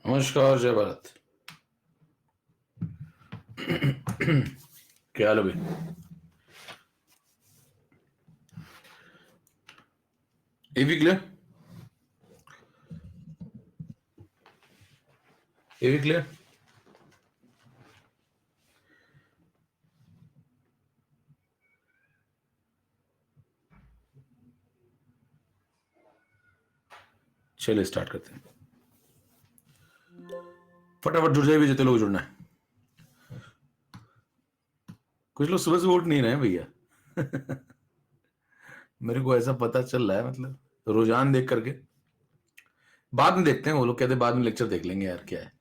नमस्कार, जय भारत। क्या हाल है भाई? एवी क्लियर? एवी क्लियर? चलिए स्टार्ट करते हैं। फटाफट जुड़ जाइए, जितने लोग जुड़ना है। कुछ लोग सुबह से उठ नहीं रहे हैं भैया। मेरे को ऐसा पता चल रहा है, मतलब रुझान देख करके। बाद में देखते हैं, वो लोग कहते हैं बाद में लेक्चर देख लेंगे। यार क्या है,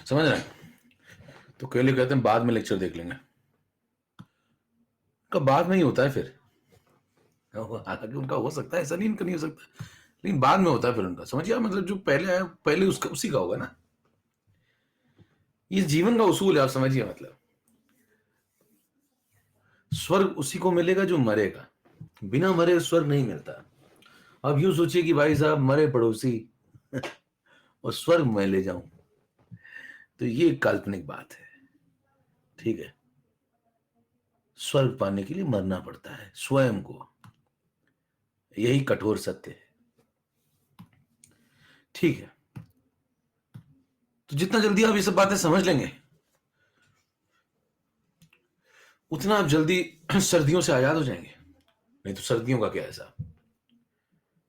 समझ रहे हैं? तो कई लोग कहते हैं बाद में लेक्चर देख लेंगे। का बाद में ही होता है फिर। हालांकि उनका हो सकता है, ऐसा नहीं उनका नहीं हो सकता, लेकिन बाद में होता है फिर उनका। समझिए आप, मतलब जो पहले आया पहले उसका उसी का होगा ना। ये जीवन का उसूल है, आप समझिए। मतलब स्वर्ग उसी को मिलेगा जो मरेगा, बिना मरे स्वर्ग नहीं मिलता। अब यूं सोचिए कि भाई साहब मरे पड़ोसी और स्वर्ग मैं ले जाऊं, तो ये एक काल्पनिक बात है। ठीक है, स्वर्ग पाने के लिए मरना पड़ता है स्वयं को, यही कठोर सत्य है। ठीक है, तो जितना जल्दी आप ये सब बातें समझ लेंगे, उतना आप जल्दी सर्दियों से आजाद हो जाएंगे। नहीं तो सर्दियों का क्या है साहब,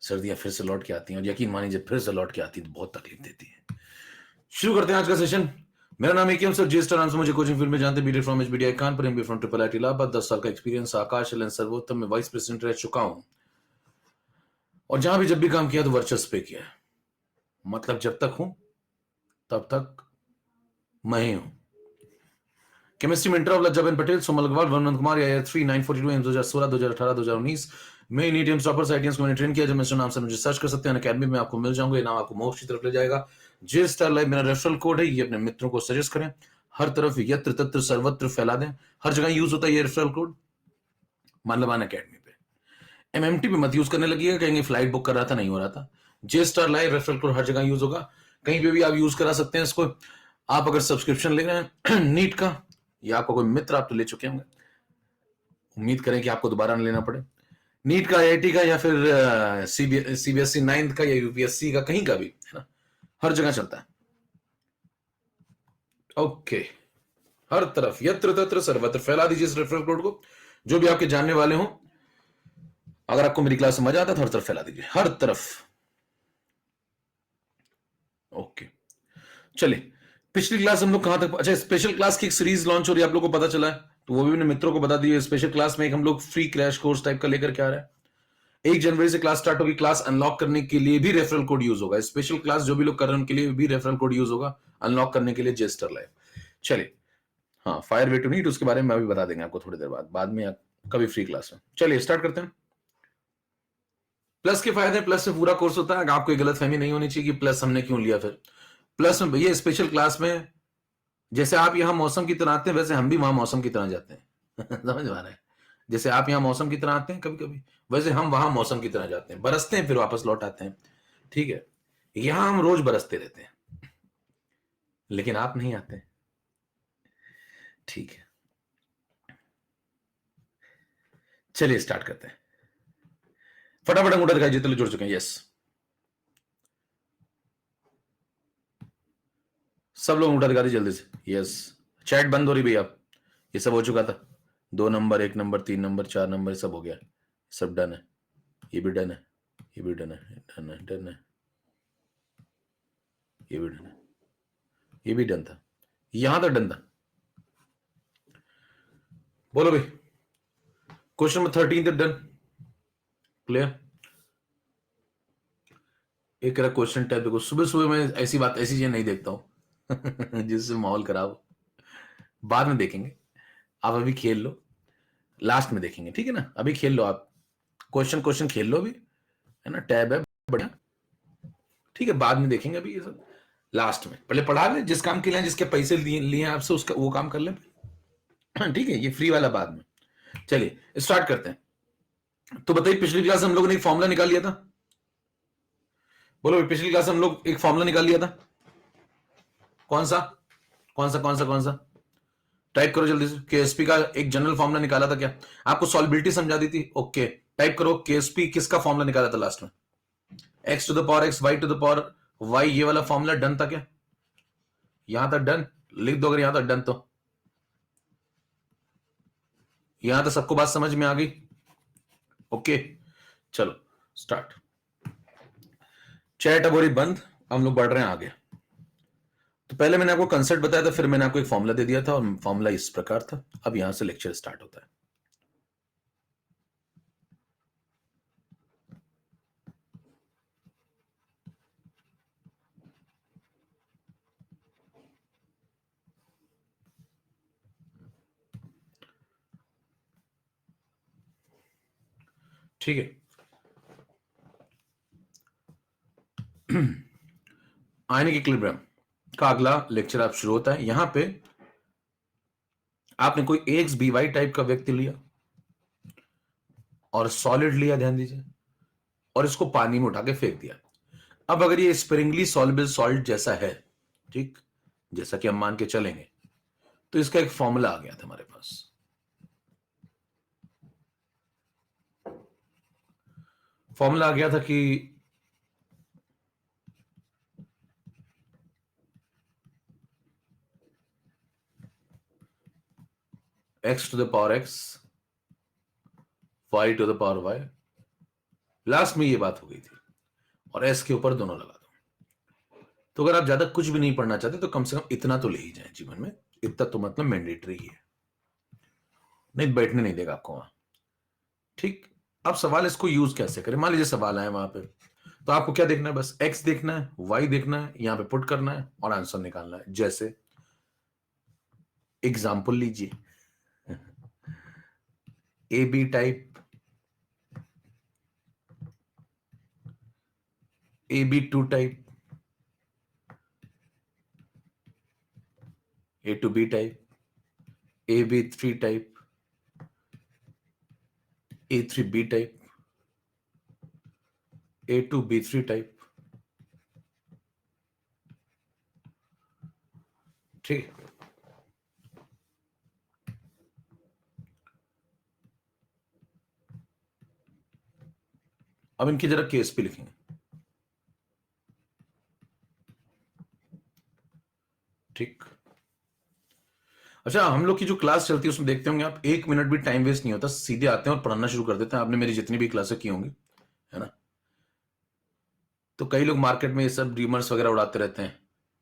सर्दियां फिर से लौट के आती हैं, और यकीन मानिए जब फिर से लौट के आती है तो बहुत तकलीफ देती है। शुरू करते हैं आज का सेशन। मेरा नाम है सर जी स्टार, नाम से मुझे कोचिंग फील्ड में जानते हैं। BTech from HBTI Kanpur, MBA from triple IT Allahabad. 10 साल का एक्सपीरियंस, आकाश एल सर्वोत्तम में वाइस प्रेसिडेंट रह चुका हूं, और जहां भी जब भी काम किया तो वर्चस्व पे किया। मतलब जब तक हूं तब तक मैं ही हूं। केमिस्ट्री में इंटर ऑफ लज्जा बेन पटेल, सोमल अग्रवाल, वरुण कुमार, या 3942 एम्स 2016, 2018, 2019 में नीट एम्स टॉपर्स आईटीएम्स को मैंने ट्रेन किया। जब मैं नाम से मुझे सर्च कर सकते हैं, अकेडमी में आपको मिल जाऊंगा। ये नाम आपको मोक्ष की तरफ ले जाएगा। जे स्टार लाइव मेरा रेफरल कोड है, ये अपने मित्रों को सजेस्ट करें, हर तरफ यत्र तत्र सर्वत्र फैला दें। हर जगह यूज होता है ये रेफरल कोड, मानलवान अकेडमी पे। एमएमटी पे मत यूज करने लगिएगा, कहेंगे फ्लाइट बुक कर रहा था, नहीं हो रहा था। जे स्टार लाइव रेफरल कोड हर जगह यूज होगा, कहीं पे भी आप यूज करा सकते हैं इसको। आप अगर सब्सक्रिप्शन ले रहे हैं नीट का, या आपका कोई मित्र, आप तो ले चुके होंगे, उम्मीद करें कि आपको दोबारा न लेना पड़े। नीट का, आईआईटी का, या फिर सीबीएसई 9th का, या यूपीएससी का, कहीं का भी, है ना, हर जगह चलता है। ओके, हर तरफ यत्र तत्र सर्वत्र फैला दीजिए इस रेफरल कोड को, जो भी आपके जानने वाले हो। अगर आपको मेरी क्लास से मजा आता है तो हर तरफ फैला दीजिए, हर तरफ। ओके, चलिए पिछली क्लास हम लोग कहां तक, अच्छा स्पेशल क्लास की एक सीरीज लॉन्च हो रही है, आप लोगों को पता चला है? तो वो भी मैंने मित्रों को बता दी। स्पेशल क्लास में एक हम लोग फ्री क्रैश कोर्स टाइप का लेकर के आ रहे हैं। 1 जनवरी से क्लास स्टार्ट होगी। क्लास अनलॉक करने के लिए भी रेफरल कोड यूज होगा। स्पेशल क्लास जो भी लोग कर रहे हैं उनके लिए भी रेफरल कोड यूज होगा अनलॉक करने के लिए, जेस्टर लाइव। चलिए, हाँ, फायर वे टू नीट, उसके बारे में अभी बता देंगे आपको थोड़ी देर बाद में कभी फ्री क्लास में। चलिए स्टार्ट करते हैं। प्लस के फायदे, प्लस से पूरा कोर्स होता है। आपको गलत फहमी नहीं होनी चाहिए कि प्लस हमने क्यों लिया। फिर प्लस में भैया स्पेशल क्लास में जैसे आप यहां मौसम की तरह आते हैं, वैसे हम भी वहां मौसम की तरह जाते हैं। समझ में आ रहा है? जैसे आप यहां मौसम की तरह आते हैं कभी कभी, वैसे हम वहां मौसम की तरह जाते हैं, बरसते हैं, फिर वापस लौट आते हैं। ठीक है, यहां हम रोज बरसते रहते हैं, लेकिन आप नहीं आते। ठीक है, चलिए स्टार्ट करते हैं। फटाफट अंगूठा दिखाई, जितने जुड़ चुके हैं। यस, सब लोग अंगूठा दिखा दीजिए जल्दी से। यस, चैट बंद हो रही भैया। ये सब हो चुका था। 2 नंबर, 1 नंबर, 3 नंबर, 4 नंबर, सब हो गया, सब डन है। ये भी डन है, ये भी डन है, डन है, डन है, ये भी डन है, ये भी डन था, यहां तक डन था। बोलो भाई, क्वेश्चन नंबर 13 तक डन, क्लियर? एक करा क्वेश्चन टाइप देखो, सुबह सुबह मैं ऐसी बात, ऐसी चीजें नहीं देखता हूं जिससे माहौल खराब हो। बाद में देखेंगे, आप अभी खेल लो, लास्ट में देखेंगे, ठीक है ना? अभी खेल लो आप, क्वेश्चन क्वेश्चन खेल लो अभी, है ना? टैब है बढ़िया, ठीक है? बाद में देखेंगे, अभी ये सब लास्ट में। पहले पढ़ा लें, जिस काम के लिए जिसके पैसे लिए आपसे, उसका वो काम कर लें, ठीक है? ये फ्री वाला बाद में। चलिए स्टार्ट करते हैं। तो बताइए, पिछली क्लास हम लोगों ने एक फॉर्मूला निकाल लिया था। बोलो, पिछली क्लास हम लोग एक फॉर्मूला निकाल लिया था। कौन सा कौन सा कौन सा कौन सा? टाइप करो जल्दी से। केएसपी का एक जनरल फॉर्मूला निकाला था क्या? आपको सॉल्बिलिटी समझा दी थी। ओके, टाइप करो केएसपी किसका फॉर्मूला निकाला था लास्ट में? X to the power X, Y to the power Y, ये वाला फॉर्मूला डन था क्या? यहां तक डन? लिख दो अगर यहां तक डन तो। यहां तक सबको बात समझ में आ गई? ओके, चलो स्टार्ट। चैट अब हो रही बंद, हम लोग बढ़ रहे हैं आगे। तो पहले मैंने आपको कंसेप्ट बताया था, फिर मैंने आपको एक फॉर्मूला दे दिया था और फॉर्मूला इस प्रकार था। अब यहां से लेक्चर स्टार्ट होता है। ठीक है, आयनिक इक्विलिब्रियम का अगला लेक्चर आप शुरू होता है। यहां पे आपने कोई एक्स बी वाई टाइप का व्यक्ति लिया और सॉलिड लिया, ध्यान दीजिए, और इसको पानी में उठा के फेंक दिया। अब अगर ये स्प्रिंगली सॉल्युबल सॉल्ट जैसा है, ठीक, जैसा कि हम मान के चलेंगे, तो इसका एक फॉर्मूला आ गया था हमारे पास। फॉर्मूला आ गया था कि X to the power X, Y to the power Y, last में ये बात हो गई थी, और एस के ऊपर दोनों लगा दो। तो अगर आप ज्यादा कुछ भी नहीं पढ़ना चाहते तो कम से कम इतना तो ले ही जाए जीवन में। इतना तो मतलब मैंडेटरी ही है, नहीं बैठने नहीं देगा आपको वहां। ठीक, अब सवाल इसको यूज कैसे करें? मान लीजिए सवाल आए वहां पे, तो आपको क्या देखना है? बस एक्स देखना है, वाई देखना है, यहां पे पुट करना है और आंसर निकालना है। जैसे एग्जाम्पल लीजिए, A B type, A B two type, A two B type, A B three type, A three B type, A two B three type. ठीक है, अब इनकी जरा केस भी लिखेंगे। ठीक, अच्छा, हम लोग की जो क्लास चलती है उसमें देखते होंगे आप, 1 मिनट भी टाइम वेस्ट नहीं होता, सीधे आते हैं और पढ़ना शुरू कर देते हैं। आपने मेरी जितनी भी क्लासें की होंगी, है ना? तो कई लोग मार्केट में ये सब रीमर्स वगैरह उड़ाते रहते हैं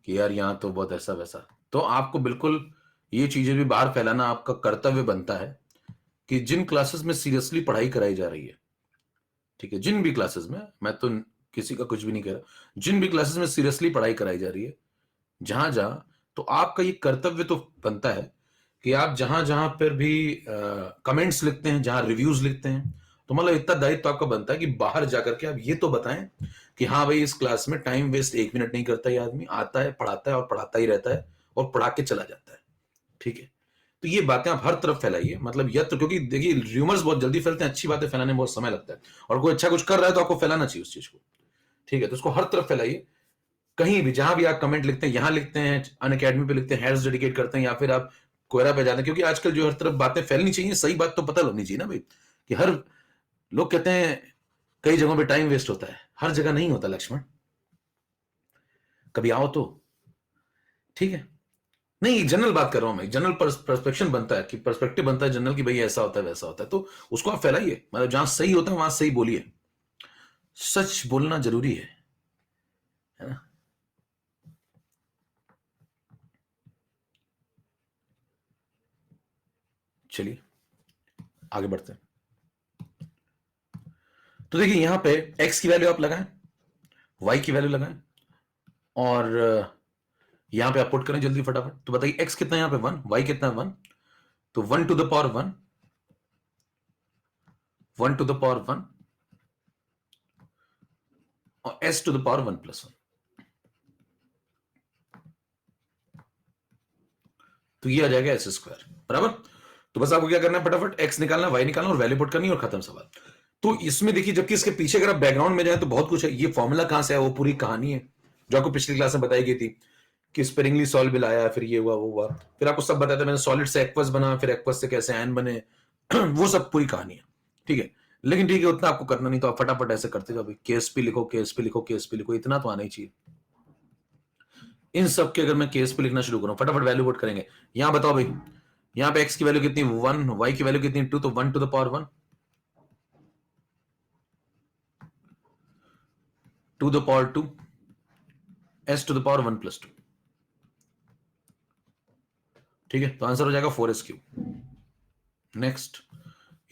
कि यार यहाँ तो बहुत ऐसा वैसा। तो आपको बिल्कुल ये चीजें भी बाहर फैलाना आपका कर्तव्य बनता है कि जिन क्लासेस में सीरियसली पढ़ाई कराई जा रही है, ठीक है, जिन भी क्लासेस में, मैं तो किसी का कुछ भी नहीं कह रहा, जिन भी क्लासेस में सीरियसली पढ़ाई कराई जा रही है, जहां जहां, तो आपका ये कर्तव्य तो बनता है कि आप जहां जहां पर भी कमेंट्स लिखते हैं, जहां रिव्यूज लिखते हैं, तो मतलब इतना दायित्व तो आपका बनता है कि बाहर जाकर के आप ये तो बताएं कि हाँ भाई, इस क्लास में टाइम वेस्ट 1 मिनट नहीं करता, ये आदमी आता है, पढ़ाता है और पढ़ाता ही रहता है और पढ़ा के चला जाता है। ठीक है, तो ये बातें आप हर तरफ फैलाइए। मतलब यत्र, क्योंकि देखिए र्यूमर्स बहुत जल्दी फैलते हैं, अच्छी बातें फैलाने में बहुत समय लगता है, और कोई अच्छा कुछ कर रहा है तो आपको फैलाना चाहिए उस चीज को। ठीक है, तो उसको हर तरफ फैलाइए। कहीं भी जहां भी आप कमेंट लिखते हैं, यहां लिखते हैं, अन अकेडमी पे लिखते हैं, हेड्स डेडिकेट करते हैं, या फिर आप कोयरा पे जाते हैं, क्योंकि आजकल जो हर तरफ बातें फैलनी चाहिए, सही बात तो पता लगनी चाहिए ना भाई, कि हर, लोग कहते हैं कई जगहों पे टाइम वेस्ट होता है, हर जगह नहीं होता लक्ष्मण, कभी आओ तो। ठीक है, नहीं जनरल बात कर रहा हूं मैं, जनरल पर्सपेक्शन बनता है, कि पर्सपेक्टिव बनता है जनरल, कि भाई ऐसा होता है वैसा होता है, तो उसको आप फैलाइए। मतलब जहां सही होता है वहां सही बोलिए, सच बोलना जरूरी है ना? चलिए आगे बढ़ते हैं। तो देखिए यहां पे x की वैल्यू आप लगाएं, y की वैल्यू लगाएं, और यहां पे आप पुट करें जल्दी फटाफट। तो बताइए x कितना है यहां पे? 1, y कितना है? 1, तो 1 to the power 1, 1 to the power 1, और s टू द पावर 1+1, तो ये आ जाएगा s स्क्वायर बराबर। तो बस आपको क्या करना है, फटाफट एक्स निकालना, वाई निकालना और वैल्यू पुट करनी और खत्म सवाल। तो इसमें देखिए, जबकि इसके पीछे अगर आप बैकग्राउंड में जाए तो बहुत कुछ है। ये फॉर्मूला कहां से है, वो पूरी कहानी है जो आपको पिछली क्लास में बताई गई थी कि स्पेरिंगली सॉल्वेबल आया, फिर ये हुआ वो हुआ, फिर आपको सब बताया था मैंने, सॉलिड से एक्वस बना, फिर एक्वस से कैसे आयन बने वो सब पूरी कहानी है, ठीक है। लेकिन ठीक है, उतना आपको करना नहीं, तो आप फटाफट ऐसे करते जाओ, केएसपी लिखो, केएसपी लिखो, केएसपी लिखो, इतना तो आना ही चाहिए। इन सब के अगर मैं केएसपी लिखना शुरू करूं, फटाफट वैल्यू पुट करेंगे। यहां बताओ भाई, यहां पे एक्स की वैल्यू कितनी 1, वाई की वैल्यू कितनी 2, तो 1 to the power 1 to the power 2 S to the power 1 plus 2, ठीक है। तो आंसर हो जाएगा 4s क्यूब। नेक्स्ट,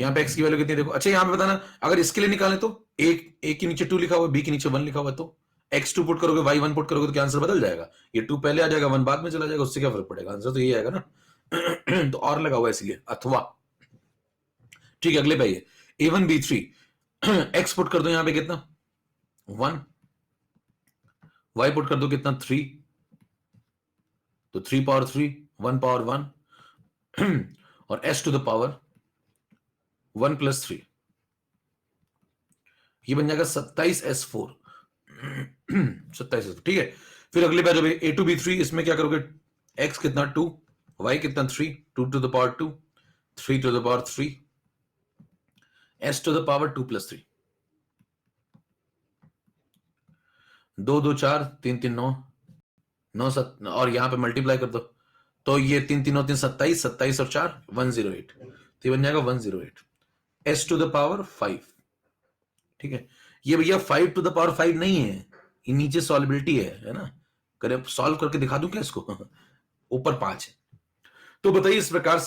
यहां पे x की वैल्यू कितनी देखो। अच्छा यहां पे बताना, अगर इसके लिए निकालें तो ए के नीचे 2 लिखा हुआ है, बी के नीचे 1 लिखा हुआ है, तो x2 पुट करोगे, y1 पुट करोगे तो क्या आंसर बदल जाएगा? ये 2 पहले आ जाएगा, 1 बाद में चला जाएगा, उससे क्या फर्क पड़ेगा, आंसर तो यही आएगा ना। तो और लगा हुआ है इसलिए, अथवा। ठीक है, अगले पे आइए, a1 b3 x पुट कर दो यहां पे कितना 1, y पुट कर दो कितना 3, तो 3 पावर 3, 1 पावर 1 और s to the power 1 plus 3, ये बन जाएगा 27s4। 27s4, ठीक है। फिर अगले बार जब a2b3, इसमें क्या करोगे, x कितना 2, y कितना 3, 2 to the power 2, 3 to the power 3, s to the power 2 plus 3, 2 2 4, 3 3 9, 9 7, और यहां पे मल्टीप्लाई कर दो, तो ये 3 3 9 3 27, 27 और 4 108, तो ये बन जाएगा 108 s टू द पावर 5, ठीक है। ये भैया 5 टू द पावर 5 नहीं है, ये नीचे सॉल्बिलिटी है ना, करे सॉल्व करके दिखा दूं क्या इसको? ऊपर 5 है। तो बताइए, इस प्रकार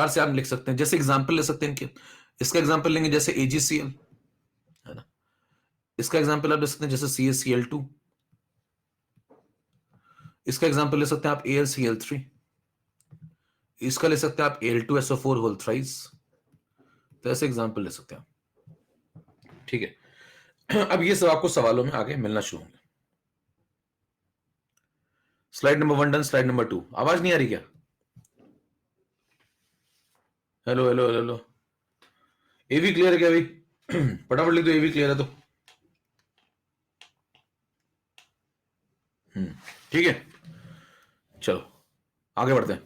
से आप लिख सकते हैं। जैसे एग्जांपल ले सकते हैं इनके, इसका एग्जांपल लेंगे जैसे AgCl, है ना। इसका एग्जांपल आप ले सकते हैं जैसे CaCl2, इसका एग्जांपल ले सकते हैं आप AlCl3, इसका ले सकते हैं आप Al2SO4 होल थ्राइस, तो ऐसे एग्जांपल ले सकते हैं आप, ठीक है। अब ये सब आपको सवालों में आगे मिलना शुरू होंगे। Slide number 1 done, slide number 2, आवाज नहीं आ रही क्या? हेलो हेलो हेलो, एवी क्लियर है क्या भाई? फटाफट लिख दो एवी क्लियर है तो। ठीक है, चलो आगे बढ़ते हैं।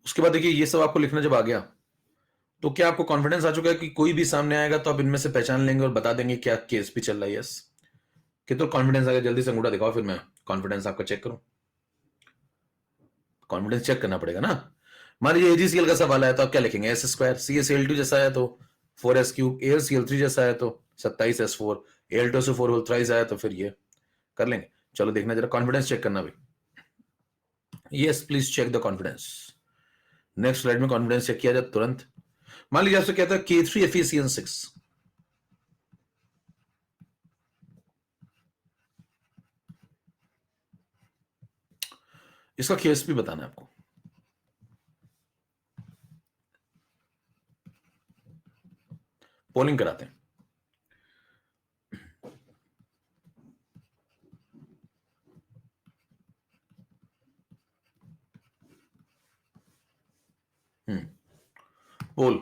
उसके बाद देखिए, ये सब आपको लिखना जब आ गया, तो क्या आपको कॉन्फिडेंस आ चुका है कि कोई भी सामने आएगा तो आप इनमें से पहचान लेंगे और बता देंगे क्या केस भी चल रहा है? यस, कि तो कॉन्फिडेंस आ गया, जल्दी से अंगूठा दिखाओ, फिर मैं कॉन्फिडेंस आपका चेक करूं। कॉन्फिडेंस चेक करना पड़ेगा ना। मान लीजिए AgCl का सवाल आया तो आप क्या लिखेंगे, s², CaCl2 जैसा है तो 4s क्यूब, AlCl3 जैसा है तो 27s4, Al2SO4 होल थ्राइस आया तो फिर ये कर लेंगे। चलो देखना जरा, कॉन्फिडेंस चेक करना भाई। Yes please check the confidence. Next slide में कॉन्फिडेंस चेक किया जाए तुरंत। मान लीजिए आपसे कहता है K3FeCN6, इसका केस भी बताना है आपको। पोलिंग कराते हैं। पोल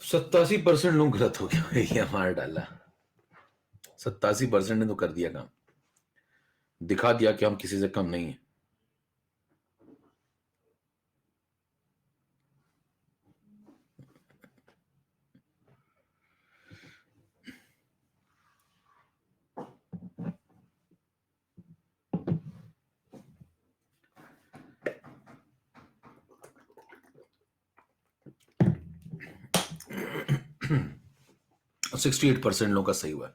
87% लोग गलत हो गया, ये मार डाला। 87% ने तो कर दिया काम, दिखा दिया कि हम किसी से कम नहीं है। और 68% लोगों का सही हुआ है।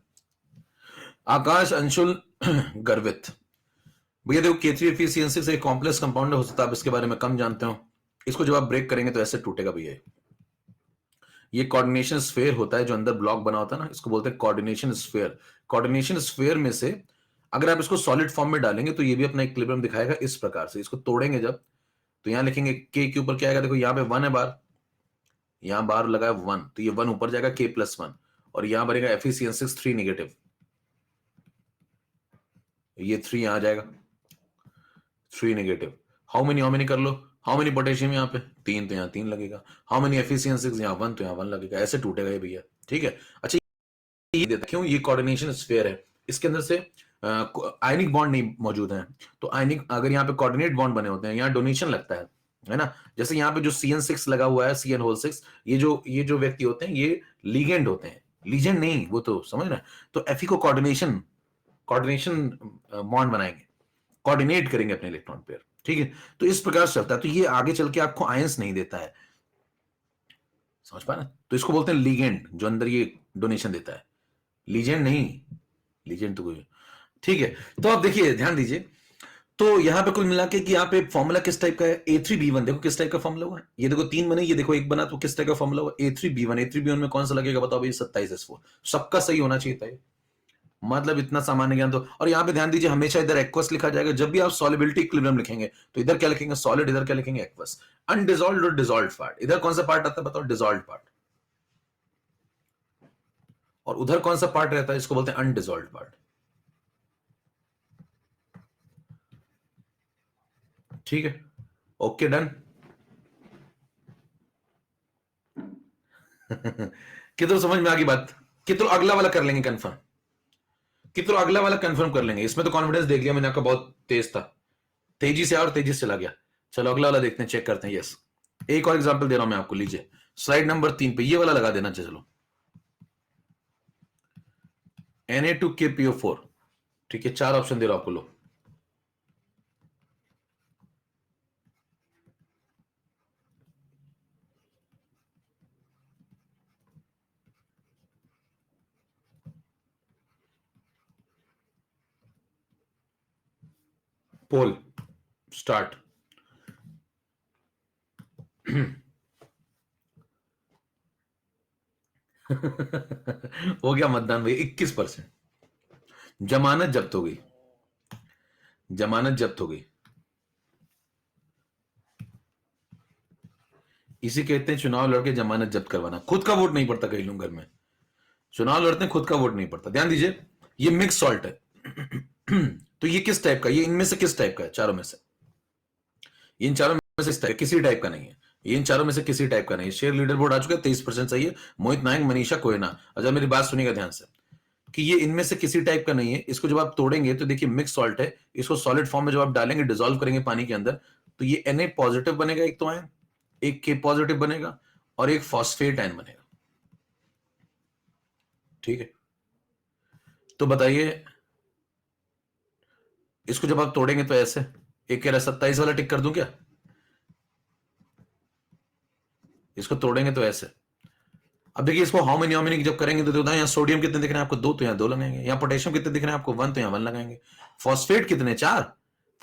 आकाश अंशुल गर्वित, भैया देखो K3FeCN6 एक कॉम्प्लेक्स कंपाउंड हो सकता है, आप इसके बारे में कम जानते हो। इसको जब आप ब्रेक करेंगे तो ऐसे टूटेगा भैया। ये कोऑर्डिनेशन स्फीयर होता है, जो अंदर ब्लॉक बना होता है ना, इसको बोलते हैं कोऑर्डिनेशन स्फीयर। कोऑर्डिनेशन स्फीयर में से अगर आप इसको सॉलिड फॉर्म में डालेंगे तो ये भी अपना इक्विलिब्रियम दिखाएगा इस प्रकार से। इसको तोड़ेंगे जब, तो यहां लिखेंगे K के ऊपर क्या आएगा, देखो यहां पे 1 है बार, यहां बाहर लगा है 1, तो ये 1 ऊपर जाएगा K+1, और यहां बनेगा FeCN6 3 नेगेटिव, ये 3 यहां जाएगा 3 नेगेटिव। हाउ मेनी कर लो, हाउ मेनी पोटेशियम यहाँ पे 3, तो यहाँ 3 लगेगा। हाउ मेनी FeCN6, यहाँ 1, तो यहाँ 1 लगेगा। ऐसे टूटेगा ये भैया, ठीक है। अच्छा ये देता क्यों, ये कोऑर्डिनेशन स्फीयर है, इसके अंदर से आयनिक बॉन्ड नहीं मौजूद है, तो आयनिक अगर यहाँ पे कोऑर्डिनेट बॉन्ड बने होते हैं, यहाँ डोनेशन लगता है ना। जैसे यहाँ पे जो CN6 लगा हुआ है, CN6, ये जो व्यक्ति होते हैं ये लीगेंड होते हैं, लीजेंड नहीं, वो तो समझ रहे हैं। तो Fe को कोऑर्डिनेशन बॉन्ड बनाएंगे, कोऑर्डिनेट करेंगे अपने इलेक्ट्रॉन पेयर, ठीक है। तो इस प्रकार से चलता है, तो ये आगे चल के आपको आयंस नहीं देता है, समझ पा ना। तो इसको बोलते हैं लीगेंड, जो अंदर ये डोनेशन देता है, लीजेंड नहीं, लीजेंड तो कोई, ठीक है। तो आप देखिए, ध्यान दीजिए, तो यहां पे कुल मिला के कि यहाँ पे फॉर्मूला किस टाइप का है, A3B1, देखो किस टाइप का फॉर्मूला हुआ है, ये देखो 3 बने, ये देखो 1 बना, तो किस टाइप का फॉर्मूला हुआ, A3B1 में कौन सा लगेगा बताओ भाई, 27S4, सबका सही होना चाहिए था, मतलब इतना सामान्य ज्ञान। तो और यहां पे ध्यान दीजिए, हमेशा इधर एक्वस लिखा जाएगा, जब भी आप सॉलिबिलिटी इक्विलिब्रियम लिखेंगे तो इधर क्या लिखेंगे, सॉलिड, इधर क्या लिखेंगे, एक्वस। अनडिसॉल्व्ड और डिसॉल्व्ड पार्ट, इधर कौन सा पार्ट आता है बताओ, डिसॉल्व्ड पार्ट, और उधर कौन सा पार्ट रहता है, इसको बोलते हैं अनडिसॉल्व्ड पार्ट, ठीक है। Okay, done. कितना समझ में आ गई बात, कितना अगला वाला कर लेंगे कंफर्म, कितना अगला वाला कंफर्म कर लेंगे, इसमें तो कॉन्फिडेंस देख लिया मैंने आपका, बहुत तेज था, तेजी से और तेजी से चला गया। चलो अगला वाला देखते हैं, चेक करते हैं। यस, एक और एग्जांपल दे रहा हूं मैं आपको, लीजिए स्लाइड नंबर 3 पे ये वाला लगा देना। चलो Na2KPO4, ठीक है, 4 ऑप्शन दे रहा हूं आपको, लो। पोल स्टार्ट। हो गया मतदान भाई, 21%। जमानत जब्त हो गई, जमानत जब्त हो गई, इसी कहते हैं चुनाव लड़के जमानत जब्त करवाना। खुद का वोट नहीं पड़ता कई लोग घर में, चुनाव लड़ते हैं, खुद का वोट नहीं पड़ता। ध्यान दीजिए, ये मिक्स सॉल्ट है। तो ये किस टाइप का, ये इनमें से किस टाइप का है, चारों में से, इन चारों में से किसी टाइप का नहीं है, ये इन चारों में से किसी टाइप का नहीं है। शेयर लीडर बोर्ड आ चुका है, 23% सही है। मोहित नायक, मनीषा कोयना। अच्छा मेरी बात सुनिएगा ध्यान से, कि ये इनमें से किसी टाइप का नहीं है। इसको जब आप तोड़ेंगे तो देखिए मिक्स सॉल्ट है, इसको सॉलिड फॉर्म में जब आप डालेंगे, डिसॉल्व करेंगे पानी के अंदर, तो ये Na पॉजिटिव बनेगा, एक तो आयन, एक K पॉजिटिव बनेगा, और एक फॉस्फेट आयन बनेगा, ठीक है। तो बताइए, इसको जब आप तोड़ेंगे तो ऐसे, एक कह रहा 27 वाला टिक कर दूं क्या, इसको तोड़ेंगे तो ऐसे। अब देखिए इसको हाउ मेनी जब करेंगे तो यहाँ सोडियम कितने दिख रहे हैं आपको, 2, तो यहाँ 2 लगाएंगे। यहाँ पोटेशियम कितने दिख रहे हैं आपको, 1, तो यहाँ 1 लगाएंगे। फॉस्फेट कितने, 4,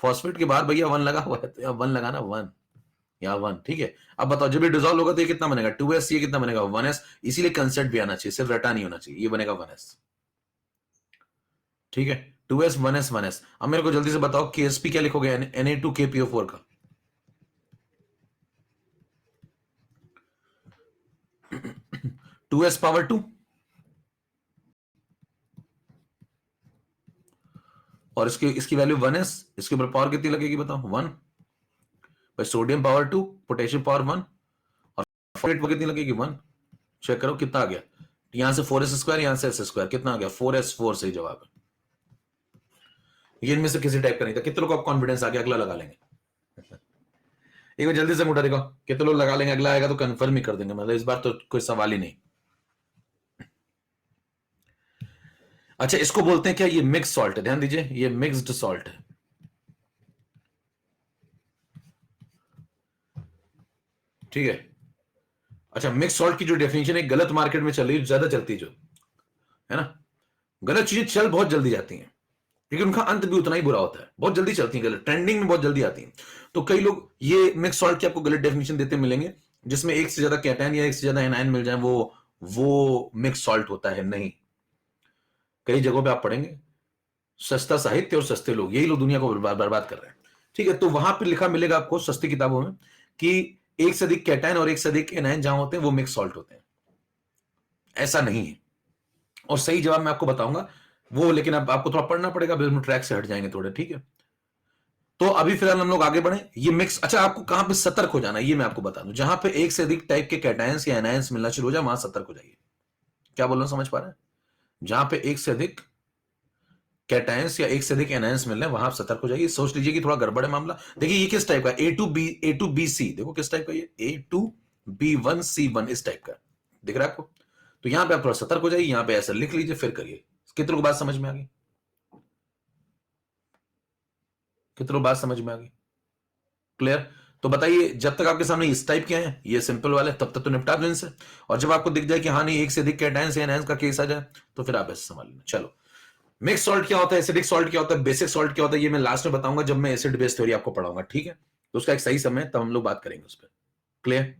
फॉस्फेट के बाद भैया 1 लगा हुआ है, तो यहाँ 1 लगाना, 1, यहाँ 1, ठीक है। अब बताओ जब ये डिजोल्व होगा तो ये कितना बनेगा, 2s, ये कितना बनेगा, 1s। इसीलिए कंसेप्ट भी आना चाहिए, सिर्फ रटा नहीं होना चाहिए, ये बनेगा 1s, ठीक है। 2s 1s 1s। अब मेरे को जल्दी से बताओ KSP क्या लिखोगे, Na2KPO4 का, 2s पावर 2, और इसकी वैल्यू 1s, इसके ऊपर पावर कितनी लगेगी बताओ, 1, भाई सोडियम पावर 2, पोटेशियम पावर 1, और फॉस्फेट पर कितनी लगेगी, 1। चेक करो कितना आ गया, यहां से 4s स्क्वायर, यहां से s स्क्वायर, कितना आ गया, 4s4, सही जवाब है। ये इनमें से किसी टाइप का नहीं था। कितने लोग आप कॉन्फिडेंस आ गया, अगला लगा लेंगे, एक बार जल्दी से मुठा देखो, कितने लोग लगा लेंगे, अगला आएगा तो कंफर्म ही कर देंगे, मतलब इस बार तो कोई सवाल ही नहीं। अच्छा इसको बोलते हैं क्या, ये मिक्स सॉल्ट है, ध्यान दीजिए, ये मिक्स्ड सॉल्ट है, ठीक है। अच्छा मिक्स सॉल्ट की जो डेफिनेशन है, गलत मार्केट में चल रही है, ज्यादा चलती है जो, है ना, गलत चीजें चल बहुत जल्दी जाती हैं, लेकिन उनका अंत भी उतना ही बुरा होता है, बहुत जल्दी चलती है, गलत ट्रेंडिंग में बहुत जल्दी आती है। तो कई लोग ये मिक्स सॉल्ट की आपको गलत डेफिनेशन देते मिलेंगे, जिसमें एक से ज्यादा कैटायन या एक से ज्यादा एनायन मिल जाए, वो मिक्स सॉल्ट होता है, नहीं। कई जगहों पे आप पढ़ेंगे, सस्ता साहित्य और सस्ते लोग, यही लोग दुनिया को बर्बाद कर रहे हैं, ठीक है। तो वहां पे लिखा मिलेगा आपको सस्ती किताबों में कि एक से अधिक कैटायन और एक से अधिक एनायन जहां होते हैं वो मिक्स सॉल्ट होते हैं, ऐसा नहीं है। और सही जवाब मैं आपको बताऊंगा वो, लेकिन अब आपको थोड़ा पढ़ना पड़ेगा, हम ट्रैक से हट जाएंगे थोड़े, ठीक है। तो अभी फिलहाल हम लोग आगे बढ़े, ये मिक्स, अच्छा आपको कहां पे सतर्क हो जाना है ये मैं आपको बता दूं, जहां पे एक से अधिक टाइप के कैटायंस या एनायंस मिलना शुरू हो जाए वहां सतर्क हो जाइए। क्या बोल रहा हूं, समझ पा रहे हैं? जहां पे एक से अधिक कैटायंस या एक से अधिक एनायंस मिल रहे हैं वहां आप सतर्क हो जाइए। सोच लीजिए कि थोड़ा गड़बड़ है मामला। देखिए ये किस टाइप का, A2B, A2BC, देखो किस टाइप का ये A2B1C1, इस टाइप का दिख रहा है आपको। तो यहां पे आप थोड़ा सतर्क हो जाइए, यहां पे ऐसा लिख लीजिए, फिर करिए। कितनों को बात समझ में आ गई? कितनों बात समझ में आ गई? क्लियर? तो बताइए, जब तक आपके सामने इस टाइप के हैं ये सिंपल वाले, तब तक तो निपटा दो इनसे। और जब आपको दिख जाए कि हाँ नहीं एक से अधिक कैटायंस या एनायंस का केस आ जाए तो फिर आप ऐसे संभाल लेना। चलो, मिक्स सॉल्ट क्या होता है, एसिडिक सॉल्ट क्या होता है, बेसिक सॉल्ट क्या होता है, ये मैं लास्ट में बताऊंगा जब मैं एसिड बेस थ्योरी आपको पढ़ाऊंगा, ठीक है। तो उसका एक सही समय तब हम लोग बात करेंगे उस पर। क्लियर?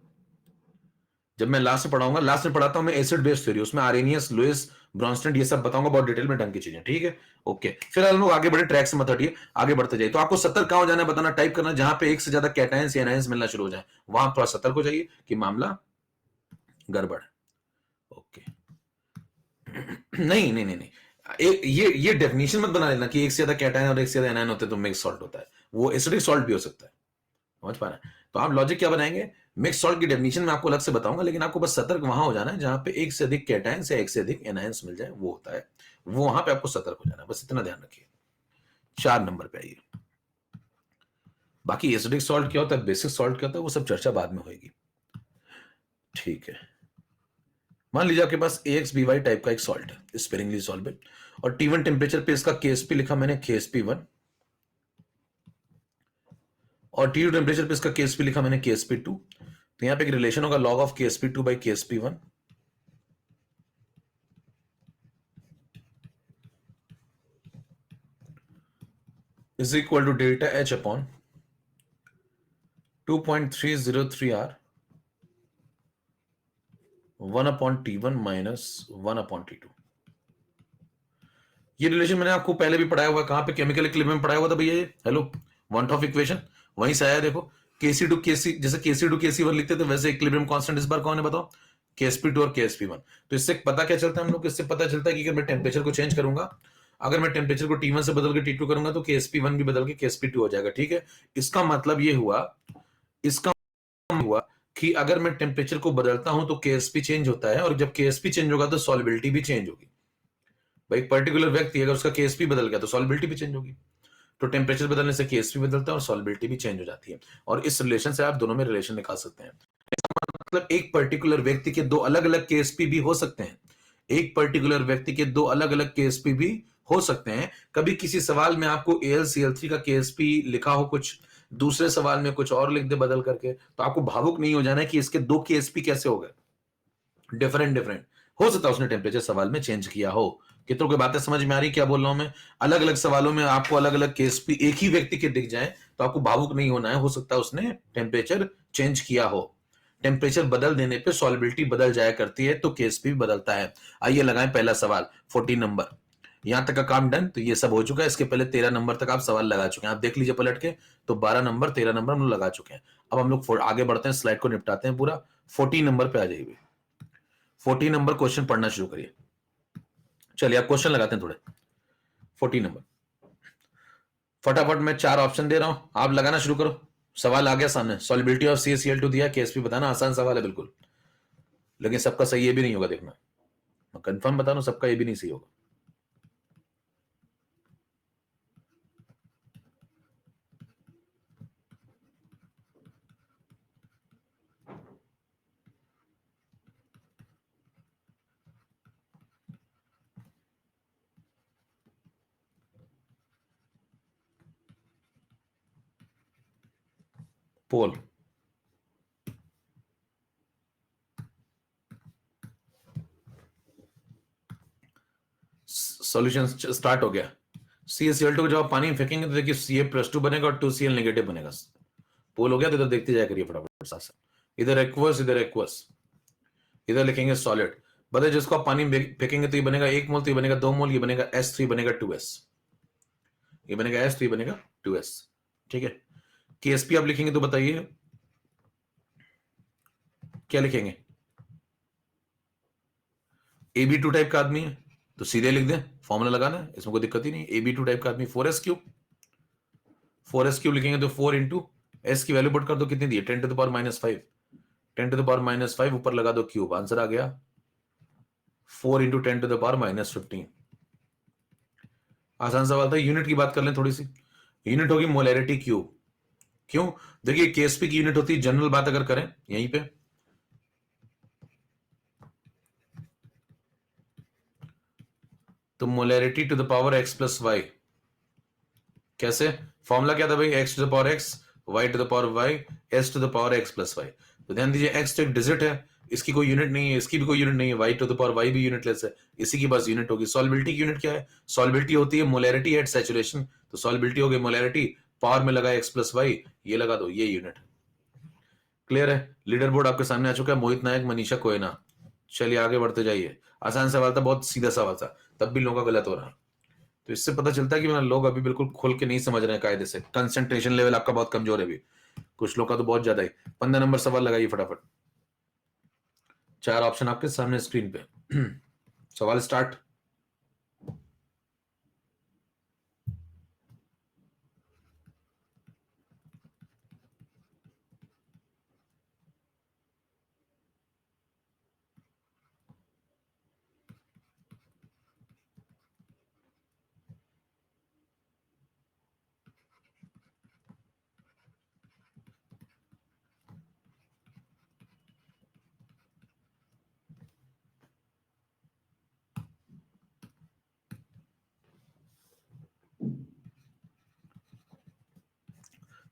जब मैं लास्ट में पढ़ाऊंगा, लास्ट में पढ़ाता हूं मैं एसिड बेस थ्योरी, उसमें आरेनियस, लुईस, ब्रॉन्स्टेड, ये सब बताऊंगा बहुत डिटेल में ढंग की चीजें, ठीक है। ओके, फिर हम लोग आगे बढ़े, ट्रैक से मत हटिए, आगे बढ़ते जाइए। तो आपको सतर्क कहां हो जाना है बताना, टाइप करना जहां पे एक से ज्यादा कैटायंस या एनायंस मिलना शुरू हो जाए वहां थोड़ा सतर्क हो जाइए कि मामला गड़बड़ है। ओके। नहीं नहीं नहीं नहीं, ये डेफिनेशन मत बना लेना कि एक से ज्यादा कैटायन और एक से ज्यादा एनायन होते हैं तो मिक्स सॉल्ट होता है, वो एसिडिक सॉल्ट भी हो सकता है। समझ पा रहे हैं? तो आप लॉजिक क्या बनाएंगे, मिक्स सॉल्ट की डेफिनेशन मैं आपको अलग से बताऊंगा, लेकिन आपको बस सतर्क वहां हो जाना है जहां पे एक से अधिक कैटायंस या एक से अधिक एनायंस मिल जाए वो होता है, वो वहां पे आपको सतर्क हो जाना है, बस इतना ध्यान रखिए। 4 नंबर पे आइए। बाकी एसिडिक सॉल्ट क्या होता है, बेसिक सॉल्ट क्या होता है, वो सब चर्चा बाद में होगी, ठीक है। मान लीजिए आपके पास AXBY टाइप का एक सॉल्ट है, स्पेरिंगली सॉल्वेबल, और T1 टेम्परेचर पे इसका KSP लिखा मैंने KSP1, और T2 टेम्परेचर पे इसका KSP लिखा मैंने KSP2। तो यहां पे एक रिलेशन होगा log of KSP2 by KSP1, is equal to delta H upon 2.303R 1/T1 minus 1/T2। ये रिलेशन मैंने आपको पहले भी पढ़ाया हुआ है, कहां पे, केमिकल इक्विलिब्रियम में पढ़ाया हुआ था भैया, ये हेलो, वन ऑफ इक्वेशन वहीं से आया। देखो KC2KC, जैसे KC2KC1 लिखते थे वैसे इक्विलिब्रियम कांस्टेंट इस बार कौन है बताओ, KSP2 और KSP1। तो इससे पता क्या चलता है हम लोग, इससे पता चलता है कि अगर मैं टेम्परेचर को चेंज करूंगा, अगर मैं टेम्परेचर को T1 से बदल के T2 करूंगा तो KSP1 भी बदल के KSP2 हो जाएगा, ठीक है। इसका मतलब ये हुआ, इसका हुआ कि अगर मैं टेम्परेचर को बदलता हूं तो KSP चेंज होता है, और जब KSP चेंज होगा तो सॉल्युबिलिटी भी चेंज होगी। भाई एक पर्टिकुलर व्यक्ति अगर उसका KSP बदल गया तो सॉल्युबिलिटी भी चेंज होगी। तो टेम्परेचर बदलने से KSP बदलता है और सॉल्युबिलिटी भी चेंज हो जाती है, और इस रिलेशन से आप दोनों में रिलेशन निकाल सकते हैं। मतलब एक पर्टिकुलर व्यक्ति के दो अलग अलग KSP भी हो सकते हैं, एक पर्टिकुलर व्यक्ति के दो अलग अलग KSP भी हो सकते हैं। कभी किसी सवाल में आपको AlCl3 का KSP लिखा हो कुछ, दूसरे सवाल में कुछ और लिख दे बदल करके, तो आपको भावुक नहीं हो जाना है कि इसके दो KSP कैसे हो गए, डिफरेंट डिफरेंट हो सकता है उसने टेम्परेचर सवाल में चेंज किया हो। कितनों की बातें समझ में आ रही क्या बोल रहा हूं मैं? अलग अलग सवालों में आपको अलग अलग KSP एक ही व्यक्ति के दिख जाए तो आपको भावुक नहीं होना है, हो सकता है उसने टेम्परेचर चेंज किया हो। टेम्परेचर बदल देने पे सॉल्युबिलिटी बदल जाया करती है तो KSP भी बदलता है। आइए लगाएं पहला सवाल, 14 नंबर। यहां तक का काम डन, तो ये सब हो चुका है। इसके पहले 13 नंबर तक आप सवाल लगा चुके हैं, आप देख लीजिए पलट के। तो 12 नंबर 13 नंबर हम लोग लगा चुके हैं। अब हम लोग आगे बढ़ते हैं, स्लाइड को निपटाते हैं पूरा। 14 नंबर पे आ जाइए। 14 नंबर क्वेश्चन पढ़ना शुरू करिए। चलिए आप क्वेश्चन लगाते हैं थोड़े। 14 नंबर फटाफट मैं 4 ऑप्शन दे रहा हूं, आप लगाना शुरू करो। सवाल आ गया सामने, सॉल्युबिलिटी ऑफ CaCl2 दिया, KSP बताना। आसान सवाल है बिल्कुल, लेकिन सबका सही ये भी नहीं होगा, देखना मैं कंफर्म बता रहा हूं, सबका ये भी नहीं सही होगा। पोल सॉल्यूशन स्टार्ट हो गया। CaCl2 को जब आप पानी में फेंकेंगे तो देखिए Ca+2 बनेगा और 2Cl नेगेटिव बनेगा। पोल हो गया, तो इधर देखते जाया करिए फटाफट साथ साथ। इधर एक्वस, इधर एक्वस, इधर लिखेंगे सॉलिड। बताइए जिसको आप पानी में फेंकेंगे तो ये बनेगा 1 मोल, तो ये बनेगा 2 मोल, ये बनेगा S, तो ये बनेगा 2S, ये बनेगा S, तो ये बनेगा 2S, ठीक है। KSP आप लिखेंगे तो बताइए क्या लिखेंगे? AB2 टाइप का आदमी है तो सीधे लिख दें, फॉर्मूला लगाना है, इसमें कोई दिक्कत ही नहीं। AB2 टाइप का आदमी 4s3, 4s3 लिखेंगे तो 4 इंटू एस की वैल्यू पुट कर दो, कितनी दी है? 10 to the power -5, 10 to the power -5 ऊपर लगा दो क्यूब, आंसर आ गया 4 इंटू 10 टू द पावर -15। आसान सवाल था। यूनिट की बात कर लें थोड़ी सी। यूनिट होगी मोलैरिटी क्यूब। क्यों? देखिए केएसपी की यूनिट होती है, जनरल बात अगर करें यहीं पे, तो molarity to the power x plus y, कैसे? फॉर्मूला क्या था भाई? x to the power x, y to the power y, s to the power x plus y. तो ध्यान दीजिए x तो एक डिजिट है, इसकी कोई यूनिट नहीं है, इसकी भी कोई यूनिट नहीं है, y to the power y भी यूनिटलेस है, इसी की बस यूनिट होगी। सॉल्बिलिटी की यूनिट क्या है? सॉल्बिलिटी होती है मोलैरिटी एट सैचुरेशन, तो सॉल्बिलिटी हो गई मोलैरिटी, पावर में लगा x प्लस वाई, ये लगा दो, ये यूनिट। क्लियर है? लीडर बोर्ड आपके सामने आ चुका है, मोहित नायक, मनीषा कोयना। चलिए आगे बढ़ते जाइए। आसान सवाल था, बहुत सीधा सवाल था, तब भी लोगों का गलत हो रहा है। तो इससे पता चलता है कि लोग अभी बिल्कुल खुल के नहीं समझ रहे हैं कायदे से। कंसंट्रेशन लेवल आपका बहुत कमजोर है अभी, कुछ लोग का तो बहुत ज्यादा है। 15 नंबर सवाल लगाइए फटाफट। 4 ऑप्शन आपके सामने स्क्रीन पे। सवाल स्टार्ट।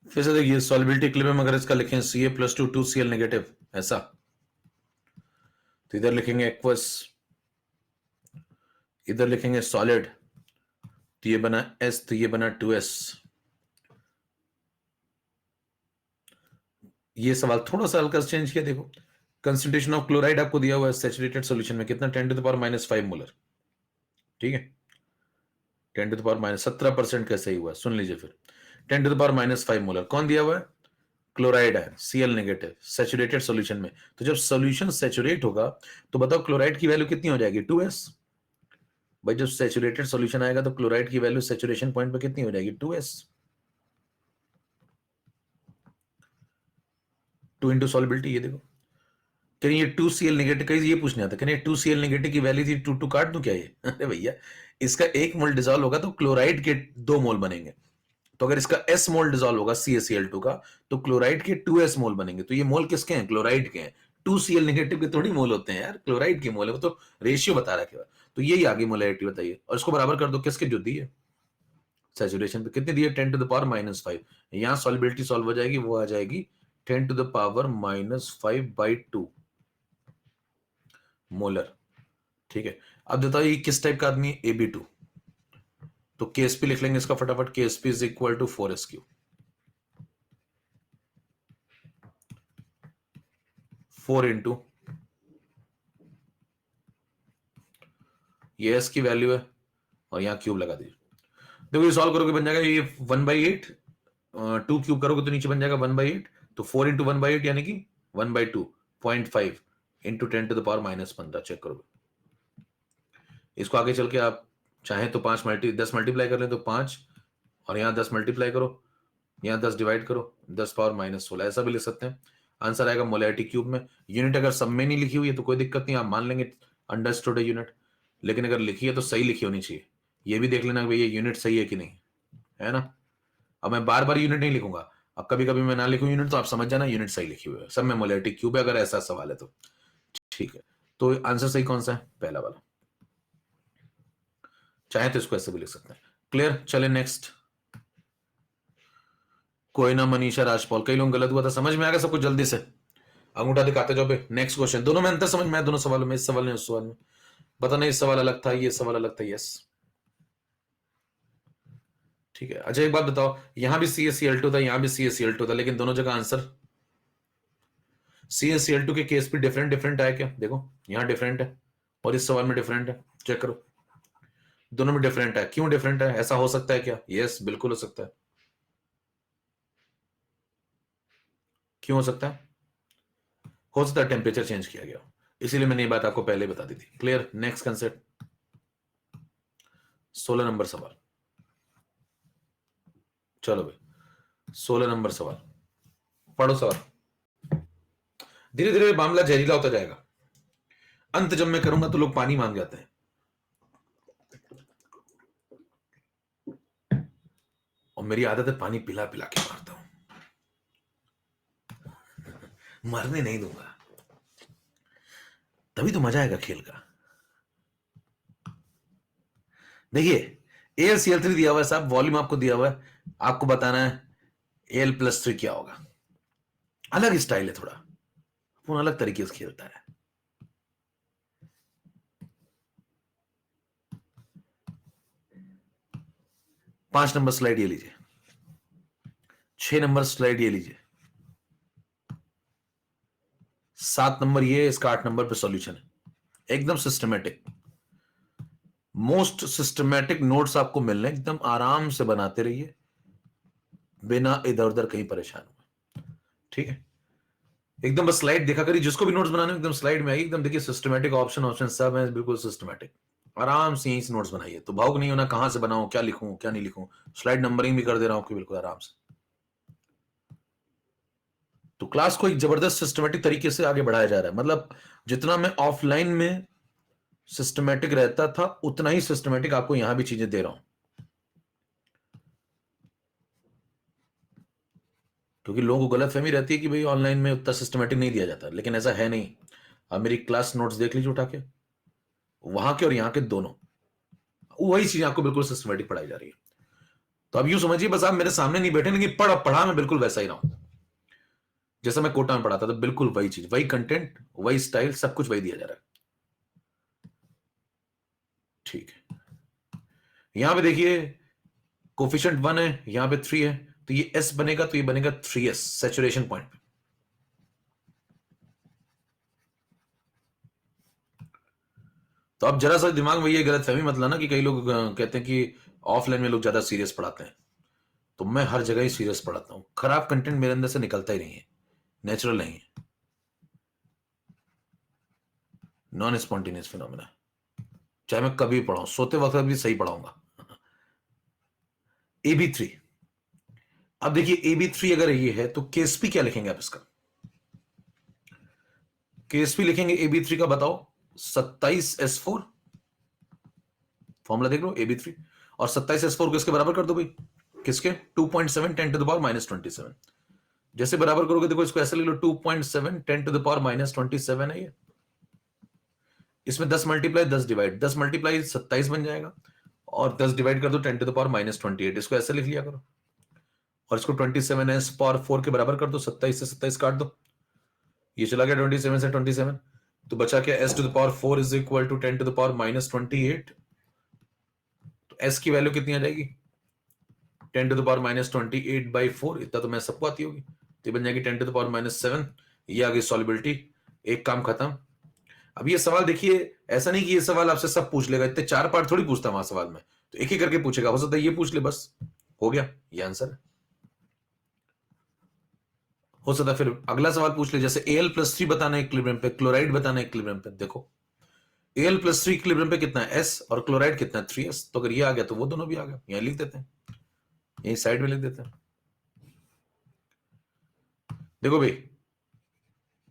फिर से देखिए, सॉल्युबिलिटी इक्विलिब्रियम अगर इसका लिखें Ca+2 2Cl नेगेटिव, ऐसा, तो इधर लिखेंगे एक्वस, इधर लिखेंगे सॉलिड, तो ये बना S, तो ये बना 2S। ये सवाल थोड़ा सा हल्का चेंज किया, देखो कंसंट्रेशन ऑफ क्लोराइड आपको दिया हुआ है सैचुरेटेड सॉल्यूशन में, कितना? 10 टू द पावर -5 मोलर। ठीक है, 10 टू द पावर -17% कैसे ही हुआ, सुन लीजिए फिर। 10 टू द पावर -5 मोलर कौन दिया हुआ है? क्लोराइड है, Cl नेगेटिव, सैचुरेटेड सॉल्यूशन में। तो जब सॉल्यूशन सैचुरेट होगा तो बताओ क्लोराइड की वैल्यू कितनी हो जाएगी? 2s। भाई जब सैचुरेटेड सॉल्यूशन आएगा तो क्लोराइड की वैल्यू सैचुरेशन पॉइंट पे कितनी हो जाएगी? 2s। 2 इंटू सॉल्युबिलिटी, ये देखो, कहीं ये 2Cl नेगेटिव, कहीं ये पूछने आता कहीं 2Cl नेगेटिव की वैल्यू थी 2 काट दूं क्या ये? अरे भैया, इसका 1 मोल डिसॉल्व होगा तो क्लोराइड के 2 मोल बनेंगे, तो अगर इसका s मोल डिसॉल्व होगा CaCl2 का, तो क्लोराइड के 2s मोल बनेंगे। तो ये मोल किसके हैं? क्लोराइड के हैं। 2Cl नेगेटिव के थोड़ी मोल होते हैं यार, क्लोराइड के मोल है, वो तो रेशियो बता रहा है। तो यही आगे मोलैरिटी बताइए, और इसको बराबर कर दो किसके? जो दी है सैचुरेशन पे, कितनी दी है? 10 टू द पावर -5। यहां सॉल्युबिलिटी सॉल्व हो जाएगी, वो आ जाएगी 10 टू द पावर -5/2 मोलर। ठीक है, अब बताओ ये किस टाइप का आदमी है? AB2। तो KSP लिख लेंगे इसका फटाफट, KSP is equal to 4s3, 4 into ये s की वैल्यू है और यहां क्यूब लगा दीजिए। देखो ये सॉल्व करोगे बन जाएगा ये 1/8, 2 क्यूब करोगे तो नीचे बन जाएगा 1/8, तो 4 इंटू 1/8 यानी कि 1/2, 0.5 into 10 to the power -15। Check करोगे इसको, आगे चल के आप चाहे तो 10 मल्टीप्लाई कर लें तो 5, और यहाँ 10 मल्टीप्लाई करो, यहाँ 10 डिवाइड करो, 10 पावर -16, ऐसा भी लिख सकते हैं। आंसर आएगा मोलैरिटी क्यूब में। यूनिट अगर सब में नहीं लिखी हुई है तो कोई दिक्कत नहीं, आप मान लेंगे अंडरस्टूड है यूनिट, लेकिन अगर लिखी है तो सही लिखी होनी चाहिए। ये भी देख लेना भैया यूनिट सही है कि नहीं, है ना? अब मैं बार बार यूनिट नहीं लिखूंगा, अब कभी कभी मैं ना लिखूं यूनिट तो आप समझ जाना यूनिट सही लिखी हुई है, सब में मोलैरिटी क्यूब है अगर ऐसा सवाल है तो। ठीक है, तो आंसर सही कौन सा है? पहला वाला। चाहे तो इसको ऐसे भी लिख सकते हैं। क्लियर? चले नेक्स्ट। कोई ना, मनीषा, राजपाल, कई लोग गलत हुआ था, समझ में आ गया सब कुछ? जल्दी से अंगूठा दिखाते जाओ पे। नेक्स्ट क्वेश्चन, दोनों में अंतर समझ में आया? दोनों सवालों में, इस सवाल में उस सवाल में? पता नहीं, इस सवाल अलग था, ये सवाल अलग था। यस, ठीक है। अच्छा एक बात बताओ, यहां भी CaCl2 था, यहां भी CaCl2 था, लेकिन दोनों जगह आंसर CaCl2 के केस पे डिफरेंट डिफरेंट आया क्या? देखो यहां डिफरेंट है और इस सवाल में डिफरेंट है, चेक करो, दोनों में डिफरेंट है। क्यों डिफरेंट है? ऐसा हो सकता है क्या? यस, बिल्कुल हो सकता है। क्यों हो सकता है? हो सकता है टेम्परेचर चेंज किया गया, इसीलिए मैंने ये बात आपको पहले बता दी थी। क्लियर? नेक्स्ट कंसेप्ट, 16 नंबर सवाल। चलो भाई 16 नंबर सवाल पढ़ो। सवाल धीरे धीरे मामला जहरीला होता जाएगा, अंत जब मैं करूंगा तो लोग पानी मांग जाते हैं, और मेरी आदत है पानी पिला पिला के मारता हूं, मरने नहीं दूंगा, तभी तो मजा आएगा खेल का। देखिए AlCl3 दिया हुआ है साहब, वॉल्यूम आपको दिया हुआ है, आपको बताना है Al+3 क्या होगा। अलग स्टाइल है थोड़ा, वो अलग तरीके से खेलता है। पांच नंबर स्लाइड ये लीजिए, 6 नंबर स्लाइड ये लीजिए, 7 नंबर ये, इसका 8 नंबर पे सॉल्यूशन है, एकदम सिस्टमेटिक, मोस्ट सिस्टमेटिक नोट्स आपको मिलने, एकदम आराम से बनाते रहिए बिना इधर उधर कहीं परेशान हुए, ठीक है? एकदम बस स्लाइड देखा करिए, जिसको भी नोट्स बनाने एकदम स्लाइड में आइए, एकदम देखिए सिस्टमेटिक, ऑप्शन ऑप्शन सब है बिल्कुल सिस्टमेटिक, आराम से यहीं से नोट्स बनाइए, तो भावुक नहीं होना कहां से बनाऊं, क्या लिखूं क्या नहीं लिखूं, स्लाइड नंबरिंग भी कर दे रहा हूं आपको बिल्कुल आराम से। तो क्लास को एक जबरदस्त सिस्टमेटिक तरीके से आगे बढ़ाया जा रहा है, मतलब जितना मैं ऑफलाइन में सिस्टमेटिक रहता था उतना ही सिस्टमेटिक आपको यहां भी चीजें दे रहा हूं, क्योंकि लोगों को गलतफहमी रहती है कि भाई ऑनलाइन में उतना सिस्टमेटिक नहीं दिया जाता, लेकिन ऐसा है नहीं। आप मेरी क्लास नोट्स देख लीजिए उठा के, वहां के और यहां के दोनों, वही चीज आपको बिल्कुल सिस्टमेटिक पढ़ाई जा रही है। तो अब यूं समझिए बस आप मेरे सामने नहीं बैठे, लेकिन पढ़ा मैं बिल्कुल वैसा ही रहा हूं जैसा मैं कोटा में पढ़ाता था, बिल्कुल वही चीज, वही कंटेंट, वही स्टाइल, सब कुछ वही दिया जा रहा है, ठीक है? यहां पे देखिए कोफिशिएंट 1 है, यहां पे 3 है, तो ये S बनेगा, तो ये बनेगा 3S सैचुरेशन पॉइंट पे। तो अब जरा सा दिमाग में ये गलतफहमी मत लाना कि कई लोग कहते हैं कि ऑफलाइन में लोग ज्यादा सीरियस पढ़ाते हैं, तो मैं हर जगह ही सीरियस पढ़ाता हूं, खराब कंटेंट मेरे अंदर से निकलता ही नहीं है, नेचुरल नहीं है, नॉन स्पॉन्टेनियस फिनोमिना, चाहे मैं कभी पढ़ाऊं, सोते वक्त भी सही पढ़ाऊंगा। AB3, अब देखिए AB3 अगर ये है तो KSP क्या लिखेंगे आप इसका? KSP लिखेंगे AB3 का, बताओ, 27S4, फॉर्मूला देख लो AB3, और 27S4 को इसके बराबर कर दो भाई, किसके? 2.7 10 टू द पावर -27, जैसे बराबर करोगे देखो, इसको ऐसे ले लो, 2.7 10 टू द पावर -27 है ये, इसमें 10 मल्टीप्लाई 10 डिवाइड, 10 मल्टीप्लाई 27 बन जाएगा, और 10 डिवाइड कर दो 10 टू द पावर -28, इसको ऐसे लिख लिया करो, और इसको 27S पावर 4 के बराबर कर दो, 27 से 27 काट दो, ये चला गया 27 से 27, तो बचा क्या? S to the power 4 is equal to 10 to the power -28, तो S की वैल्यू कितनी आ जाएगी? 10 टू द पावर -28/4, इतना तो मैं सबको आती होगी, तो ये बन जाएगी 10 टू द पावर -7, ये आ गई सॉल्युबिलिटी, एक काम खत्म। अब ये सवाल देखिए, ऐसा नहीं कि ये सवाल आपसे सब पूछ लेगा, इतने 4 पार्ट थोड़ी पूछता वहां सवाल में, तो एक ही करके पूछेगा, हो सकता है ये पूछ ले, बस हो गया, ये आंसर है। हो सकता है फिर अगला सवाल पूछ ले, जैसे Al+3 बताना है इक्विलिब्रियम पे, क्लोराइड बताना है इक्विलिब्रियम पे, देखो Al+3 इक्विलिब्रियम पे कितना है S, और क्लोराइड कितना है 3S, तो अगर ये आ गया तो वो दोनों भी आ गया, यहां लिख देते हैं, यही साइड में लिख देते हैं। देखो भाई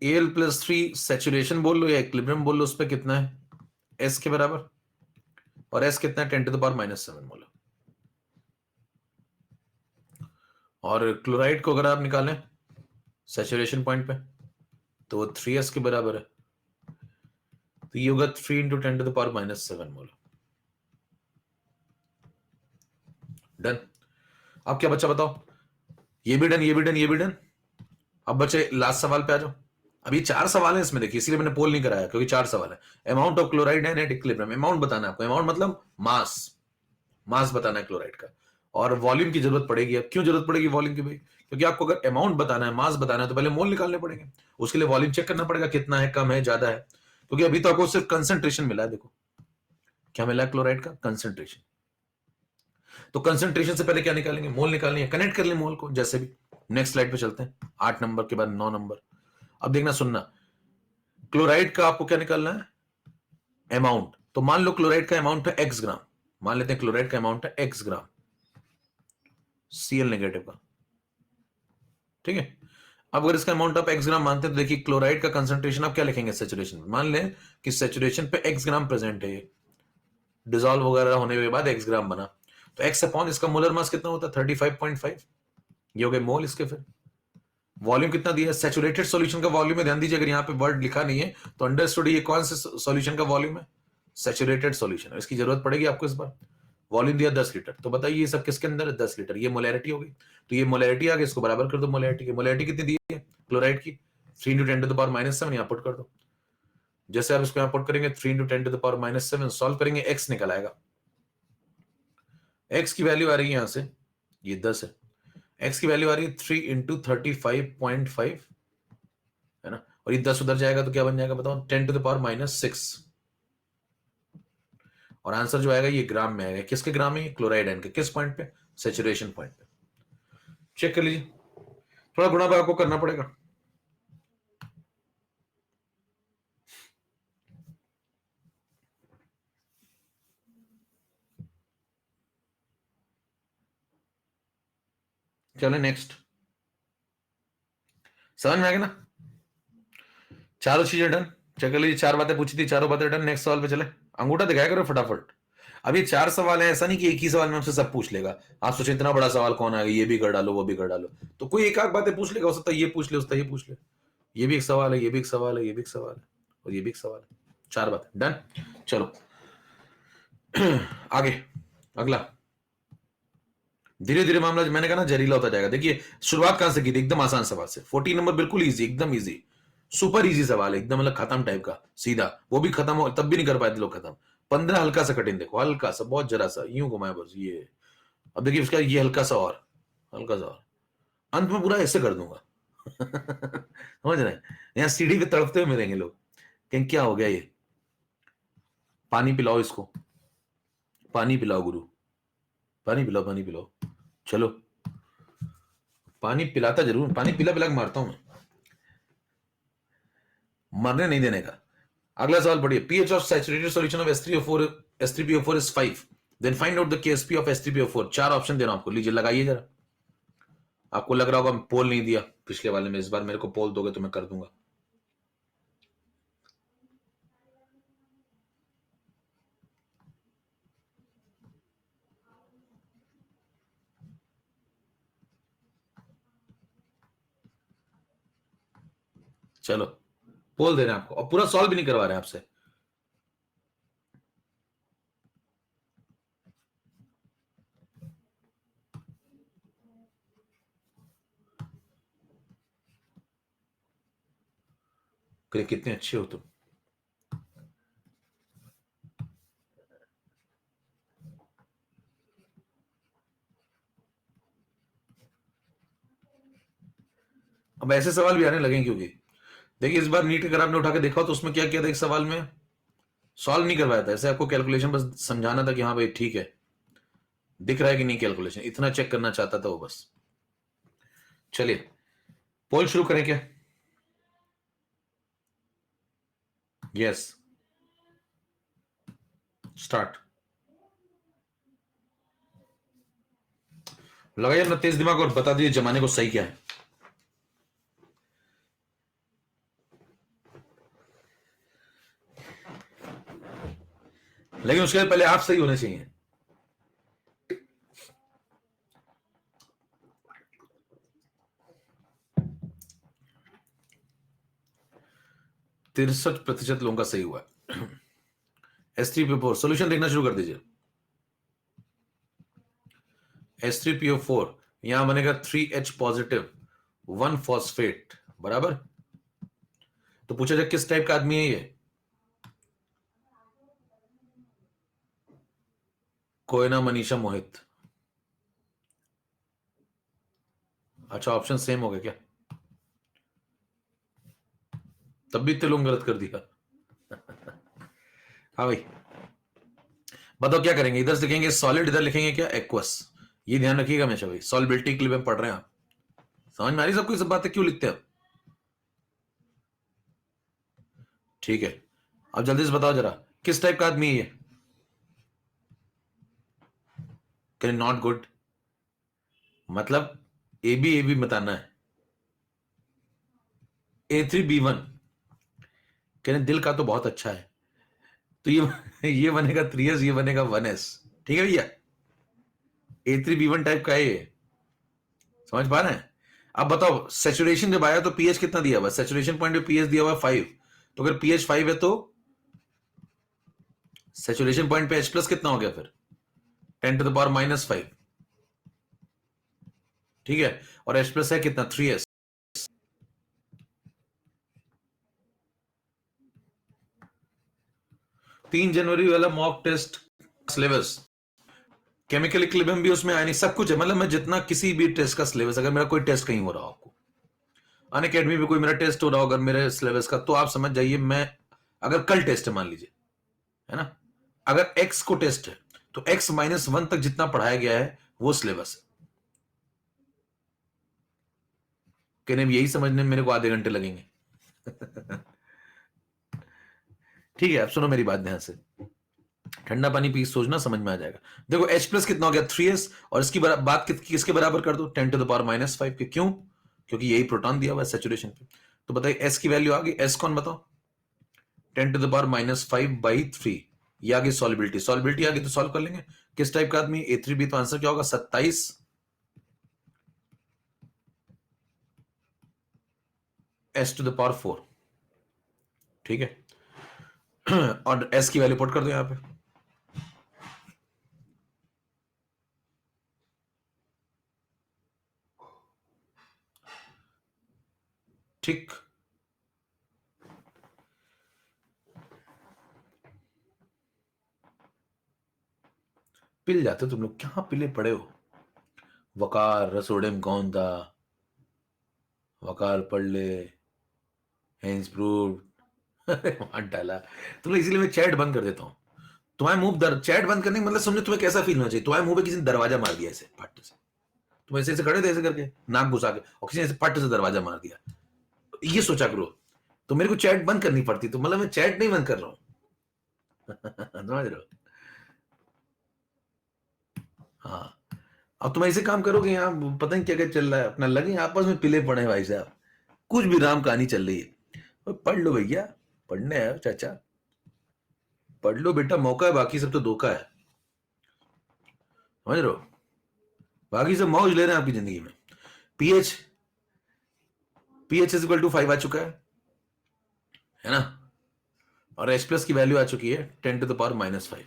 Al+3 सैचुरेशन बोल लो या इक्विलिब्रियम बोल लो, उस पर कितना है S के बराबर, और S कितना है 10 टू द पावर -7 बोलो, और क्लोराइड को अगर आप निकालें सैचुरेशन पॉइंट पे तो वो 3S के बराबर है, तो ये होगा 3 इंटू 10 टू द पावर -7 बोलो, डन। अब क्या बच्चा बताओ? ये भी डन, ये भी डन, ये भी डन। अब बच्चे लास्ट सवाल पे आ जाओ, अभी 4 सवाल है इसमें, देखिए इसीलिए मैंने पोल नहीं कराया, क्योंकि 4 सवाल है। Amount of chloride and at equilibrium, amount बताना है आपको, अमाउंट मतलब मास, मास बताना है क्लोराइड का, और वॉल्यूम की जरूरत पड़ेगी। अब क्यों जरूरत पड़ेगी वॉल्यूम की भाई? क्योंकि आपको अगर अमाउंट बताना है, मास बताना है, तो पहले मोल निकालने पड़ेंगे, उसके लिए वॉल्यूम चेक करना पड़ेगा, कितना है, कम है, ज्यादा है, क्योंकि अभी तो आपको सिर्फ कंसेंट्रेशन मिला है। देखो क्या मिला है क्लोराइड का? कंसेंट्रेशन। तो कंसेंट्रेशन से पहले क्या निकालेंगे? मोल निकालेंगे, कनेक्ट कर ले मोल को, जैसे भी। नेक्स्ट स्लाइड पे चलते हैं, 8 नंबर के बाद 9 नंबर। अब देखना सुनना, क्लोराइड का आपको क्या निकालना है? अमाउंट। तो मान लो क्लोराइड का अमाउंट है x ग्राम, मान लेते हैं क्लोराइड का अमाउंट है x ग्राम Cl नेगेटिव का, ठीक है। अब अगर इसका अमाउंट आप x ग्राम मानते हैं तो देखिए क्लोराइड का कंसंट्रेशन आप क्या लिखेंगे सैचुरेशन में। मान लें कि सैचुरेशन पे x ग्राम प्रेजेंट है, डिसॉल्व वगैरह होने के बाद x ग्राम बना, तो x अपॉन इसका मोलर मास कितना होता है 35.5, ये हो गए मोल इसके। फिर वॉल्यूम कितना दिया है, सैचुरेटेड सॉल्यूशन का वॉल्यूम है। ध्यान दीजिए अगर यहाँ पे वर्ड लिखा नहीं है तो अंडरस्टूड ये कौन से सॉल्यूशन का वॉल्यूम है, सैचुरेटेड सॉल्यूशन। इसकी जरूरत पड़ेगी आपको इस बार। वॉल्यूम दिया 10 लीटर, तो बताइए ये सब किसके अंदर है, 10 लीटर। ये मोलैरिटी हो गई, तो ये मोलैरिटी आ गई, इसको बराबर कर दो मोलैरिटी की। मोलैरिटी कितनी दी है क्लोराइड की, 3 × 10⁻⁷ यहाँ पुट कर दो। जैसे आप इसको यहाँ पुट करेंगे 3 × 10⁻⁷, सॉल्व करेंगे x निकल आएगा। x की वैल्यू आ रही है यहां से, ये 10 है, x की वैल्यू आ रही है 3 × 35.5, है ना। और ये 10 उधर जाएगा तो क्या बन जाएगा बताओ, 10⁻⁶। और आंसर जो आएगा ये ग्राम में आएगा। किसके ग्राम में, क्लोराइड आयन के किस पॉइंट पे, सैचुरेशन पॉइंट पे। चेक कर लीजिए, थोड़ा गुणा भाग आपको करना पड़ेगा। चले नेक्स्ट, समझ में आ गया ना, चारों चीजें डन। चेक कर लीजिए, 4 बातें पूछी थी, चारों बातें डन। नेक्स्ट सवाल पे चले, अंगूठा दिखाया करो फटाफट। अब ये 4 सवाल है, ऐसा नहीं कि एक ही सवाल में हमसे सब पूछ लेगा। आप सोचे इतना बड़ा सवाल कौन आ गया, ये भी कर डालो वो भी कर डालो, तो कोई एक आध बातें पूछ लेगा। हो सकता है ये पूछ ले, हो सकता है ये पूछ ले। ये भी एक सवाल है, ये भी एक सवाल है, ये भी एक सवाल है, और ये भी एक सवाल है। 4 बातें डन। चलो आगे अगला। धीरे धीरे मामला मैंने कहा ना जहरीला होता जाएगा। देखिए शुरुआत कहां से की थी, एकदम आसान सवाल से। 14 नंबर बिल्कुल इजी, एकदम इजी, सुपर इजी सवाल है, एकदम मतलब खत्म टाइप का सीधा। वो भी खत्म हो तब भी नहीं कर पाए थे लोग खत्म। 15 हल्का सा कठिन, देखो हल्का सा, बहुत जरा सा यूं घुमाया बस ये। अब देखिए उसका ये हल्का सा और हल्का सा और, अंत में पूरा ऐसे कर दूंगा समझ रहे हैं, यहाँ सीढ़ी पे तड़पते हुए मिलेंगे लोग, कहीं क्या हो गया ये। पानी पिलाओ इसको, पानी पिलाओ गुरु, पानी पिलाओ, पानी पिलाओ। चलो पानी पिलाता जरूर, पानी पिला पिला के मारता हूं मैं, मरने नहीं देने का। अगला सवाल पढ़िए, pH of saturated solution of S3O4 S3PO4 is 5, then find out the KSP of S3PO4। 4 option दे रहा हूं आपको, लीजिए लगाइए जरा। आपको लग रहा होगा पोल नहीं दिया पिछले वाले में, इस बार मेरे को पोल दोगे तो मैं कर दूंगा। चलो पोल दे रहे हैं आपको, और पूरा सॉल्व भी नहीं करवा रहे हैं आपसे। कितने अच्छे हो तुम। अब ऐसे सवाल भी आने लगे, क्योंकि देखिए इस बार नीट अगर आपने उठा के देखा तो उसमें क्या किया था, एक सवाल में सॉल्व नहीं करवाया था, ऐसे आपको कैलकुलेशन बस समझाना था कि हाँ भाई ठीक है, दिख रहा है कि नहीं कैलकुलेशन, इतना चेक करना चाहता था वो बस। चलिए पोल शुरू करें क्या, यस स्टार्ट। लगाइए अपना तेज दिमाग और बता दीजिए जमाने को सही क्या है। लेकिन उसके पहले आप सही होने चाहिए। %63 लोगों का सही हुआ। S3PO4 सोल्यूशन देखना शुरू कर दीजिए। S3PO4 यहां बनेगा 3H पॉजिटिव 1 फॉस्फेट बराबर। तो पूछा जाए किस टाइप का आदमी है ये, कोयना मनीषा मोहित। अच्छा ऑप्शन सेम हो गया क्या, तब भी इतने लोग गलत कर दिया हाँ भाई बताओ क्या करेंगे, इधर से लिखेंगे सॉलिड, इधर लिखेंगे क्या एक्वस। ये ध्यान रखिएगा हमेशा भाई, सॉल्बिलिटी के लिए पढ़ रहे हैं आप, समझ में आ रही सबको सब बातें क्यों लिखते हैं। ठीक है, अब जल्दी से बताओ जरा किस टाइप का आदमी है ये? कैन नॉट गुड, मतलब ए बी बताना है। A3B1 कहने दिल का तो बहुत अच्छा है, तो ये बनेगा 3S, ये बनेगा 1S। ठीक है भैया, A3B1 टाइप का है ये, समझ पा रहे हैं? अब बताओ सेचुरेशन जब आया तो पीएच कितना दिया हुआ? सेचुरेशन पॉइंट पे पीएच दिया हुआ 5, तो अगर पीएच 5 है तो सेचुरेशन पॉइंट पे H+ कितना हो गया फिर? 10⁻⁻5। ठीक है, और H+ है कितना? 3S। 3 जनवरी वाला mock test syllabus, chemical equilibrium भी उसमें आया नहीं, सब कुछ है। मतलब मैं जितना किसी भी टेस्ट का सिलेबस, अगर मेरा कोई टेस्ट कहीं हो रहा हो, आपको अन अकेडमी में कोई मेरा टेस्ट हो रहा हो अगर मेरे सिलेबस का, तो आप समझ जाइए, मैं अगर कल टेस्ट है मान लीजिए, है ना, अगर एक्स को टेस्ट है तो X-1 तक जितना पढ़ाया गया है वो सिलेबस है। कहने यही समझने में मेरे को आधे घंटे लगेंगे। ठीक है, अब सुनो मेरी बात ध्यान से, ठंडा पानी पी सोचना, समझ में आ जाएगा। देखो H+ कितना हो गया? 3S, और इसकी बात किसके बराबर कर दो? 10⁻⁻5 के। क्यों? क्योंकि यही प्रोटॉन दिया हुआ है सेचुरेशन पे। तो बताइए एस की वैल्यू आ गई। एस कौन बताओ? 10⁻⁻5/3। ये आ गई सॉल्युबिलिटी। सॉल्युबिलिटी आ गई तो सॉल्व कर लेंगे। किस टाइप का आदमी? A3B। तो आंसर क्या होगा? 27 S⁴। ठीक है, और एस की वैल्यू पुट कर दो यहां पे। ठीक, पिल जाते तुम लोग, क्या पिले पड़े हो? वकार रसोड़े में कौन था? वकार पढ़ ले, हेंस प्रूव। मार डाला तुमने, इसीलिए मैं चैट बंद कर देता हूं। तुम्हारे मुंह दर चैट बंद करने का मतलब समझो तुम्हें कैसा फील होना चाहिए? तुम्हारे मुंह पे किसी ने दरवाजा मार दिया ऐसे फट से, तुम ऐसे ऐसे खड़े थे ऐसे करके नाक घुसा के, और किसी ने ऐसे फट से दरवाजा मार दिया, ये सोचा करो। तो मेरे को चैट बंद करनी पड़ती, तो मतलब मैं चैट नहीं बंद कर रहा हूं। समझ रहे हो? हाँ, अब तुम ऐसे काम करोगे, यहाँ पता नहीं क्या क्या चल रहा है, अपना लगे आपस में पिले पड़े हैं भाई साहब, कुछ भी राम कहानी चल रही है। पढ़ लो भैया, पढ़ने है चाचा, पढ़ लो बेटा, मौका है, बाकी सब तो धोखा है। समझ रहे हो? बाकी सब मौज ले रहे हैं आपकी जिंदगी में। पीएच pH = 5 आ चुका है ना, और H+ की वैल्यू आ चुकी है 10⁻⁻5।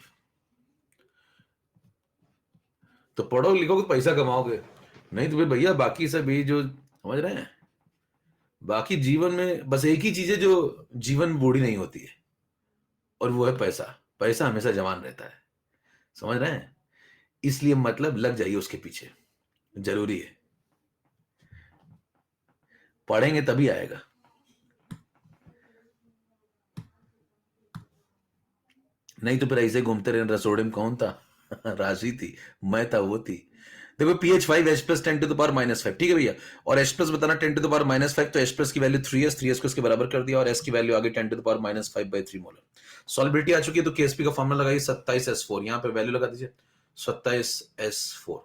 तो पढ़ो लिखोगे तो पैसा कमाओगे, नहीं तो फिर भैया बाकी सब ये जो, समझ रहे हैं, बाकी जीवन में बस एक ही चीज है जो जीवन बूढ़ी नहीं होती है, और वो है पैसा। पैसा हमेशा जवान रहता है, समझ रहे हैं? इसलिए मतलब लग जाइए उसके पीछे, जरूरी है, पढ़ेंगे तभी आएगा। नहीं तो फिर ऐसे घूमते रहे, रसोड़े में कौन था? राशि थी, मैं था, वो थी। देखो pH 5 H+ 10⁻⁻5। ठीक है भैया, और H+ बताना 10⁻⁻5, तो H+ की वैल्यू 3S, 3S को इसके बराबर कर दिया, और S की वैल्यू आ गई 10⁻⁻5/3 मोलर। सॉल्युबिलिटी आ चुकी है, तो KSP का फॉर्मूला लगाइए 27S4, यहां पे वैल्यू लगा दीजिए 27S4।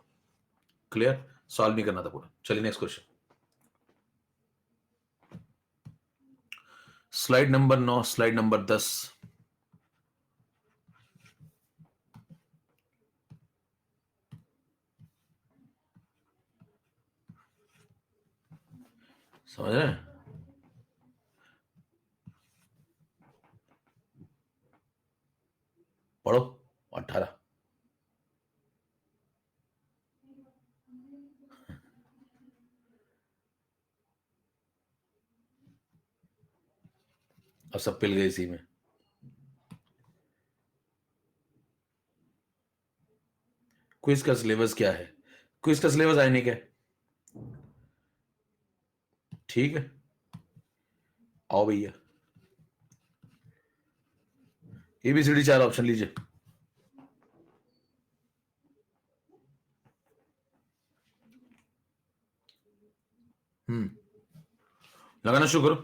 क्लियर? सॉल्व नहीं करना था पूरा। चलिए next question, slide number 9, slide number 10। समझ रहे हैं? पढ़ो। 18। अब सब पिल गए इसी में। क्विज का सिलेबस क्या है? क्विज का सिलेबस आए नहीं क्या? ठीक है, आओ भैया, ABCD 4 ऑप्शन लीजिए। लगाना शुरू करो।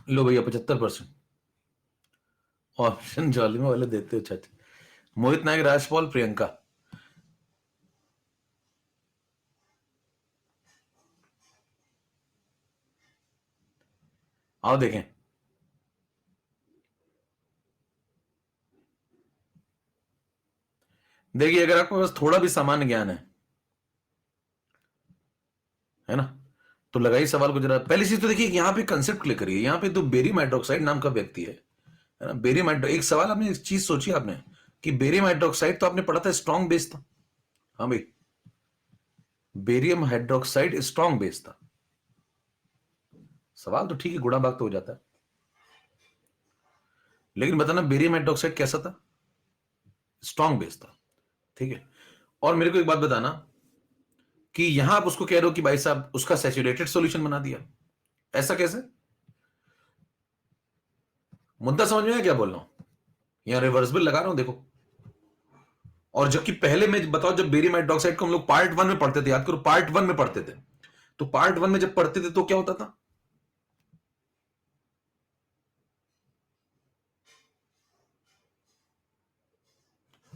लो भैया 75%। ऑप्शन जॉली में वाले देते हो। अच्छा, मोहित नायक, राजपाल, प्रियंका। आओ देखें। देखिए, अगर आपके पास थोड़ा भी सामान्य ज्ञान है ना, तो लगाइए सवाल को जरा। पहली चीज तो देखिए, यहां पे कंसेप्ट क्लियर करिए। यहां पे तो बेरियम हाइड्रोक्साइड नाम का व्यक्ति है ना। बेरियम हाइड्रो, एक सवाल आपने, एक चीज सोची आपने कि बेरियम हाइड्रोक्साइड तो आपने पढ़ा था स्ट्रॉन्ग बेस था। हाँ भाई, बेरियम हाइड्रोक्साइड स्ट्रॉन्ग बेस था। सवाल तो ठीक है, गुणा भाग तो हो जाता है, लेकिन बताना बेरियम हाइड्रोक्साइड कैसा था? स्ट्रॉन्ग बेस था। ठीक है। और मेरे को एक बात बताना कि यहां आप उसको कह रहे हो कि भाई साहब उसका सैचुरेटेड सॉल्यूशन बना दिया, ऐसा कैसे? मुद्दा समझ में आया क्या बोल रहा हूं? यहां रिवर्सिबल लगा रहा हूं, देखो। और जबकि पहले में बताओ, जब बेरियम हाइड्रोक्साइड को हम लोग पार्ट वन में पढ़ते थे, याद करो पार्ट वन में पढ़ते थे, तो पार्ट वन में जब पढ़ते थे तो क्या होता था?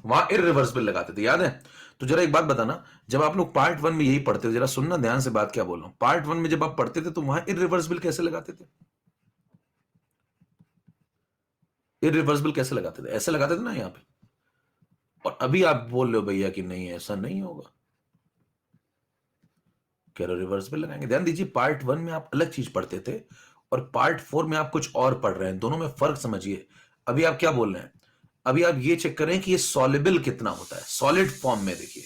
वहां इररिवर्सिबल लगाते थे, याद है? तो जरा एक बात बताना, जब आप लोग पार्ट वन में यही पढ़ते थे, जरा सुनना ध्यान से बात क्या बोल रहा हूं। पार्ट वन में जब आप पढ़ते थे तो वहां इररिवर्सिबल कैसे लगाते थे? इररिवर्सिबल कैसे लगाते थे? ऐसे लगाते थे ना यहां पे। और अभी आप बोल रहे हो भैया कि नहीं ऐसा नहीं होगा, कह रहे रिवर्सिबल लगाएंगे। ध्यान दीजिए, पार्ट वन में आप अलग चीज पढ़ते थे और पार्ट फोर में आप कुछ और पढ़ रहे हैं, दोनों में फर्क समझिए। अभी आप क्या बोल रहे हैं? अभी आप ये चेक करें कि ये सॉल्युबल कितना होता है सॉलिड फॉर्म में, देखिए,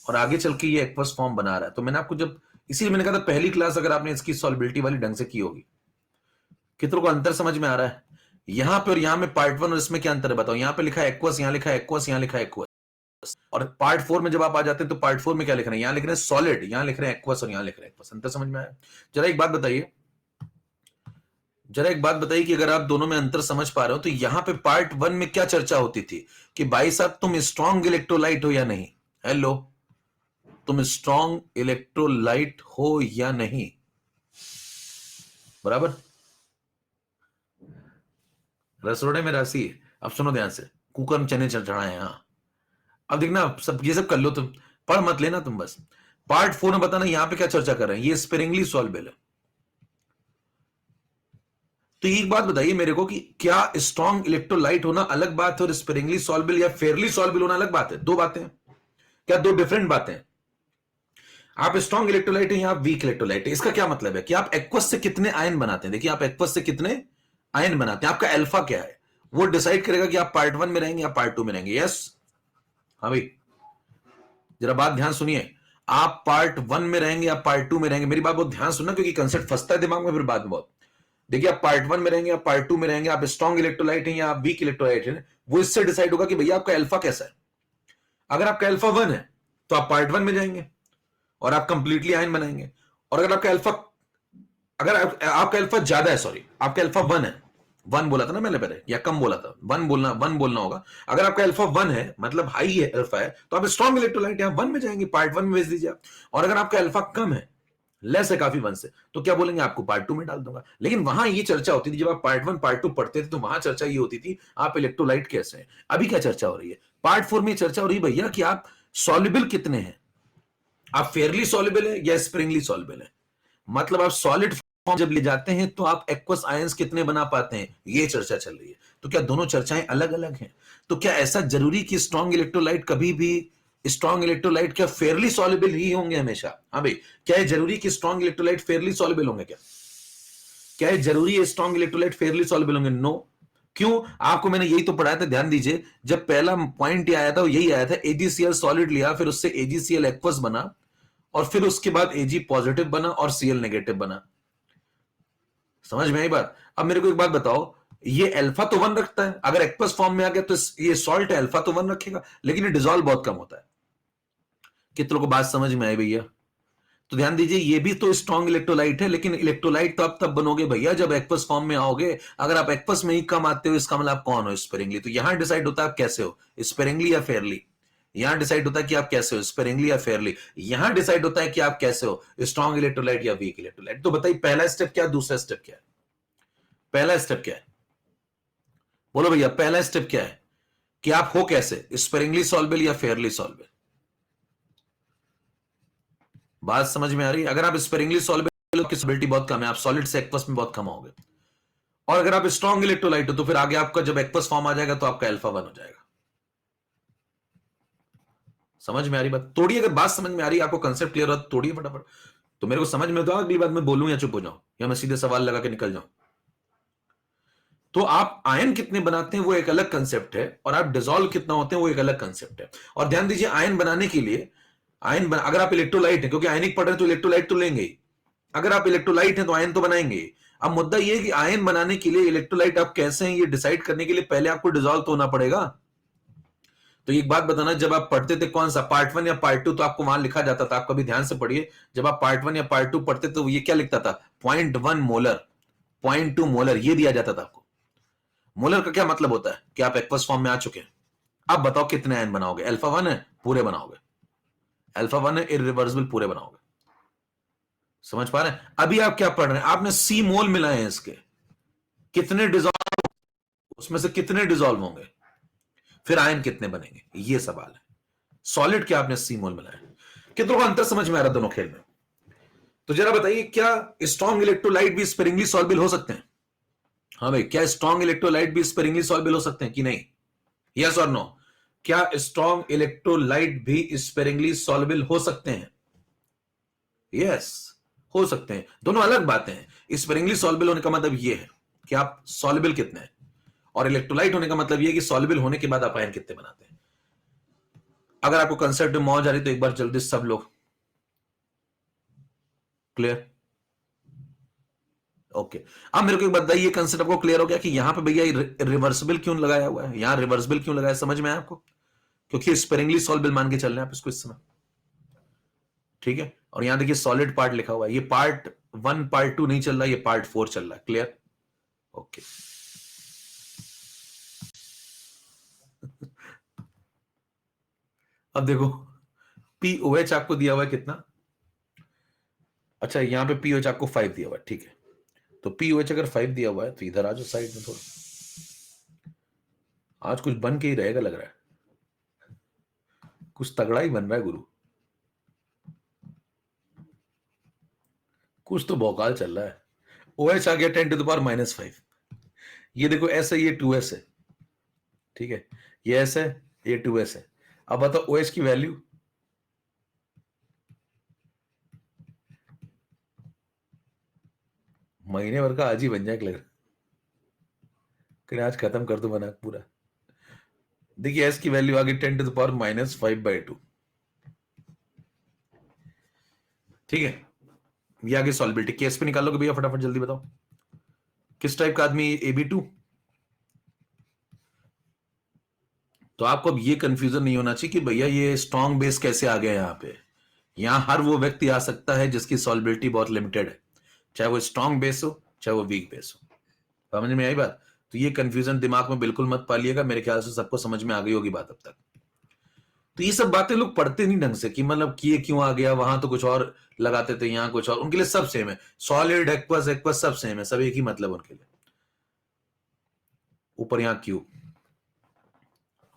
और आगे चल के ये एक्वस फॉर्म बना रहा है। तो मैंने आपको जब, इसीलिए मैंने कहा था पहली क्लास अगर आपने इसकी सॉल्युबिलिटी वाली ढंग से की होगी। कितनों को अंतर समझ में आ रहा है? यहां पे और यहां में पार्ट वन और इसमें क्या अंतर है बताओ? यहां पे लिखा है एक्वस, यहां लिखा है एक्वस, यहां लिखा है एक्वस। और पार्ट फोर में जब आप आ जाते हैं तो पार्ट फोर में क्या लिख रहे हैं? यहां लिख रहे हैं सॉलिड, यहां लिख रहे हैं एक्वस, और यहां लिख रहे हैं एक्वस। अंतर समझ में आया? जरा एक बात बताइए, जरा एक बात बताइए कि अगर आप दोनों में अंतर समझ पा रहे हो तो यहां पे पार्ट वन में क्या चर्चा होती थी कि भाई साहब तुम स्ट्रॉन्ग इलेक्ट्रोलाइट हो या नहीं? हेलो, तुम स्ट्रॉन्ग इलेक्ट्रोलाइट हो या नहीं? बराबर। रसोड़े में राशि है। अब सुनो ध्यान से, कुकर में चने चढ़ाए हैं। हाँ, अब देखना, सब ये सब कर लो तुम, पढ़ मत लेना तुम बस। पार्ट फोर में बताना यहां पे क्या चर्चा कर रहे हैं। ये स्पेरिंगली सॉल्वेबल है। तो एक बात बताइए मेरे को कि क्या स्ट्रॉन्ग इलेक्ट्रोलाइट होना अलग बात है और स्पेरिंगली सॉल्वेबल या फेयरली सॉल्वेबल होना अलग बात है? दो बातें हैं क्या? दो डिफरेंट बातें हैं। आप स्ट्रॉन्ग इलेक्ट्रोलाइट है या आप वीक इलेक्ट्रोलाइट है, इसका क्या मतलब है कि आप एक्वस से कितने आयन बनाते हैं। देखिए, आप एक्वस से कितने आयन बनाते हैं, आपका अल्फा क्या है, वो डिसाइड करेगा कि आप पार्ट वन में रहेंगे या पार्ट टू में रहेंगे। यस, हाँ भाई, जरा बात ध्यान सुनिए। आप पार्ट वन में रहेंगे या पार्ट टू में रहेंगे, मेरी बात बहुत ध्यान सुनना, क्योंकि कंसेप्ट फंसता है दिमाग में फिर बाद में बहुत। देखिए, आप पार्ट वन में रहेंगे या पार्ट टू में रहेंगे, आप स्ट्रॉन्ग इलेक्ट्रोलाइट हैं या आप वीक इलेक्ट्रोलाइट हैं, वो इससे डिसाइड होगा कि भैया आपका अल्फा कैसा है। अगर आपका अल्फा वन है तो आप पार्ट वन में जाएंगे और आप कंप्लीटली आयन बनाएंगे। और अगर आपका अल्फा, अगर आपका अल्फा ज्यादा है, सॉरी आपका अल्फा वन है, वन बोला था ना मैंने पहले, या कम बोला था? वन बोलना होगा। अगर आपका अल्फा वन है, मतलब हाई है अल्फा है, तो आप स्ट्रॉन्ग इलेक्ट्रोलाइट यहां वन में जाएंगे, पार्ट वन में भेज दीजिए आप। और अगर आपका अल्फा कम है, लेस है काफी वन से, तो क्या बोलेंगे? आपको पार्ट टू में डाल दूंगा। लेकिन वहां ये चर्चा होती थी, जब आप पार्ट वन पार्ट टू पढ़ते थे तो वहां चर्चा ये होती थी आप इलेक्ट्रोलाइट कैसे हैं। अभी क्या चर्चा हो रही है? पार्ट फोर में चर्चा हो रही है भैया कि आप सॉल्युबल कितने हैं, आप फेयरली सॉल्युबल है या स्प्रिंगली सॉल्युबल है। मतलब आप सॉलिड फॉर्म जब ले जाते हैं तो आप एक्वस आयंस कितने बना पाते हैं, ये चर्चा चल रही है। तो क्या दोनों चर्चाएं अलग अलग हैं? तो क्या ऐसा जरूरी कि स्ट्रॉन्ग इलेक्ट्रोलाइट कभी भी, स्ट्रॉन्ग इलेक्ट्रोलाइट क्या फेयरली सॉल्युबल ही होंगे हमेशा? हाँ भाई, क्या है जरूरी कि स्ट्रॉन्ग इलेक्ट्रोलाइट फेयरली सॉल्युबल होंगे? क्या है जरूरी है स्ट्रॉन्ग इलेक्ट्रोलाइट फेयरली सॉल्युबल होंगे? नो। क्यों? आपको मैंने यही तो पढ़ाया था, ध्यान दीजिए। जब पहला पॉइंट आया था वो यही आया था, एजीसीएल सॉलिड लिया, फिर उससे एजीसीएल एक्वस बना, और फिर उसके बाद एजी पॉजिटिव बना और सीएल नेगेटिव बना। समझ में आई बात? अब मेरे को एक बात बताओ, ये अल्फा तो वन रखता है, अगर एक्वस फॉर्म में आ गया तो ये सॉल्ट है, अल्फा तो वन रखेगा, लेकिन ये डिजोल्व बहुत कम होता है। कितनों को बात समझ में आई भैया? तो ध्यान दीजिए, ये भी तो स्ट्रॉन्ग इलेक्ट्रोलाइट है, लेकिन इलेक्ट्रोलाइट तो आप तब बनोगे भैया जब एक्वस फॉर्म में आओगे। अगर आप एक्वस में ही कम आते हो, इसका मतलब आप कौन हो? स्पेरिंगली। तो यहां डिसाइड होता है आप कैसे हो, स्पेरिंगली या फेयरली। यहां डिसाइड होता है कि आप कैसे हो, स्पेरिंगली या फेयरली। यहां डिसाइड होता है कि आप कैसे हो, स्ट्रॉन्ग इलेक्ट्रोलाइट या वीक इलेक्ट्रोलाइट। तो बताइए पहला स्टेप क्या है, दूसरा स्टेप क्या है? पहला स्टेप क्या है? बोलो भैया, पहला स्टेप क्या है कि आप हो कैसे, स्पेरिंगली सॉल्वेबल या फेयरली सॉल्वेबल? बात समझ में आ रही है? अगर आप स्पेरिंगली सॉल्वेबल की सॉलिबिलिटी बहुत कम है, आप सॉलिड से एक्वस में बहुत कम आओगे। और अगर आप स्ट्रॉन्ग इलेक्ट्रोलाइट हो तो फिर आगे आपका जब एक्वस फॉर्म आ जाएगा तो आपका अल्फा 1 हो जाएगा। समझ में आ रही बात? तोड़िए, अगर बात समझ में आ रही है, आपको कंसेप्ट क्लियर हो तो तोड़िए फटाफट। तो मेरे को समझ में तो अगली बात मैं बोलूं या चुप हो जाऊं, या मैं सीधे सवाल लगा के निकल जाऊं? तो आप आयन कितने बनाते हैं वो एक अलग कंसेप्ट है, और आप डिसॉल्व कितना होते हैं वो एक अलग कंसेप्ट है। और ध्यान दीजिए, आयन बनाने के लिए अगर आप इलेक्ट्रोलाइट है, क्योंकि आयनिक पढ़ रहे हैं तो इलेक्ट्रोलाइट तो लेंगे ही। अगर आप इलेक्ट्रोलाइट हैं तो आयन तो बनाएंगे ही। अब मुद्दा यह है कि आयन बनाने के लिए इलेक्ट्रोलाइट आप कैसे हैं ये डिसाइड करने के लिए पहले आपको डिसॉल्व तो होना पड़ेगा। तो एक बात बताना, जब आप पढ़ते थे कौन सा पार्ट 1 या पार्ट 2, तो आपको वहां लिखा जाता था, आप कभी ध्यान से पढ़िए, जब आप पार्ट 1 या पार्ट 2 पढ़ते तो ये क्या लिखता था, 0.1 मोलर, 0.2 मोलर, ये दिया जाता था आपको। मोलर का क्या मतलब होता है कि आप एक्वस फॉर्म में आ चुके हैं। अब बताओ कितने आयन बनाओगे? अल्फा 1 है, पूरे बनाओगे। अल्फा 1 है, इरिवर्सिबल, पूरे बनाओगे। समझ पा रहे हैं? अभी आप क्या पढ़ रहे हैं, आपने सी मोल मिलाए हैं इसके, कितने डिसॉल्व, उसमें से कितने डिसॉल्व होंगे, फिर आयन कितने बनेंगे, ये सवाल है। सॉलिड क्या आपने सी मोल मिलाया, कितनों का अंतर समझ में आ रहा है दोनों खेल में? तो जरा बताइए, क्या स्ट्रॉन्ग इलेक्ट्रोलाइट भी स्पेरिंगली सॉल्वेबल हो सकते हैं? हाँ भाई, क्या स्ट्रॉन्ग इलेक्ट्रोलाइट भी स्पेरिंगली सॉल्वेबल हो सकते हैं कि नहीं? यस और नो? क्या स्ट्रॉन्ग इलेक्ट्रोलाइट भी स्पेरिंगली सॉल्वेबल हो सकते हैं? यस, हो सकते हैं। दोनों अलग बातें हैं। स्पेरिंगली सॉल्वेबल होने का मतलब यह है कि आप सॉल्वेबल कितने हैं, और इलेक्ट्रोलाइट होने का मतलब यह है कि सॉल्वेबल होने के बाद आप आयन कितने बनाते हैं। अगर आपको कंसेप्ट में मौज आ रही तो एक बार जल्दी सब लोग क्लियर? ओके। अब मेरे को एक बताइए, कंसेप्ट आपको क्लियर हो गया कि यहां पे भैया रिवर्सिबल क्यों लगाया हुआ है, यहां रिवर्सिबल क्यों लगाया, समझ में आया आपको? क्योंकि स्पेरिंगली सॉल्वेबल मान के चल रहे हैं आप इसको इस समय, ठीक है? और यहां देखिए सॉलिड पार्ट लिखा हुआ है, ये पार्ट 1 पार्ट 2 नहीं चल रहा, ये पार्ट 4 चल रहा है। क्लियर? ओके। अब देखो, पीओएच आपको दिया हुआ है कितना? अच्छा, यहां पे पीओएच आपको 5 दिया हुआ है, ठीक है। तो पीओएच अगर 5 दिया हुआ है तो इधर आ जाओ साइड में थोड़ा। आज कुछ बन के ही रहेगा लग रहा है, कुछ तगड़ा ही बन रहा है गुरु, कुछ तो भौकाल चल रहा है। ओएच आ गया 10⁻⁻5। ये देखो ऐसे, ये 2s है, ठीक है, ये s है, ये 2s है। अब बताओ ओएच की वैल्यू, महीने भर का आज ही बन जाए लग रहा है, आज खत्म कर दो बना पूरा। देखिए एस की वैल्यू आ गई 10⁻⁻5/2, ठीक है। ये आगे सॉल्बिलिटी केस पे निकालोगे भैया, फटाफट जल्दी बताओ, किस टाइप का आदमी, AB2? तो आपको अब ये कंफ्यूजन नहीं होना चाहिए कि भैया ये स्ट्रॉन्ग बेस कैसे आ गया यहां पे। यहां हर वो व्यक्ति आ सकता है जिसकी सॉल्बिलिटी बहुत लिमिटेड है, चाहे वो स्ट्रॉन्ग बेस हो चाहे वो वीक बेस हो। समझ में आई बात? तो ये कंफ्यूजन दिमाग में बिल्कुल मत पालिएगा, मेरे ख्याल से सबको समझ में आ गई होगी बात अब तक। तो ये सब बातें लोग पढ़ते नहीं ढंग से, कि मतलब किए क्यों आ गया, वहां तो कुछ और लगाते थे, यहां कुछ और। उनके लिए सब सेम है, सॉलिड एक्वस एक्वस सब सेम है, सब एक ही मतलब उनके लिए। ऊपर यहां क्यू,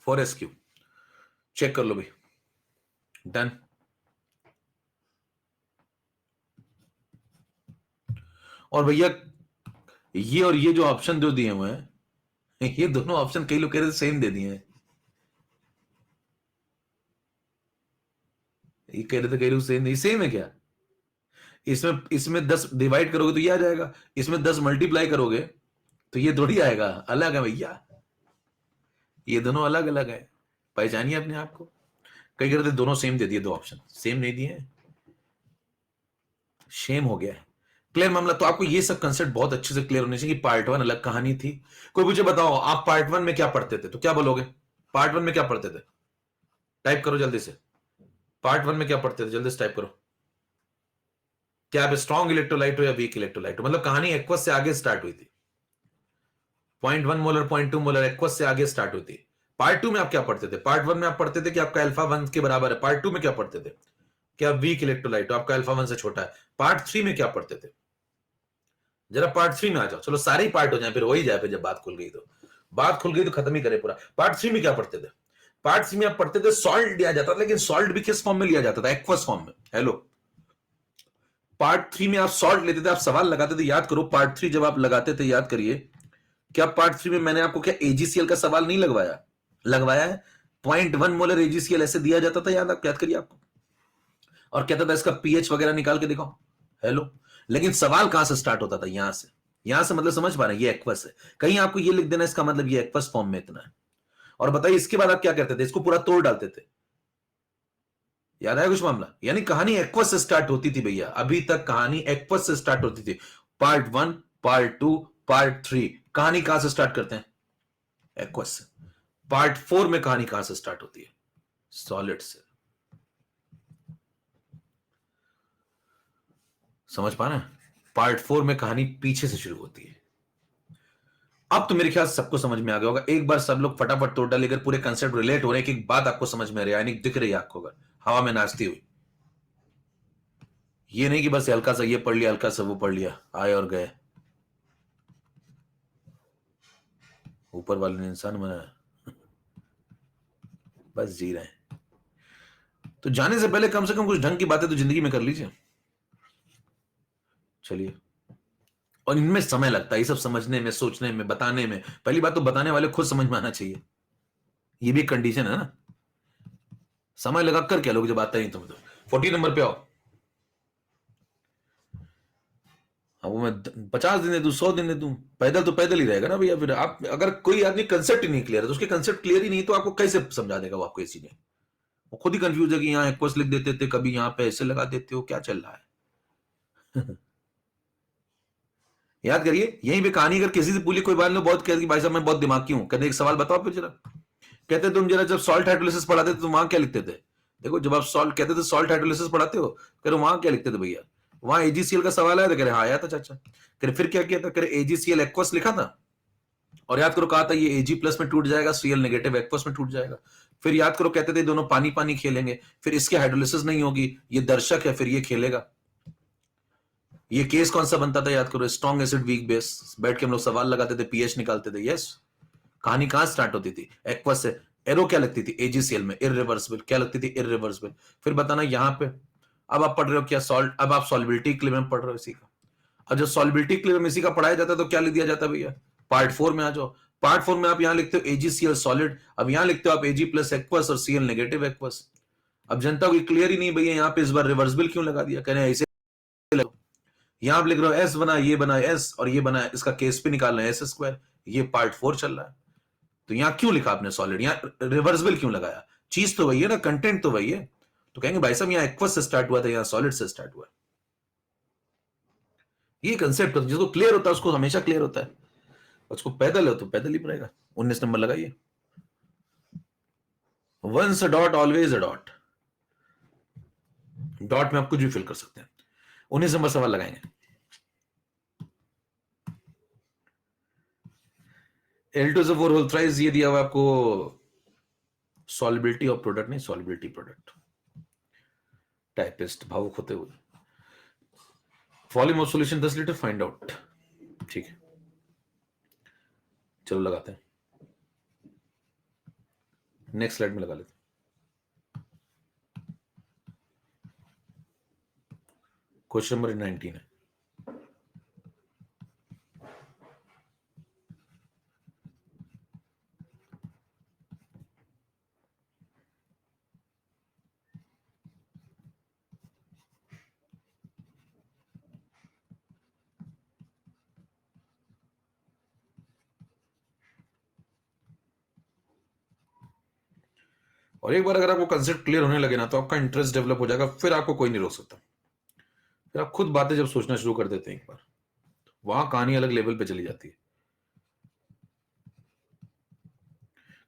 4s क्यू, चेक कर लो भाई, डन। और भैया ये और ये जो ऑप्शन जो दिए हुए हैं, ये दोनों ऑप्शन कई लोग कह रहे थे सेम दे दिए हैं। ये कह रहे थे कई लोग सेम, नहीं सेम है क्या? इसमें इसमें 10 डिवाइड करोगे तो ये आ जाएगा, इसमें 10 मल्टीप्लाई करोगे तो ये थोड़ी आएगा, अलग है भैया, ये दोनों अलग अलग है। पहचानिए अपने आप को। कई कहते दोनों सेम दे दिए, दो ऑप्शन सेम नहीं दिए, शेम हो गया है। क्लियर मामला? तो आपको ये सब कंसेप्ट बहुत अच्छे से क्लियर होने चाहिए कि पार्ट 1 अलग कहानी थी। कोई मुझे बताओ, आप पार्ट 1 में क्या पढ़ते थे, तो क्या बोलोगे? पार्ट 1 में क्या पढ़ते थे? टाइप करो जल्दी से, पार्ट 1 में क्या पढ़ते थे, जल्दी से टाइप करो। क्या आप स्ट्रॉन्ग इलेक्ट्रोलाइट हो या वीक इलेक्ट्रोलाइट हो? मतलब कहानी एक्वस से आगे स्टार्ट हुई थी, 0.1 मोलर 0.2 मोलर एक्वस से आगे स्टार्ट हुई थी। पार्ट 2 में आप क्या पढ़ते थे? पार्ट 1 में आप पढ़ते थे कि आपका अल्फा 1 के बराबर है। पार्ट 2 में क्या पढ़ते थे कि आप वीक इलेक्ट्रोलाइट हो, आपका अल्फा 1 से छोटा है। पार्ट 3 में क्या पढ़ते थे? जरा पार्ट 3 में आ जाओ। चलो सारे ही पार्ट हो जाए, फिर हो ही जाए। फिर जब बात खुल गई तो बात खुल गई तो खत्म ही करे पूरा। पार्ट 3 में क्या पढ़ते थे? पार्ट 3 में आप पढ़ते थे सॉल्ट लिया जाता था, लेकिन सॉल्ट भी किस फॉर्म में लिया जाता था? एक्वस फॉर्म में। हेलो, पार्ट 3 में आप सॉल्ट लेते थे, आप सवाल लगाते थे। याद करो, पार्ट 3 जब आप लगाते थे, याद करिए, क्या पार्ट 3 में मैंने आपको क्या एजीसीएल का सवाल नहीं लगवाया? लगवाया है। 0.1 मोलर एजीसीएल ऐसे दिया जाता था, याद करिए आपको, और कहता था इसका पीएच वगैरह निकाल के दिखाओ। हेलो, लेकिन सवाल कहां से स्टार्ट होता था? यहां से। यहां से मतलब समझ पा रहे हैं, ये एक्वस है। कहीं आपको ये लिख देना, इसका मतलब ये एक्वस फॉर्म में इतना है। और बताइए इसके बाद आप क्या करते थे? इसको पूरा तोड़ डालते थे। याद आया कुछ मामला? यानी कहानी एक्वस से स्टार्ट होती थी भैया। अभी तक कहानी एक्वस से स्टार्ट होती थी। पार्ट 1, पार्ट 2, पार्ट 3, कहानी कहां से स्टार्ट करते हैं? एक्वस से। पार्ट 4 में कहानी कहां से स्टार्ट होती है? सॉलिड से। समझ पा रहे हैं? पार्ट 4 में कहानी पीछे से शुरू होती है। अब तो मेरे ख्याल से सबको समझ में आ गया होगा। एक बार सब लोग फटाफट तोड़ डाले, अगर पूरे कंसेप्ट रिलेट हो रहे हैं, एक बात आपको समझ में आ रही है, यानी दिख रही है आपको, अगर हवा में नाचती हुई। ये नहीं कि बस हल्का सा ये पढ़ लिया, हल्का सा वो पढ़ लिया, आए और गए। ऊपर वाले ने इंसान बनाया, बस जी रहे हैं। तो जाने से पहले कम से कम कुछ ढंग की बातें तो जिंदगी में कर लीजिए। चलिए, और इनमें समय लगता है, ये सब समझने में, सोचने में, बताने में। पहली बात तो बताने वाले खुद समझ में आना चाहिए, ये भी कंडीशन है ना। समय लगा कर क्या लोग, जब आता नहीं तुम तो 40 नंबर पे आओ। अब वो मैं 50 दिन दे दूं, 100 दिन दे दूं, पैदल तो पैदल ही रहेगा ना भैया। फिर आप, अगर कोई आदमी कंसेप्ट ही नहीं क्लियर है, तो उसके कंसेप्ट क्लियर ही नहीं, तो आपको कैसे समझा देगा वो आपको ये चीजें? वो खुद ही कंफ्यूज है कि यहाँ एक्वस लिख देते थे, कभी यहाँ पे ऐसे लगा देते हो, क्या चल रहा है? याद करिए, यहीं पे कहानी अगर किसी से पूछी, कोई बात नहीं, बहुत कहते कि भाई साहब मैं बहुत दिमागी हूं, कहते एक सवाल बताओ फिर जरा। कहते तुम जरा जब सॉल्ट हाइड्रोलिसिस पढ़ाते थे तो वहां क्या लिखते थे? देखो, जब आप सॉल्ट कहते थे सॉल्ट हाइड्रोलिसिस पढ़ाते हो, कह रहे वहां क्या लिखते थे भैया? वहां एजीसीएल का सवाल आया था? कह रहे हाँ आया था चाचा। कह रहे फिर क्या किया था? कह रहे एजीसीएल एक्वस लिखा था, और याद करो कहा था ये एजी प्लस में टूट जाएगा, सीएल नेगेटिव एक्वस में टूट जाएगा। फिर याद करो कहते थे दोनों पानी पानी खेलेंगे, फिर इसके हाइड्रोलिसिस नहीं होगी, ये दर्शक है, फिर ये खेलेगा। ये केस कौन सा बनता था? याद करो, स्ट्रॉन्ग एसिड वीक बेस। बैठ के हम लोग सवाल लगाते थे, पीएच निकालते थे। यस। कहानी कहां स्टार्ट होती थी? एक्वस से। एरो क्या लगती थी एजीसीएल में? इररिवर्सिबल। क्या लगती थी? इररिवर्सिबल। फिर बताना यहां पे, अब आप पढ़ रहे हो क्या? सॉल्ट। अब आप सॉल्युबिलिटी इक्विलिब्रियम पढ़ रहे हो इसी का। अब जब सॉल्युबिलिटी इक्विलिब्रियम इसी का पढ़ाया जाता है, तो क्या लिख दिया जाता है भैया? पार्ट 4 में आ जाओ। पार्ट 4 में आप यहां लिखते हो एजीसीएल सॉलिड, अब यहां लिखते हो आप एजी प्लस एक्वस और सीएल नेगेटिव एक्वस। अब जनता को क्लियर ही नहीं भैया, यहां पे इस बार रिवर्सिबल क्यों लगा दिया? कहने ऐसे यहां आप लिख रहे हो एस बना, ये बना एस, और ये बना, इसका केस पे निकालना है एस स्क्वायर। ये पार्ट 4 चल रहा है, तो यहां क्यों लिखा आपने सॉलिड? यहां रिवर्सिबल क्यों लगाया? चीज तो वही है ना, कंटेंट तो वही है। तो कहेंगे भाई साहब यहां एक्वस से स्टार्ट हुआ था, यहां सॉलिड से स्टार्ट हुआ। ये कंसेप्ट जिसको क्लियर होता है उसको हमेशा क्लियर होता है, उसको पैदल है तो पैदल ही पड़ेगा। 19 नंबर लगाइए। Once a dot always a dot. Dot में आप कुछ भी फिल कर सकते हैं। 19 नंबर सवाल लगाएंगे। L2 से 4 होल थ्राइस ये दिया हुआ आपको, सॉल्युबिलिटी ऑफ प्रोडक्ट नहीं, सॉल्युबिलिटी प्रोडक्ट। टाइपिस्ट भावुक होते हुए, volume of solution 10 litre find out. ठीक है, चलो लगाते हैं। नेक्स्ट स्लाइड में लगा लेते हैं। क्वेश्चन नंबर 19 है। और एक बार अगर आपको कंसेप्ट क्लियर होने लगे ना, तो आपका इंटरेस्ट डेवलप हो जाएगा, फिर आपको कोई नहीं रोक सकता। फिर आप खुद बातें जब सोचना शुरू कर देते हैं एक बार, वहां कहानी अलग लेवल पे चली जाती है।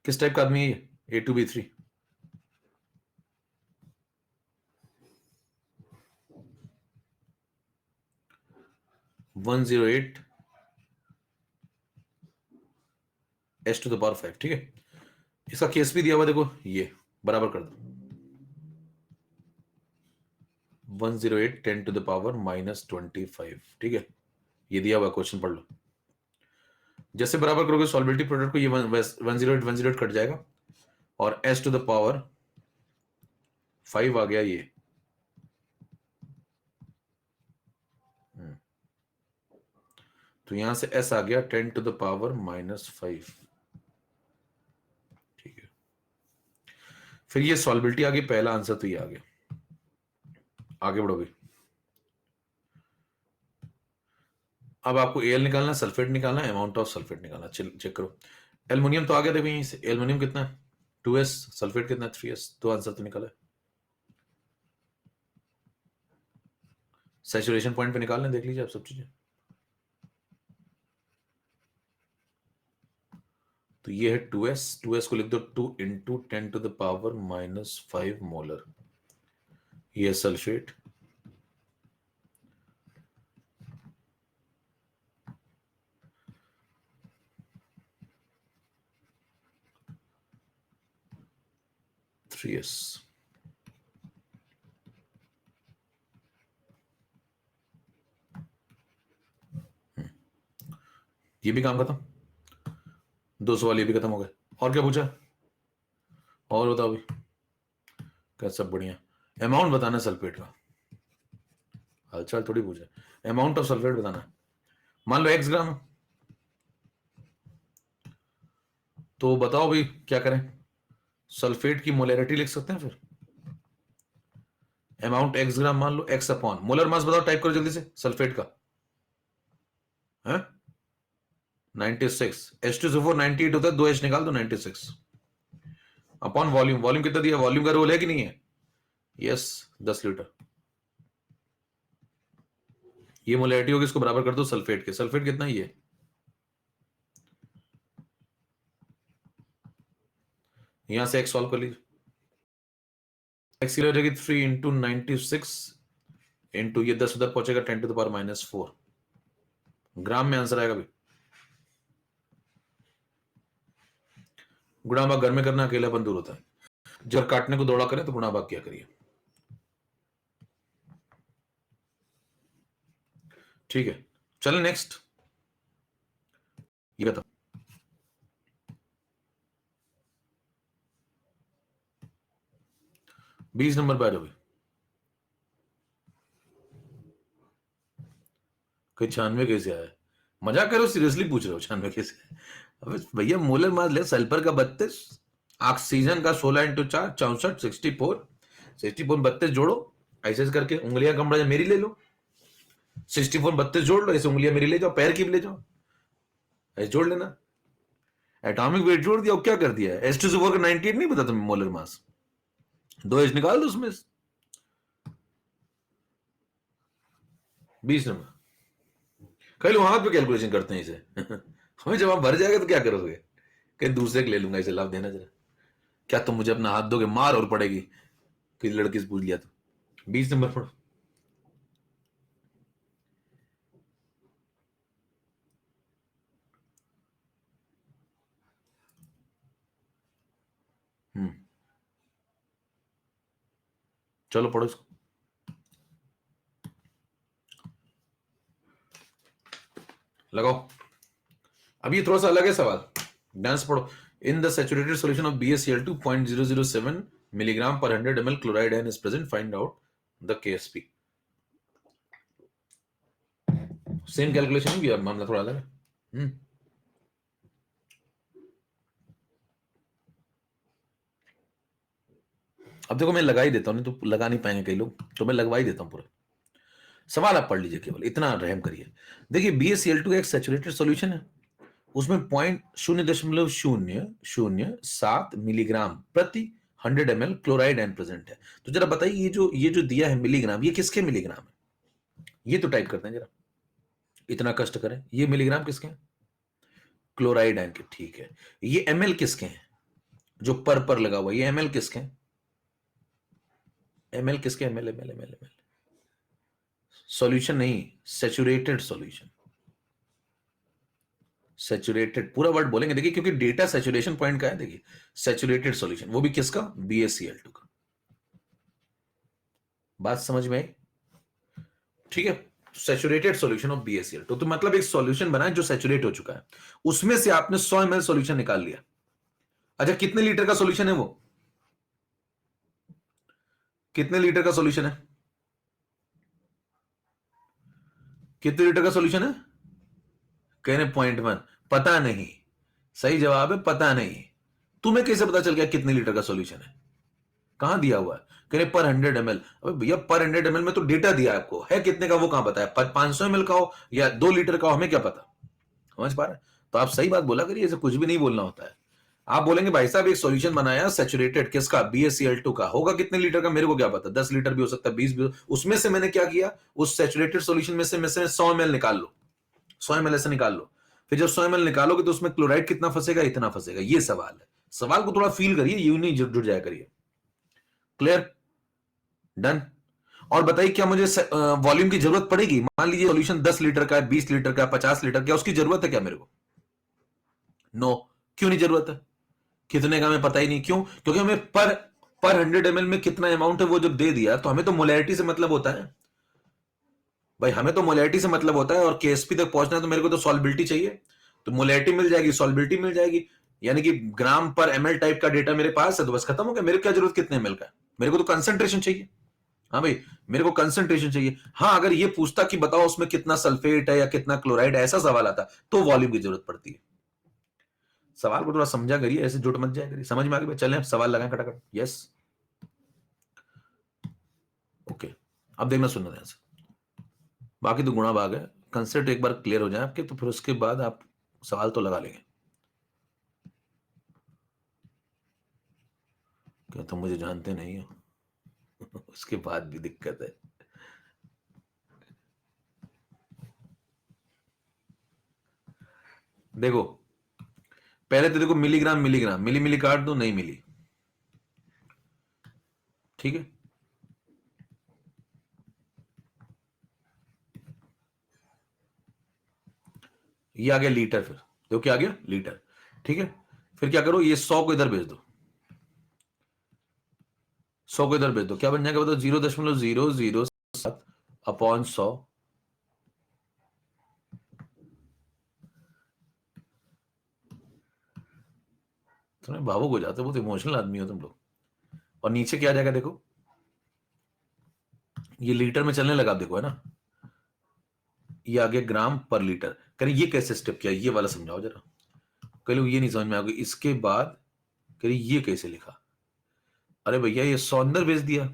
किस टाइप का आदमी है ये? A2B3। 108 S to the power 5। ठीक है, इसका केस भी दिया हुआ, देखो ये बराबर कर दो, 108 10 टू द पावर -25, ठीक है, ये दिया हुआ, क्वेश्चन पढ़ लो। जैसे बराबर करोगे सॉल्बिलिटी प्रोडक्ट को, ये 108 कट जाएगा और s टू द पावर 5 आ गया ये। तो यहां से s आ गया 10 टू द पावर -5, ठीक है। फिर ये सॉल्बिलिटी आ गई, पहला आंसर तो ये आ गया। आगे बढ़ोगे, अब आपको एल निकालना, सल्फेट निकालना, अमाउंट ऑफ सल्फेट निकालना। चेक करो, एल्युमिनियम तो आ गया, देखो यहीं से एल्युमिनियम कितना है 2s, सल्फेट कितना है 3s, तो आंसर तो निकाला। सैचुरेशन पॉइंट पे निकालने, देख लीजिए आप सब चीजें। तो ये है 2s, 2s को लिख दो 2 into 10 to the power -5 molar, ये सल्फेट। थ्री एस, ये भी काम खत्म, 2 सवाल ये भी खत्म हो गए। और क्या पूछा, और बताओ भी, क्या सब बढ़िया। अमाउंट बताना है सल्फेट का, हालचाल थोड़ी पूछा, अमाउंट ऑफ सल्फेट बताना है। मान लो x ग्राम, तो बताओ भाई क्या करें, सल्फेट की मोलैरिटी लिख सकते हैं, फिर अमाउंट x ग्राम मान लो, x अपॉन मोलर मास बताओ, टाइप करो जल्दी से सल्फेट का है 96, H2SO4 98 होता है, 2H निकाल दो 96 अपॉन वॉल्यूम, वॉल्यूम कितना दिया, वॉल्यूम का रोल है कि नहीं है, यस 10 लीटर। ये मोलैरिटी होगी, इसको बराबर कर दो सल्फेट के, सल्फेट कितना ही है, यहां से x सॉल्व कर लीजिए, x की हो जाएगी 3 इंटू 96 इंटू ये 10 उधर पहुंचेगा 10 टू द पावर -4 ग्राम में आंसर आएगा भाई। गुणा भाग घर में करना अकेलापन दूर होता है, जब काटने को दौड़ा करें तो गुणा भाग क्या करिए, ठीक है। चले नेक्स्ट, ये बताओ 20 नंबर पे आ जाओ, कोई 96 कैसे आया, मजाक करो सीरियसली पूछ रहे हो 96 कैसे, अबे भैया मोलर मास ले, सल्फर का 32, ऑक्सीजन का 16 इंटू 4 64, 64 64 32 जोड़ो, ऐसे ऐसे करके उंगलियां कमड़ा मेरी ले लो, 64 32 जोड़ लो, ऐसे उंगलियां मेरी ले जाओ, पैर की भी ले जाओ, ऐसे जोड़ लेना, एटॉमिक वेट जोड़ दिया, क्या कर दिया, H2SO4 का 98 नहीं पता तुम्हें मोलर मास, 2H निकाल दो उसमें, 20 नंबर, कई लोग हाथ पे कैलकुलेशन करते हैं इसे हमें जब आप भर जाएगा तो क्या करोगे, कहीं दूसरे के ले लूंगा, इसे लाभ देना जरा, क्या तुम मुझे अपना हाथ दोगे, मार और पड़ेगी, किसी लड़की से पूछ लिया तो। 20 नंबर पढ़ो, चलो पढ़ो इसको, लगाओ। अब ये थोड़ा सा अलग है सवाल, डांस पढ़ो। In the saturated solution of BaCl2 0.007 milligram पर 100 ml chloride ion is present, find out the KSP। Same calculation भी, मामला थोड़ा अलग है। अब देखो मैं लगा ही देता हूँ, नहीं तो लगा नहीं पाएंगे कई लोग, तो मैं लगवा ही देता हूँ पूरा सवाल, आप पढ़ लीजिए, केवल इतना रहम करिए। देखिए BaCl2 एक सैचुरेटेड सॉल्यूशन है, उसमें 0.0007 मिलीग्राम प्रति 100 ml क्लोराइड आयन प्रेजेंट है। तो जरा बताइए, ये जो दिया है मिलीग्राम, ये किसके मिलीग्राम है, ये तो टाइप करते हैं जरा, इतना कष्ट करें, ये मिलीग्राम किसके हैं, क्लोराइड आयन के, ठीक है। ये ml किसके हैं, जो पर लगा हुआ, ये ml किसके हैं, ml किसके, ml सॉल्यूशन नहीं, सैचुरेटेड सॉल्यूशन, सैचुरेटेड पूरा वर्ड बोलेंगे देखिए, क्योंकि डेटा सैचुरेशन पॉइंट का है। देखिए सैचुरेटेड सॉल्यूशन, वो भी किसका, BaCl2 का। बात समझ में आई? ठीक है, सैचुरेटेड सॉल्यूशन ऑफ BaCl2, तो मतलब एक सॉल्यूशन बना है जो सैचुरेट हो चुका है, उसमें से आपने 100 ml सॉल्यूशन निकाल लिया। अच्छा, कितने लीटर का सॉल्यूशन है वो, कितने लीटर का सॉल्यूशन है, कितने लीटर का सॉल्यूशन है? कह रहे 0.1, पता नहीं। सही जवाब है पता नहीं। तुम्हें कैसे पता चल गया कितने लीटर का सॉल्यूशन है, कहां दिया हुआ है? कह रहे पर 100 ml। अबे भैया पर 100 ml में तो डेटा दिया है आपको, है कितने का वो कहां बताया? 500 ml का हो या 2 लीटर का हो, हमें क्या पता। समझ पा रहे हैं? तो आप सही बात बोला करिए, ऐसे कुछ भी नहीं बोलना होता है। आप बोलेंगे भाई साहब एक सॉल्यूशन बनाया सैचुरेटेड, किसका, BaCl2 का, होगा कितने लीटर का मेरे को क्या पता, 10 लीटर भी हो सकता है, 20 भी हो। उसमें से मैंने क्या किया, उस सैचुरेटेड सॉल्यूशन में से 100 ml निकाल लो, 100 ml ऐसे निकाल लो। फिर जब 100 ml निकालोगे तो उसमें क्लोराइड कितना फंसेगा, इतना फंसेगा। ये सवाल है, सवाल को थोड़ा फील करिए, यूं नहीं जुड़ जाया करिए। Clear, done. और बताइए क्या मुझे वॉल्यूम की जरूरत पड़ेगी? मान लीजिए सॉल्यूशन 10 लीटर का है, 20 लीटर का है, 50 लीटर का, उसकी जरूरत है क्या मेरे को? नो। क्यों नहीं जरूरत है? कितने का हमें पता ही नहीं। क्यों? क्योंकि हमें पर 100 ml में कितना अमाउंट है वो जब दे दिया, तो हमें तो मोलैरिटी से मतलब होता है भाई, हमें तो मोलैरिटी से मतलब होता है। और केएसपी तक पहुंचना है तो मेरे को तो सॉल्बिलिटी चाहिए, तो मोलैरिटी मिल जाएगी, सॉल्बिलिटी मिल जाएगी, यानी कि ग्राम पर एमएल टाइप का डेटा मेरे पास है, तो बस खत्म हो गया। मेरे को क्या जरूरत कितने एमएल का है, मेरे को तो कंसंट्रेशन चाहिए। हाँ भाई, मेरे को कंसंट्रेशन चाहिए। हाँ, अगर ये पूछता कि बताओ उसमें कितना सल्फेट है या कितना क्लोराइड है, ऐसा सवाल आता तो वॉल्यूम की जरूरत पड़ती है। सवाल को थोड़ा समझा करिए, ऐसे जुट मत जाया करिए। समझ में आ गया? चलें सवाल लगाएं खटाखट। Yes, okay. अब देखना, सुनना ध्यान से, बाकी तो गुणा भाग है। कंसेप्ट एक बार क्लियर हो जाए आपके, तो फिर उसके बाद आप सवाल तो लगा लेंगे। क्या तुम मुझे जानते नहीं हो? उसके बाद भी दिक्कत है। देखो, पहले तो देखो मिलीग्राम मिलीग्राम, मिली मिली काट दो, नहीं मिली। ठीक है, ये आ गया लीटर। फिर देखो क्या आ गया, लीटर। ठीक है, फिर क्या करो, ये 100 को इधर भेज दो, 100 को इधर भेज दो, क्या बन जाएगा बताओ, 0.007 अपॉन 100। तुम्हें भावुक हो जाते हो, बहुत इमोशनल आदमी हो तुम लोग। और नीचे क्या आ जाएगा देखो, ये लीटर में चलने लगा, देखो है ना, ये आ गया ग्राम पर लीटर। करें ये कैसे स्टेप किया, ये वाला समझाओ जरा। कई लोग ये नहीं समझ में आ गई। इसके बाद करिए ये कैसे लिखा, अरे भैया ये 100 अंदर भेज दिया,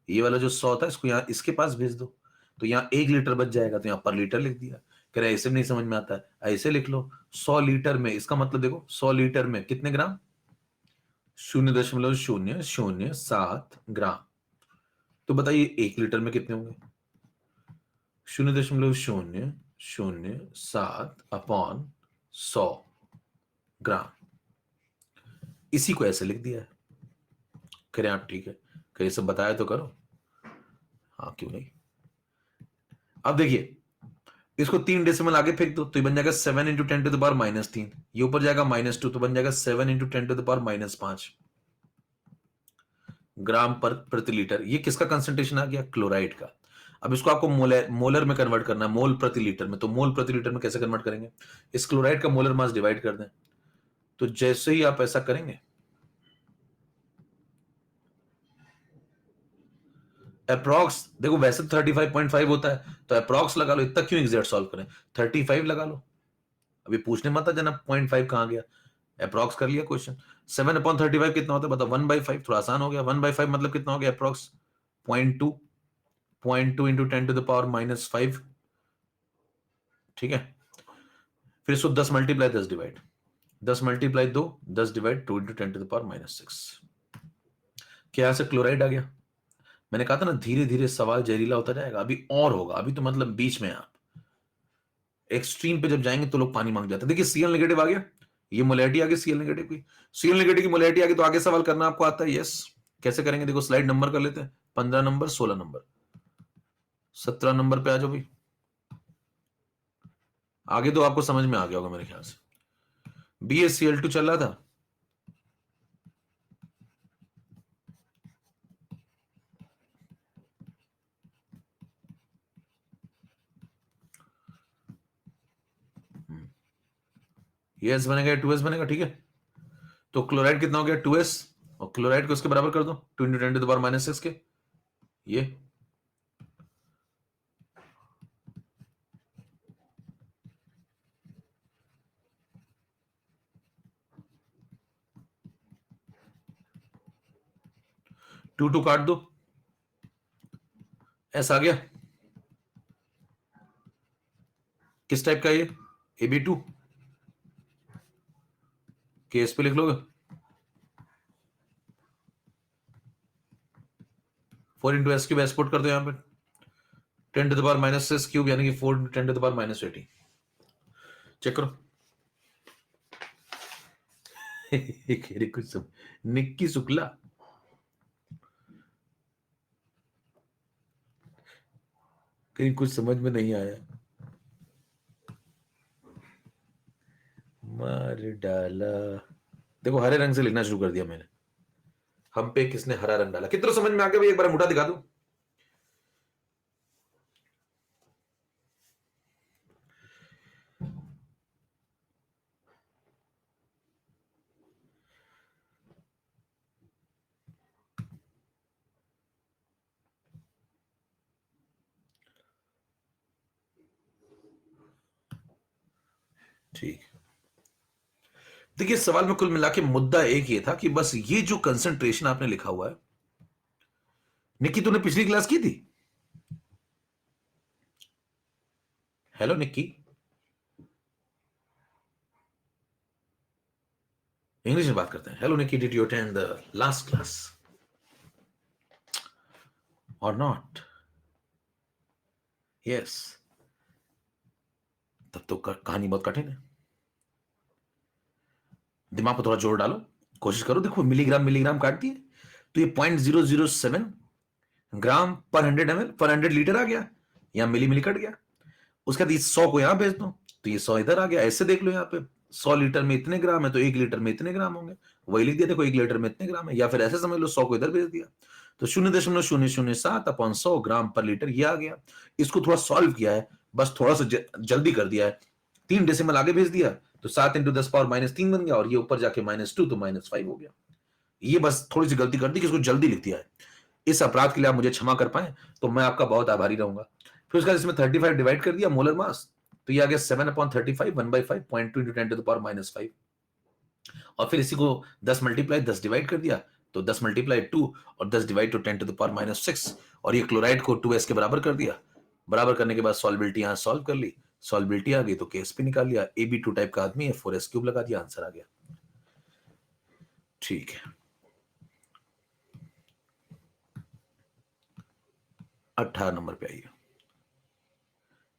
ये वाला जो 100 था इसको यहाँ इसके पास भेज दो, तो यहाँ 1 लीटर बच जाएगा, तो यहाँ पर लीटर लिख दिया। कह रहे ऐसे भी नहीं समझ में आता है, ऐसे लिख लो, 100 लीटर में, इसका मतलब देखो 100 लीटर में कितने ग्राम, 0.007 ग्राम। तो बताइए 1 लीटर में कितने होंगे, 0.007/100 ग्राम। इसी को ऐसे लिख दिया है। करें आप, ठीक है, कहीं सब बताया तो करो। हाँ क्यों नहीं। अब देखिए, इसको 3 डेसिमल आगे फेंक दो, तो ये बन जाएगा 7 × 10⁻³ ये ऊपर जाएगा -2, तो बन जाएगा 7 × 10⁻⁵ ग्राम पर प्रति लीटर। ये किसका कंसंट्रेशन आ गया, क्लोराइड का। अब इसको आपको मोलर में कन्वर्ट करना है, मोल प्रति लीटर में। तो मोल प्रति लीटर में कैसे कन्वर्ट करेंगे, इस क्लोराइड का मोलर मास डिवाइड कर दें। तो जैसे ही आप ऐसा करेंगे, अप्रॉक्स देखो, वैसे 35.5 होता है, तो अप्रॉक्स लगा लो, इतना क्यों एग्जैक्ट सॉल्व करें, 35 लगा लो। अभी पूछने मत जना 0.5 कहां गया, अप्रॉक्स कर लिया क्वेश्चन। 7/35 कितना होता है बताओ, 1/5। थोड़ा आसान हो गया, 1/5 मतलब कितना हो गया, अप्रॉक्स 0.2, 0.2 इंटू 10⁻⁻5। ठीक है, फिर इसको 10 multiply 10 divide, 10 multiply 2, 10 divide 2 into 10⁻⁻6। क्या से क्लोराइड आ गया। मैंने कहा था ना, धीरे धीरे सवाल जहरीला होता जाएगा, अभी और होगा। अभी तो मतलब बीच में आप एक्सट्रीम पे जब जाएंगे तो लोग पानी मांग जाते हैं। देखिए Cl नेगेटिव आ गया, ये मोलैरिटी आ गई Cl नेगेटिव की, Cl नेगेटिव की मोलैरिटी आ गई, तो आगे सवाल करना आपको आता है। यस, कैसे करेंगे देखो, स्लाइड नंबर कर लेते हैं, 15 नंबर, 16 नंबर, 17 नंबर पे आ जाओ भाई। आगे तो आपको समझ में आ गया होगा मेरे ख्याल से। BaCl2 चल रहा था, ये S बनेगा, 2S बनेगा, ठीक है। तो क्लोराइड कितना हो गया, 2S, और क्लोराइड को इसके बराबर कर दो, 2 × 10⁻⁶ के, ये 2 काट दो, S आ गया। किस टाइप का ये, Ab2, केस पे लिख लोगे, 4 × S³ एक्सपोर्ट कर दो यहां पे, 10⁻⁶³ यानी कि 4 × 10⁻80। चेक करो। कुछ सब निक्की शुक्ला, कहीं कुछ समझ में नहीं आया, मार डाला। देखो हरे रंग से लिखना शुरू कर दिया मैंने, हम पे किसने हरा रंग डाला। कितना समझ में आ गया भाई, एक बार मुद्दा दिखा दो। ठीक, देखिए सवाल में कुल मिला के मुद्दा एक ही था कि बस ये जो कंसंट्रेशन आपने लिखा हुआ है, निक्की तूने पिछली क्लास की थी। हेलो निक्की, इंग्लिश में बात करते हैं। Hello Nikki, did you attend the last class और नॉट? यस, तब तो कहानी बहुत कठिन है, दिमाग पर थोड़ा जोर डालो, कोशिश करो। देखो मिलीग्राम मिलीग्राम काट दिए तो ये 0.007 ग्राम पर 100 ml पर 100 लीटर आ गया, यहां मिली मिली कट गया। उसके बाद 100 को यहां भेज दो तो ये 100 इधर आ गया। ऐसे देख लो यहाँ पे 100 लीटर में इतने ग्राम है तो 1 लीटर में इतने ग्राम होंगे, वही लिख दिया। देखो 1 लीटर में इतने ग्राम है, या फिर ऐसे समझ लो 100 को इधर भेज दिया तो 0.007/100 ग्राम पर लीटर ये आ गया। इसको थोड़ा सॉल्व किया है, बस थोड़ा सा जल्दी कर दिया है, 3 डेसिमल आगे भेज दिया तो 7 × 10⁻³ बन गया, और ये ऊपर जाके -2 तो -5 हो गया। ये बस थोड़ी सी गलती कर दी कि इसको जल्दी लिख दिया है। इस अपराध के लिए आप मुझे क्षमा कर पाए तो मैं आपका बहुत आभारी रहूंगा। फिर उसके बाद इसमें 35 डिवाइड कर दिया मोलर मास, तो ये आ गया 7/35, 1/5, 0.2 × 10⁻⁵ और फिर इसी को 10 मल्टीप्लाई 10 डिवाइड कर दिया तो 10 मल्टीप्लाई 2 और 10 डिवाइड टू 10⁻⁶, और ये क्लोराइड को 2s के बराबर कर दिया। बराबर करने के बाद सॉल्बिलिटी यहां सॉल्व कर ली, सॉल्बिलिटी आ गई तो केस भी निकाल लिया। Ab2 टाइप का आदमी है, 4s³ लगा दिया, आंसर आ गया। ठीक है, 18 नंबर पे आइए।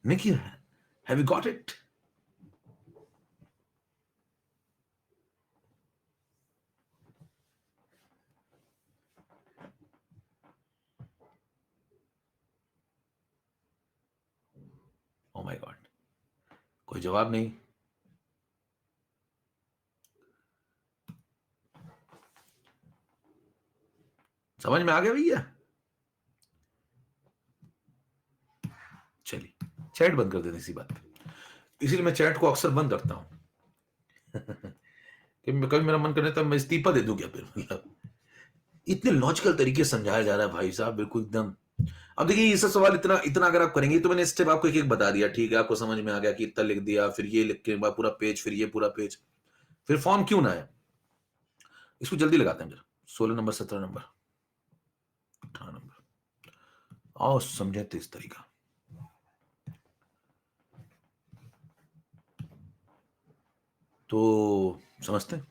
Nikhil, have you got it? Oh my God, कोई जवाब नहीं। समझ में आ गया भैया? चलिए चैट बंद कर देते इसी बात पे, इसीलिए मैं चैट को अक्सर बंद रखता हूं। कि कभी मेरा मन करे तब मैं इस्तीफा दे दूं क्या फिर, मतलब इतने लॉजिकल तरीके से समझाया जा रहा है भाई साहब, बिल्कुल एकदम। अब देखिए ये सब सवाल इतना इतना अगर आप करेंगे तो मैंने स्टेप आपको एक एक बता दिया, ठीक है, आपको समझ में आ गया कि इतना लिख दिया, फिर ये लिख के बाद पूरा पेज, फिर ये पूरा पेज, फिर फॉर्म क्यों ना है। इसको जल्दी लगाते हैं जरा, 16 नंबर, 17 नंबर, 18 नंबर, आओ समझे इस तरीका। तो समझते हैं,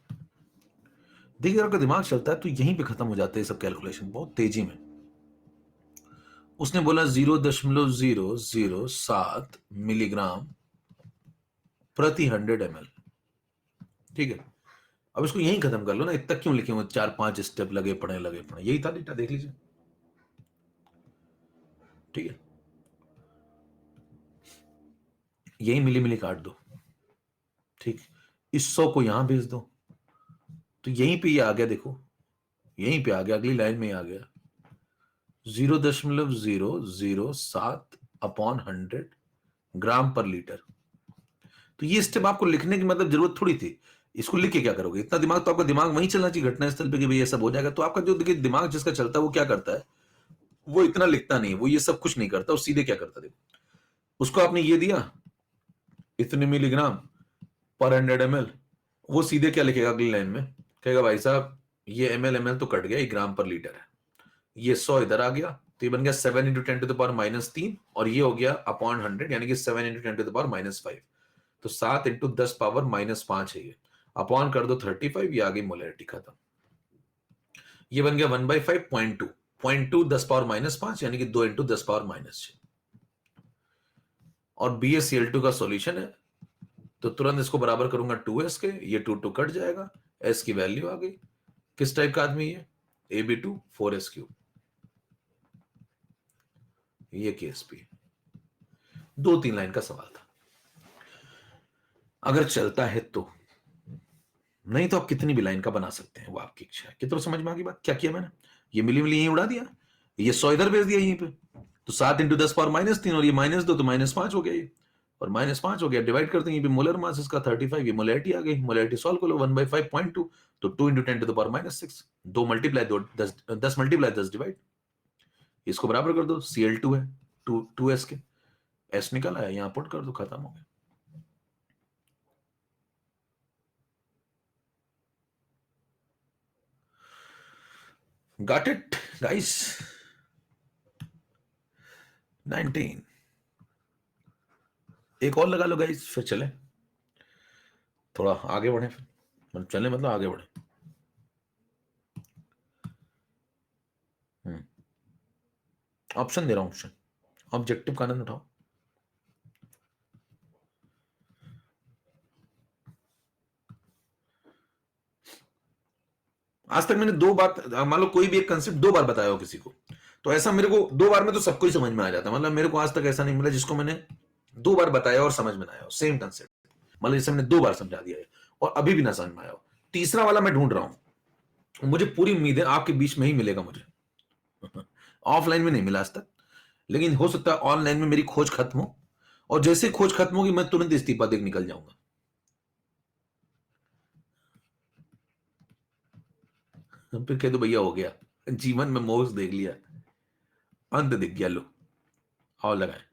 देखिए अगर आपका दिमाग चलता है तो यहीं पे खत्म हो जाते हैं सब कैलकुलेशन बहुत तेजी में। उसने बोला 0.007 मिलीग्राम प्रति 100 ml, ठीक है। अब इसको यहीं खत्म कर लो ना, इतना क्यों लिखे हुए 4-5 स्टेप लगे पड़े लगे पड़े, यही था डेटा, देख लीजिए, ठीक है। यही मिली मिली काट दो, ठीक, इस 100 को यहां भेज दो, तो यहीं पे ये आ गया, देखो यहीं पे आ गया, अगली लाइन में आ गया 0.007 अपॉन 100 ग्राम पर लीटर। तो ये स्टेप आपको लिखने की मतलब जरूरत थोड़ी थी, इसको लिख के क्या करोगे, इतना दिमाग तो आपका दिमाग वहीं चलना चाहिए घटना स्थल पे कि भाई ये सब हो जाएगा। तो आपका जो देखिए दिमाग जिसका चलता है वो क्या करता है, वो इतना लिखता नहीं, वो ये सब कुछ नहीं करता, वो सीधे क्या करता, देखो उसको आपने ये दिया इतने मिलीग्राम पर 100 ml, वो सीधे क्या लिखेगा अगली लाइन में, कहेगा भाई साहब ये ml तो कट गया, ये ग्राम पर लीटर है, ये 100 इधर आ गया, तो ये बन गया 7 इंटू 10⁻³ और ये हो गया अपॉन 100 यानी कि 7 इंटू 10⁻⁵। तो 7 इंटू 10⁻⁵ है ये, अपॉन कर दो 35, ये आ गई मोलरिटी, खत्म। ये बन गया 1/5 0.2 10⁻⁵ यानी कि 2 इंटू 10⁻⁶। और BaCl2 का सॉल्यूशन है, तो तुरंत इसको बराबर करूंगा 2s के, ये 2 कट जाएगा, s की वैल्यू आ गई। किस टाइप का आदमी है, Ab2 4s3, ये KSP। 2-3 लाइन का सवाल था, अगर चलता है तो, नहीं तो आप कितनी भी लाइन का बना सकते हैं, वो आपकी इच्छा है। कितना समझ में आ गई बात, क्या किया मैंने, ये मिली मिली यहीं उड़ा दिया, ये 100 इधर भेज दिया यहीं पे, तो 7 इंटू 10⁻³ और ये -2 तो -5 हो गया ये, और -5 हो गया, डिवाइड करते हैं, ये मोलर मास इसका 35, ये मोलैरिटी आ गई, मोलैरिटी सॉल्व कर लो 1/5 0.2, तो 2 इंटू 10⁻⁶, 2 मल्टीप्लाई 2 10 मल्टीप्लाई 10 डिवाइड, इसको बराबर कर दो, Cl2 है 2s के, s निकल आया, यहां पुट कर दो, खत्म हो गया। Got it, guys? 19। एक और लगा लो गाइस, फिर चले थोड़ा आगे बढ़े, फिर मतलब चले मतलब आगे बढ़े। ऑप्शन दे रहा हूं, ऑप्शन, ऑब्जेक्टिव का आनंद उठाओ। आज तक मैंने 2 बार, मान लो कोई भी एक कंसेप्ट 2 बार बताया हो किसी को, तो ऐसा मेरे को 2 बार में तो सबको ही समझ में आ जाता है, मतलब मेरे को आज तक ऐसा नहीं मिला जिसको मैंने 2 बार बताया और समझ में ना आया हो, सेम कंसेप्ट, मतलब जैसे मैंने 2 बार समझा दिया है और अभी भी ना समझ में आया हो। तीसरा वाला मैं ढूंढ रहा हूं, मुझे पूरी उम्मीद है आपके बीच में ही मिलेगा मुझे। ऑफलाइन में नहीं मिला आज तक, लेकिन हो सकता है ऑनलाइन में मेरी खोज खत्म हो, और जैसे खोज खत्म होगी मैं तुरंत इस्तीफा देकर निकल जाऊंगा। फिर कह दो भैया हो गया, जीवन में मोक्ष देख लिया, अंत दिख गया, लो और लगाए।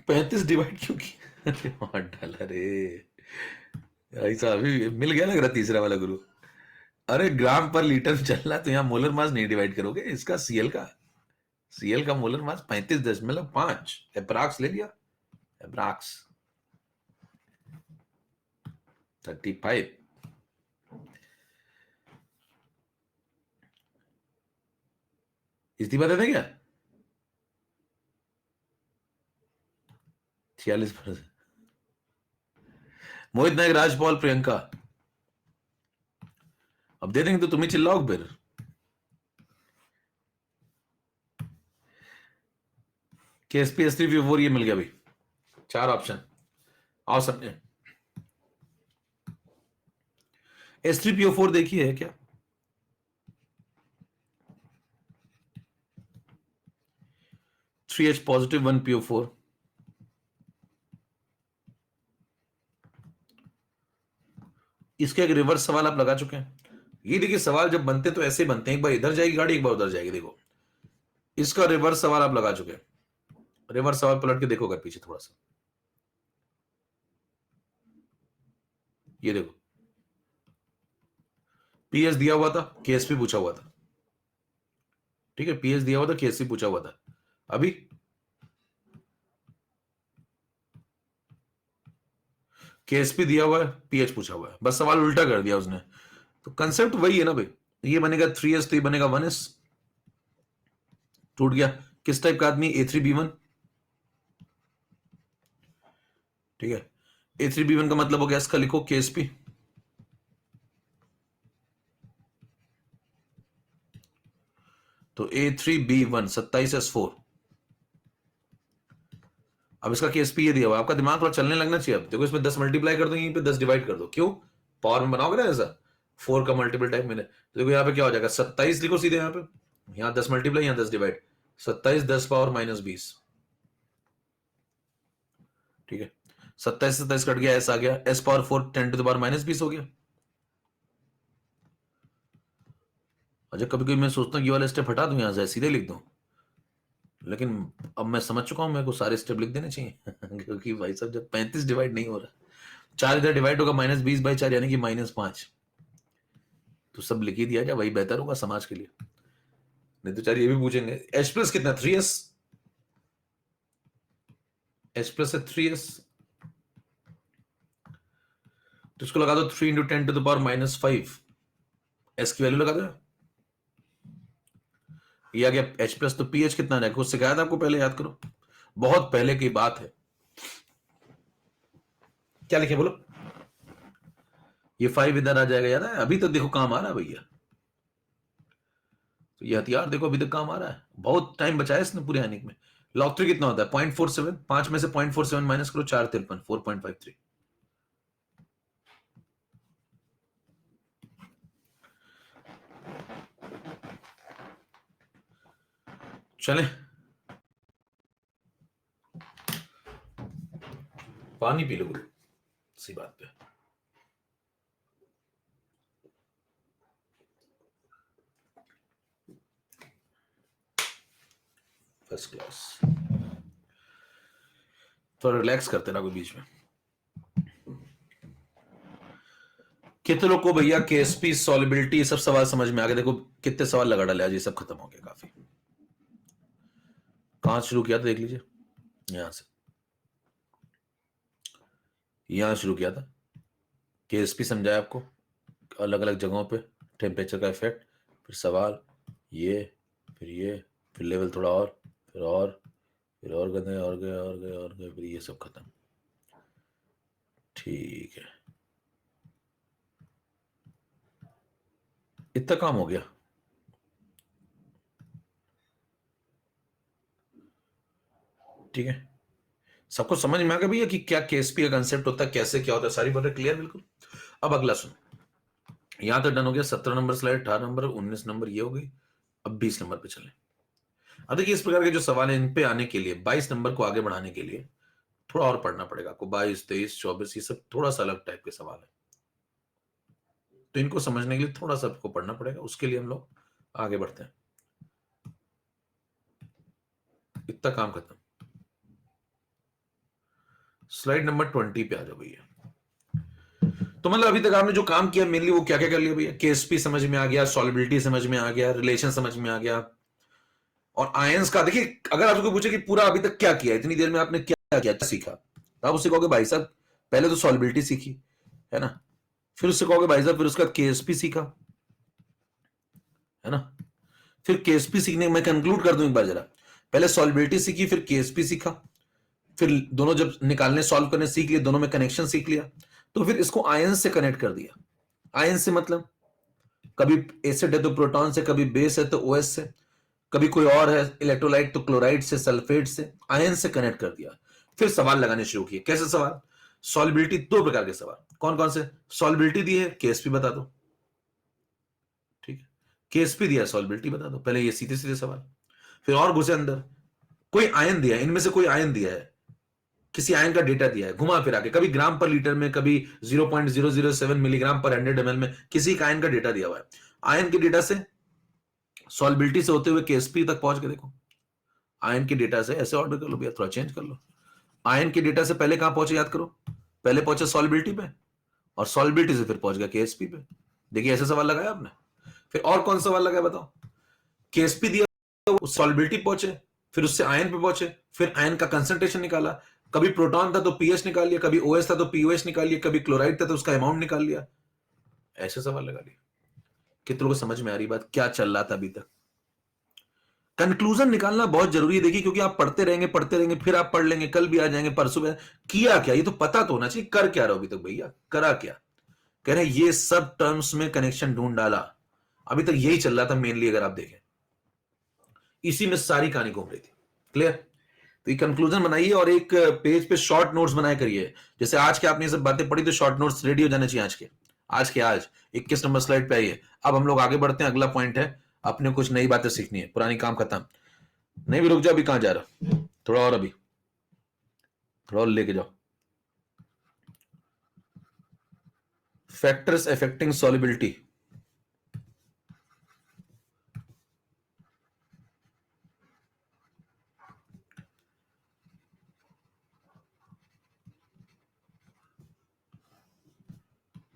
पैंतीस डिवाइड क्यों किया, अरे मार डाला रे, ऐसा अभी मिल गया लग रहा तीसरा वाला गुरु। अरे ग्राम पर लीटर चलना, तो यहाँ मोलर मास नहीं डिवाइड करोगे, इसका सीएल का मोलर मास 35.5 एप्रॉक्स ले लिया, एप्रॉक्स 35। इस्तीफा दे दें क्या, 46%। मोहित नायक, राजपाल, प्रियंका, अब दे देंगे तो तुम ही चिल्लाओ फिर। KSP S3P4 ये मिल गया भाई, 4 ऑप्शन आओ समझे। S3PO4 देखिए है क्या, H +, 1PO4, इसके एक रिवर्स सवाल आप लगा चुके हैं। ये देखिए सवाल जब बनते तो ऐसे बनते हैं, एक बार इधर जाएगी गाड़ी, एक बार उधर जाएगी, देखो इसका रिवर्स सवाल आप लगा चुके हैं। रिवर्स सवाल पलट के देखो अगर पीछे थोड़ा सा, ये देखो PS दिया हुआ था, KSP पूछा हुआ था, ठीक है, PS दिया हुआ था, KSP पूछा हुआ था, अभी KSP दिया हुआ है, PH पूछा हुआ है, बस सवाल उल्टा कर दिया उसने। तो कंसेप्ट वही है ना भाई, ये बनेगा 3s तो ये बनेगा 1s, टूट गया। किस टाइप का आदमी, A3B1, ठीक है, A3B1 का मतलब हो गया, इसका लिखो KSP। तो A3B1 27S4। अब इसका KSP ये दिया हुआ, आपका दिमाग थोड़ा चलने लगना चाहिए। अब देखो इसमें 10 मल्टीप्लाई कर दो, यहीं पे 10 डिवाइड कर दो। क्यों? पावर में बनाओगे ना ऐसा, 4 का मल्टीपल टाइप में। तो देखो यहाँ पे क्या हो जाएगा, 27 लिखो सीधे यहाँ पे, यहाँ 10 मल्टीप्लाई, यहाँ 10 डिवाइड, 27 10 पावर -20। ठीक है, 27 27 कट गया, S आ गया, S power 4 10 to the power -20 हो गया। अच्छा कभी कभी मैं सोचता हूँ ये वाला स्टेप हटा दूं, यहां से सीधे लिख दूं, लेकिन अब मैं समझ चुका हूं मेरे को सारे स्टेप लिख देने चाहिए क्योंकि भाई साहब जब 35 डिवाइड नहीं हो रहा, 4 इधर डिवाइड होगा -20/4 यानी कि -5, तो सब लिख ही दिया जाए, वही बेहतर होगा समाज के लिए। नहीं तो चलिए ये भी पूछेंगे H प्लस कितना, 3S, H प्लस है 3S, तो इसको लगा दो 3 × 10 टू द पावर -5, S की वैल्यू लगा दो। ये आ गया H प्लस, तो PH कितना है, कुछ सिखाया था आपको पहले, याद करो, बहुत पहले की बात है। क्या लिखे बोलो, ये 5 इधर आ जाएगा, याद है, अभी तक देखो काम आ रहा है भैया। तो ये हथियार देखो अभी तक काम आ रहा है, बहुत टाइम बचाया इसने पूरे आने में। log 3 कितना होता है, 0.47, 5 में से 0.47 माइनस करो, 453, 4.53। चले पानी पी लो गुरु, सी बात पे। फर्स्ट क्लास, थोड़ा रिलैक्स करते ना कोई बीच में। कितने लोग को भैया KSP सॉलिबिलिटी सब सवाल समझ में आ गए? देखो कितने सवाल लगा डाले आज, ये सब खत्म हो गया काफी। कहां शुरू किया था देख लीजिए, यहां से, यहां शुरू किया था, KSP समझाया आपको, अलग अलग जगहों पे टेम्परेचर का इफेक्ट, फिर सवाल ये, फिर ये, फिर लेवल थोड़ा और, फिर और, फिर और गए और गए और गए और गए, फिर ये सब खत्म। ठीक है, इतना काम हो गया। ठीक है, सबको समझ में आ गया भैया कि क्या KSP का कंसेप्ट होता है, कैसे क्या होता है, सारी बातें क्लियर बिल्कुल। अब अगला सुनो, यहां तक डन हो गया, 17 नंबर स्लाइड, 18 नंबर, 19 नंबर ये हो गई। अब 20 नंबर पे चले। अब देखिए इस प्रकार के जो सवाल है, इन पे आने के लिए 22 नंबर को आगे बढ़ाने के लिए थोड़ा और पढ़ना पड़ेगा आपको। 22 23 24 ये सब थोड़ा सा अलग टाइप के सवाल है, तो इनको समझने के लिए थोड़ा सा आपको पढ़ना पड़ेगा, उसके लिए हम लोग आगे बढ़ते हैं। इतना काम खत्म। स्लाइड नंबर 20 पे आ जाओ भैया। तो मतलब अभी तक आपने जो काम किया मेनली वो क्या क्या कर लिया भैया, KSP समझ में आ गया, सॉलिबिलिटी समझ में आ गया, रिलेशन समझ में आ गया, और आयंस का देखिए, अगर आपको पूछे कि पूरा अभी तक क्या किया, इतनी देर में आपने क्या क्या सीखा, तो आप उससे कहोगे भाई साहब पहले तो सॉलिबिलिटी सीखी है ना, फिर उससे कहोगे भाई साहब फिर उसका KSP सीखा है ना, फिर KSP सीखने में कंक्लूड कर दूं एक बार जरा, पहले सॉलिबिलिटी सीखी, फिर KSP सीखा, फिर दोनों जब निकालने सॉल्व करने सीख लिए, दोनों में कनेक्शन सीख लिया, तो फिर इसको आयन से कनेक्ट कर दिया। आयन से मतलब कभी एसिड है तो प्रोटॉन से, कभी बेस है तो OS से, कभी कोई और है इलेक्ट्रोलाइट तो क्लोराइड से, सल्फेट से, आयन से कनेक्ट कर दिया। फिर सवाल लगाने शुरू किए। कैसे सवाल? सॉलिबिलिटी, दो प्रकार के सवाल। कौन कौन से? सॉलिबिलिटी दी है, KSP बता दो। ठीक है, KSP दिया, सॉलिबिलिटी बता दो। पहले ये सीधे सीधे सवाल। फिर और घुसे अंदर, कोई आयन दिया है, इनमें से कोई आयन दिया है, किसी आयन का डेटा दिया है, घुमा फिरा के, कभी ग्राम पर लीटर में, कभी 0.007 मिलीग्राम पर 100 ml में, किसी का आयन का डेटा दिया हुआ है। आयन के डेटा से, सॉलिबिलिटी से होते हुए KSP तक पहुंच के देखो। आयन के डेटा से, ऐसे ऑर्डर कर लो भैया, थोड़ा चेंज कर लो। आयन के डेटा से पहले कहां पहुंचे याद करो, पहले पहुंचे सॉलिबिलिटी पे, और सॉलिबिलिटी से फिर पहुंच गया KSP पे। देखिए ऐसे सवाल लगाया आपने। फिर और कौन सवाल लगाया बताओ? KSP दिया, सॉलिबिलिटी पहुंचे, फिर उससे आयन पे पहुंचे, फिर आयन का कंसंट्रेशन निकाला, कभी प्रोटॉन था तो pH निकाल लिया, कभी OS था तो POH निकाल लिया, कभी क्लोराइड था तो उसका अमाउंट निकाल लिया। ऐसे सवाल लगा लिया। कितनों को समझ में आ रही बात, क्या चल रहा था अभी तक? कंक्लूजन निकालना बहुत जरूरी है। देखिए, क्योंकि आप पढ़ते रहेंगे, फिर आप पढ़ लेंगे, कल भी आ जाएंगे, परसों में किया क्या, ये तो पता तो होना चाहिए। कर क्या रहो अभी तक भैया, करा क्या? कह रहे हैं ये सब टर्म्स में कनेक्शन ढूंढ डाला, अभी तक यही चल रहा था मेनली, अगर आप देखें इसी में सारी कहानी घूम रही थी। क्लियर? तो ये कंक्लूजन बनाइए और एक पेज पे शॉर्ट नोट्स बनाए करिए। जैसे आज के आपने ये सब बातें पढ़ी तो शॉर्ट नोट्स रेडी हो जाने चाहिए आज 21 नंबर स्लाइड पे आइए। अब हम लोग आगे बढ़ते हैं। अगला पॉइंट है, अपने कुछ नई बातें सीखनी है, पुरानी काम खत्म। नहीं भी रुक जाओ, अभी कहां जा रहा, थोड़ा और, अभी थोड़ा और लेके जाओ। Factors affecting solubility.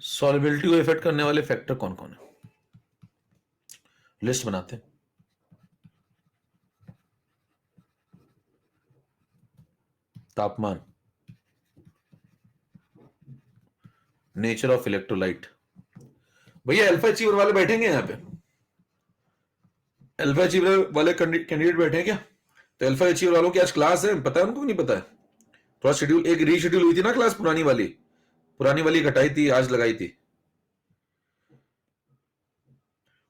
सॉल्युबिलिटी को इफेक्ट करने वाले फैक्टर कौन कौन है, लिस्ट बनाते हैं। तापमान, नेचर ऑफ इलेक्ट्रोलाइट। भैया अल्फा अचीवर वाले बैठेंगे यहाँ पे, अल्फा अचीवर वाले कैंडिडेट बैठे हैं क्या? तो अल्फा अचीवर वालों की आज क्लास है, पता है उनको? नहीं पता है? थोड़ा शेड्यूल, एक रीशेड्यूल हुई थी ना क्लास, पुरानी वाली घटाई थी, आज लगाई थी।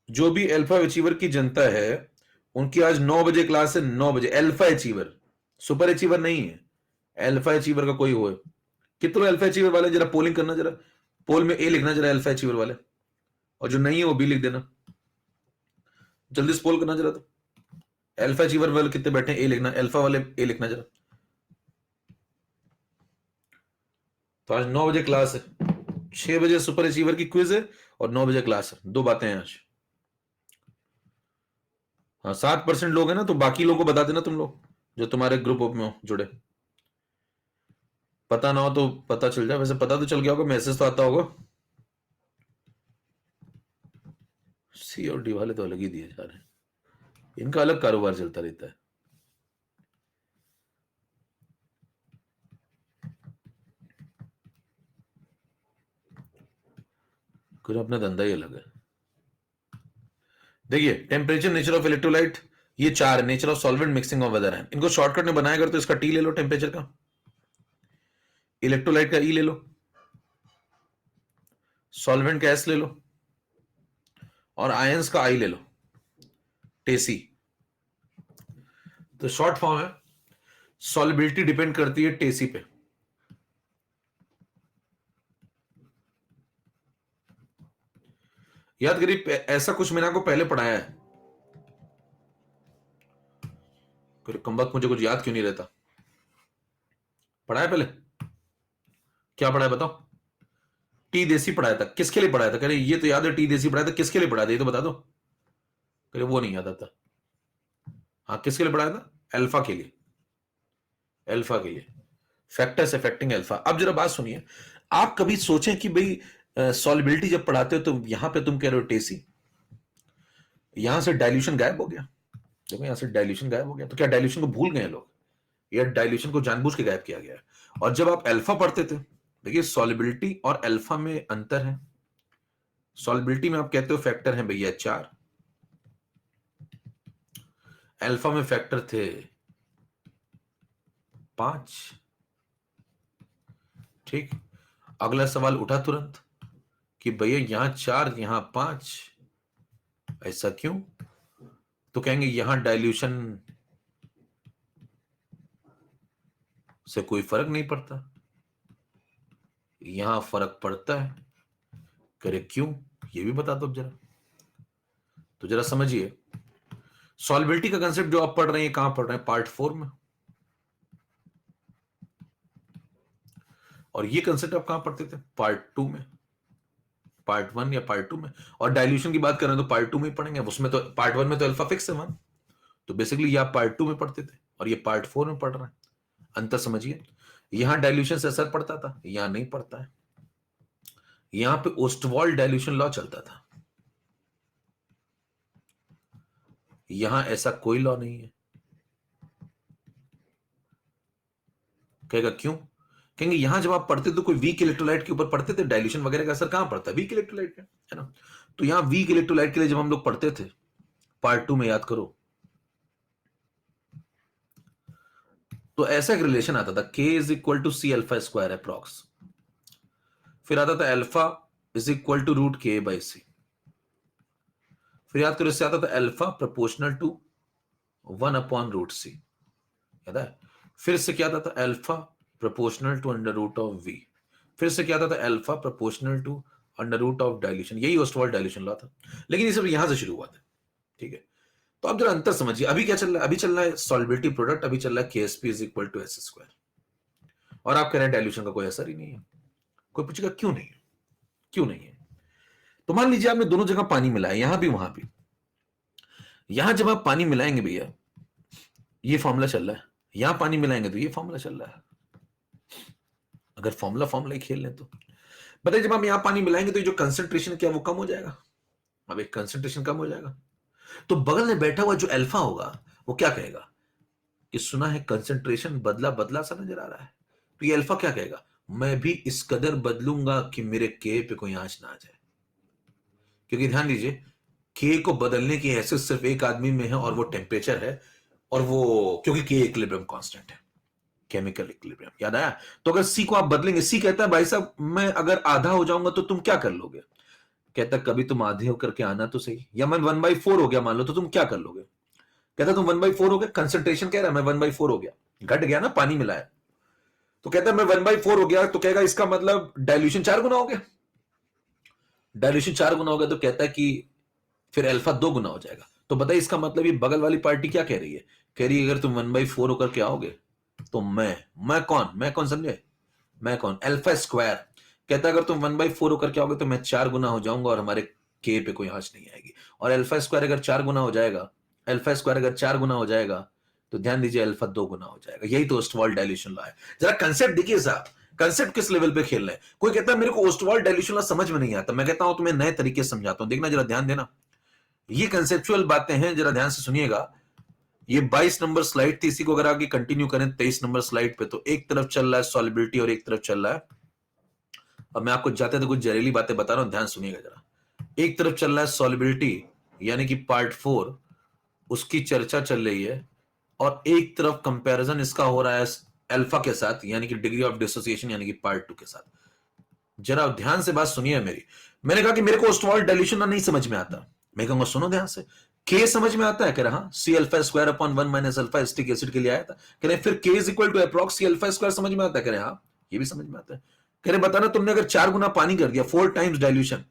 जो भी अल्फा अचीवर की जनता है उनकी आज 9 बजे क्लास है, 9 बजे। अल्फा अचीवर, सुपर अचीवर नहीं है, अल्फा अचीवर का कोई हो। कितने अल्फा अचीवर वाले जरा पोलिंग करना, जरा पोल में ए लिखना जरा अल्फा अचीवर वाले, और जो नहीं है वो बी लिख देना। जल्दी से पोल करना जरा। तो अल्फा अचीवर वाले कितने बैठे हैं, ए लिखना, अल्फा वाले ए लिखना जरा। तो आज 9 बजे क्लास है, 6 बजे सुपर अचीवर की क्विज है और 9 बजे क्लास है। दो बातें हैं आज। हाँ, 7% लोग हैं ना, तो बाकी लोगों को बता देना तुम लोग जो तुम्हारे ग्रुप में हो जुड़े। पता ना हो तो पता चल जाए, वैसे पता तो चल गया होगा, मैसेज तो आता होगा। सी और डी वाले तो अलग ही दिए जा रहे हैं, इनका अलग कारोबार चलता रहता है। कुछ अपना धंधा ही अलग है। देखिए, टेम्परेचर, नेचर ऑफ इलेक्ट्रोलाइट, ये चार है। Nature of solvent, mixing of weather है। इनको शॉर्टकट में बनाया कर तो इसका टी ले लो टेम्परेचर का, इलेक्ट्रोलाइट का ई ले लो, सॉल्वेंट का एस ले लो, और आयंस का आई ले लो, टेसी। तो शॉर्ट फॉर्म है, सॉल्युबिलिटी डिपेंड करती है टेसी पे। याद करिए, ऐसा कुछ मैंने आपको पहले पढ़ाया है। कमबख्त मुझे कुछ याद क्यों नहीं रहता, पढ़ाया पहले? क्या पढ़ाया बताओ? टी देसी पढ़ाया था, किसके लिए पढ़ाया था? कह रहे ये तो याद है, टी देसी पढ़ाया था, किसके लिए पढ़ाया था ये तो बता दो। कह रहे वो नहीं याद आता। हाँ, किसके लिए पढ़ाया था? अल्फा के लिए, अल्फा के लिए, फैक्टर्स अफेक्टिंग अल्फा। अब जरा बात सुनिए, आप कभी सोचें कि भाई सॉल्युबिलिटी जब पढ़ाते हो तो यहां पे तुम कह रहे हो टेसी, यहां से डाइल्यूशन गायब हो गया। देखो, यहां से डाइल्यूशन गायब हो गया, तो क्या डाइल्यूशन को भूल गए लोग, या डाइल्यूशन को जानबूझ के गायब किया गया है? और जब आप अल्फा पढ़ते थे, देखिए सॉल्युबिलिटी और अल्फा में अंतर है। सॉल्युबिलिटी में आप कहते हो फैक्टर है भैया 4, अल्फा में फैक्टर थे 5। ठीक, अगला सवाल उठा तुरंत कि भैया यहां 4 यहां 5, ऐसा क्यों? तो कहेंगे यहां डाइल्यूशन से कोई फर्क नहीं पड़ता, यहां फर्क पड़ता है। करे क्यों, ये भी बता दो जरा। तो जरा समझिए, सॉल्युबिलिटी का कंसेप्ट जो आप पढ़ रहे हैं, कहां पढ़ रहे हैं? पार्ट 4 में। और ये कंसेप्ट आप कहां पढ़ते थे? पार्ट 2 में, पार्ट 1 या पार्ट 2 में। और डाइल्यूशन की बात कर रहे हैं तो पार्ट 2 में ही पढ़ेंगे। उसमें तो पार्ट 1 में तो अल्फा फिक्स है 1, तो बेसिकली ये आप पार्ट 2 में पढ़ते थे और ये पार्ट 4 में पढ़ रहे हैं। अंतर समझिए, यहां डाइल्यूशन से असर पड़ता था, यहां नहीं पड़ता है। यहां पे ओस्टवाल्ड डाइल्यूशन लॉ चलता था, यहां ऐसा कोई लॉ नहीं है। कहेगा क्यों? कहेंगे यहां जब आप पढ़ते तो कोई वीक इलेक्ट्रोलाइट के ऊपर पढ़ते थे, डाइल्यूशन वगैरह का असर कहां पड़ता है? वीक इलेक्ट्रोलाइट का, है ना? तो यहां वीक इलेक्ट्रोलाइट के लिए जब हम लोग पढ़ते थे पार्ट 2 में, याद करो, तो ऐसा एक रिलेशन आता था K is equal to C alpha square approx, फिर आता था alpha is equal to root K by C, फिर याद करो इससे आता था अल्फा प्रोपोर्शनल टू 1/√c, याद है? फिर से क्या आता था? Alpha proportional to under root of V, फिर से क्या आता था? Alpha proportional to under root of dilution. यही ओस्टवाल्ड डायल्यूशन लॉ था, लेकिन ये सब यहां से शुरू हुआ था, ठीक है? तो आप जरा अंतर समझिए। अभी क्या चल रहा है? अभी चल रहा है सॉल्युबिलिटी प्रोडक्ट, अभी चल रहा है KSP is equal to S square, और आप कह रहे हैं डायल्यूशन का कोई असर ही नहीं है। कोई पूछेगा क्यों नहीं है, क्यों नहीं है? तो मान लीजिए आपने दोनों जगह पानी मिलाया, यहां भी वहां भी। यहां जब आप पानी मिलाएंगे भैया, ये फॉर्मूला चल रहा है, यहां पानी मिलाएंगे तो ये फॉर्मूला चल रहा है। अगर फॉर्मूला फॉर्मूला ही खेल लें तो बताइए, जब हम यहां पानी मिलाएंगे तो ये जो कंसेंट्रेशन क्या वो कम हो जाएगा? अब एक कंसेंट्रेशन कम हो जाएगा, तो बगल में बैठा हुआ जो अल्फा होगा वो क्या कहेगा कि सुना है कंसेंट्रेशन बदला बदला सा नजर आ रहा है। तो ये अल्फा क्या कहेगा? मैं भी इस कदर बदलूंगा कि मेरे के पे कोई आंच ना आ जाए। क्योंकि ध्यान दीजिए, के को बदलने की हैसियत सिर्फ एक आदमी में है, और वो टेम्परेचर है, और वो क्योंकि के इक्विलिब्रियम कांस्टेंट है, केमिकल इक्विलिब्रियम। याद आया? तो अगर सी को आप बदलेंगे, सी कहता है भाई साहब मैं अगर आधा हो जाऊंगा तो तुम क्या कर लोगे? कहता कभी तुम आधे होकर के आना तो सही। या मैं 1/4 हो गया मान लो, तो तुम क्या कर लोगे? कहता तुम 1/4 हो गया, कंसंट्रेशन कह रहा है मैं 1/4 हो गया, घट गया ना, पानी मिलाया। तो कहता है मैं 1/4 हो गया, तो कहेगा इसका मतलब डायल्यूशन 4 गुना हो गया। डायल्यूशन 4 गुना हो गया तो कहता है कि फिर अल्फा 2 गुना हो जाएगा। तो बताइए इसका मतलब ये बगल वाली पार्टी क्या कह रही है? कह रही है अगर तुम 1/4 होकर के आओगे तो मैं कौन समझे? मैं कौन? अल्फा स्क्वायर कहता है अगर तुम 1/4 होकर के आओगे तो मैं 4 गुना हो जाऊंगा और हमारे के पे कोई आंच नहीं आएगी। और अल्फा स्क्वायर अगर 4 गुना हो जाएगा, अल्फा स्क्वायर अगर 4 गुना हो जाएगा तो ध्यान दीजिए अल्फा 2 गुना हो जाएगा। यही तो ओस्टवाल्ड डायल्यूशन लॉ है। जरा कंसेप्ट देखिए साहब, कंसेप्ट किस लेवल पे खेल रहे हैं। कोई कहता है मेरे को ओस्टवाल्ड डायल्यूशन लॉ समझ में नहीं आता, मैं कहता हूं तुम्हें नए तरीके से समझाता हूं, देखना जरा ध्यान देना। ये कंसेप्चुअल बातें हैं, जरा ध्यान से सुनिएगा। ये 22 नंबर स्लाइड थी, इसी को अगर आगे कंटिन्यू करें 23 नंबर स्लाइड पे, तो एक तरफ चल रहा है सॉलिबिलिटी और एक तरफ चल रहा है, अब मैं आपको जाते तो कुछ जहरीली बातें बता रहा हूं, ध्यान सुनिएगा जरा। एक तरफ चल रहा है सॉलिबिलिटी यानी कि पार्ट 4, उसकी चर्चा चल रही है, और एक तरफ कंपैरिजन इसका हो रहा है अल्फा के साथ यानी कि डिग्री ऑफ डिसोसिएशन यानी कि पार्ट 2 के साथ। जरा ध्यान से बात सुनिए मेरी। मैंने कहा कि मेरे को ओस्टवाल्ड डायल्यूशन नहीं समझ में आता, मैं कहूंगा सुनो ध्यान से। के समझ में आता है? कह रहा हाँ, C alpha square upon 1 minus alpha acetic acid के लिए आया था। कह रहे फिर K is equal to approx C alpha square समझ में आता है? कह रहे हाँ, ये भी समझ में आता है। कह रहे बताना तुमने अगर 4 गुना पानी कर दिया, 4 टाइम्स डायल्यूशन,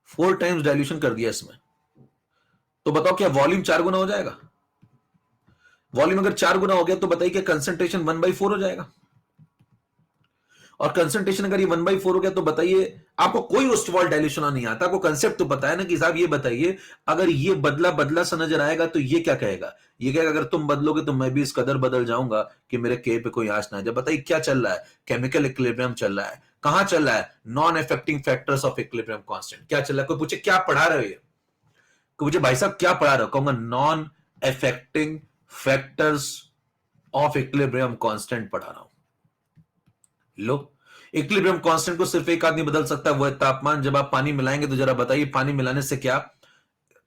4 टाइम्स डायल्यूशन कर दिया इसमें, तो बताओ क्या वॉल्यूम 4 गुना हो जाएगा? वॉल्यूम अगर 4 गुना हो गया तो बताइए क्या कंसेंट्रेशन 1/4 हो जाएगा? और कंसंट्रेशन अगर ये 1/4 हो गया तो बताइए आपको कोई ओस्टवाल्ड डायल्यूशन नहीं आता, आपको कंसेप्ट तो बताया ना कि साहब ये बताइए अगर ये बदला बदला सा नजर आएगा तो ये क्या कहेगा? ये कहेगा अगर तुम बदलोगे तो मैं भी इस कदर बदल जाऊंगा कि मेरे के पे कोई आंच ना जाए। बताइए क्या चल रहा है? केमिकल इक्विलिब्रियम चल रहा है। कहां चल रहा है? Non affecting factors of equilibrium constant. क्या चल रहा है? कोई पूछे क्या पढ़ा रहे हो? ये कोई पूछे भाई साहब क्या पढ़ा रहे हो, कहूंगा non affecting factors of equilibrium constant पढ़ा रहा हूं। लो, इक्विलिब्रियम कांस्टेंट को सिर्फ एक आदमी बदल सकता है, वो है तापमान। जब आप पानी मिलाएंगे तो जरा बताइए पानी मिलाने से क्या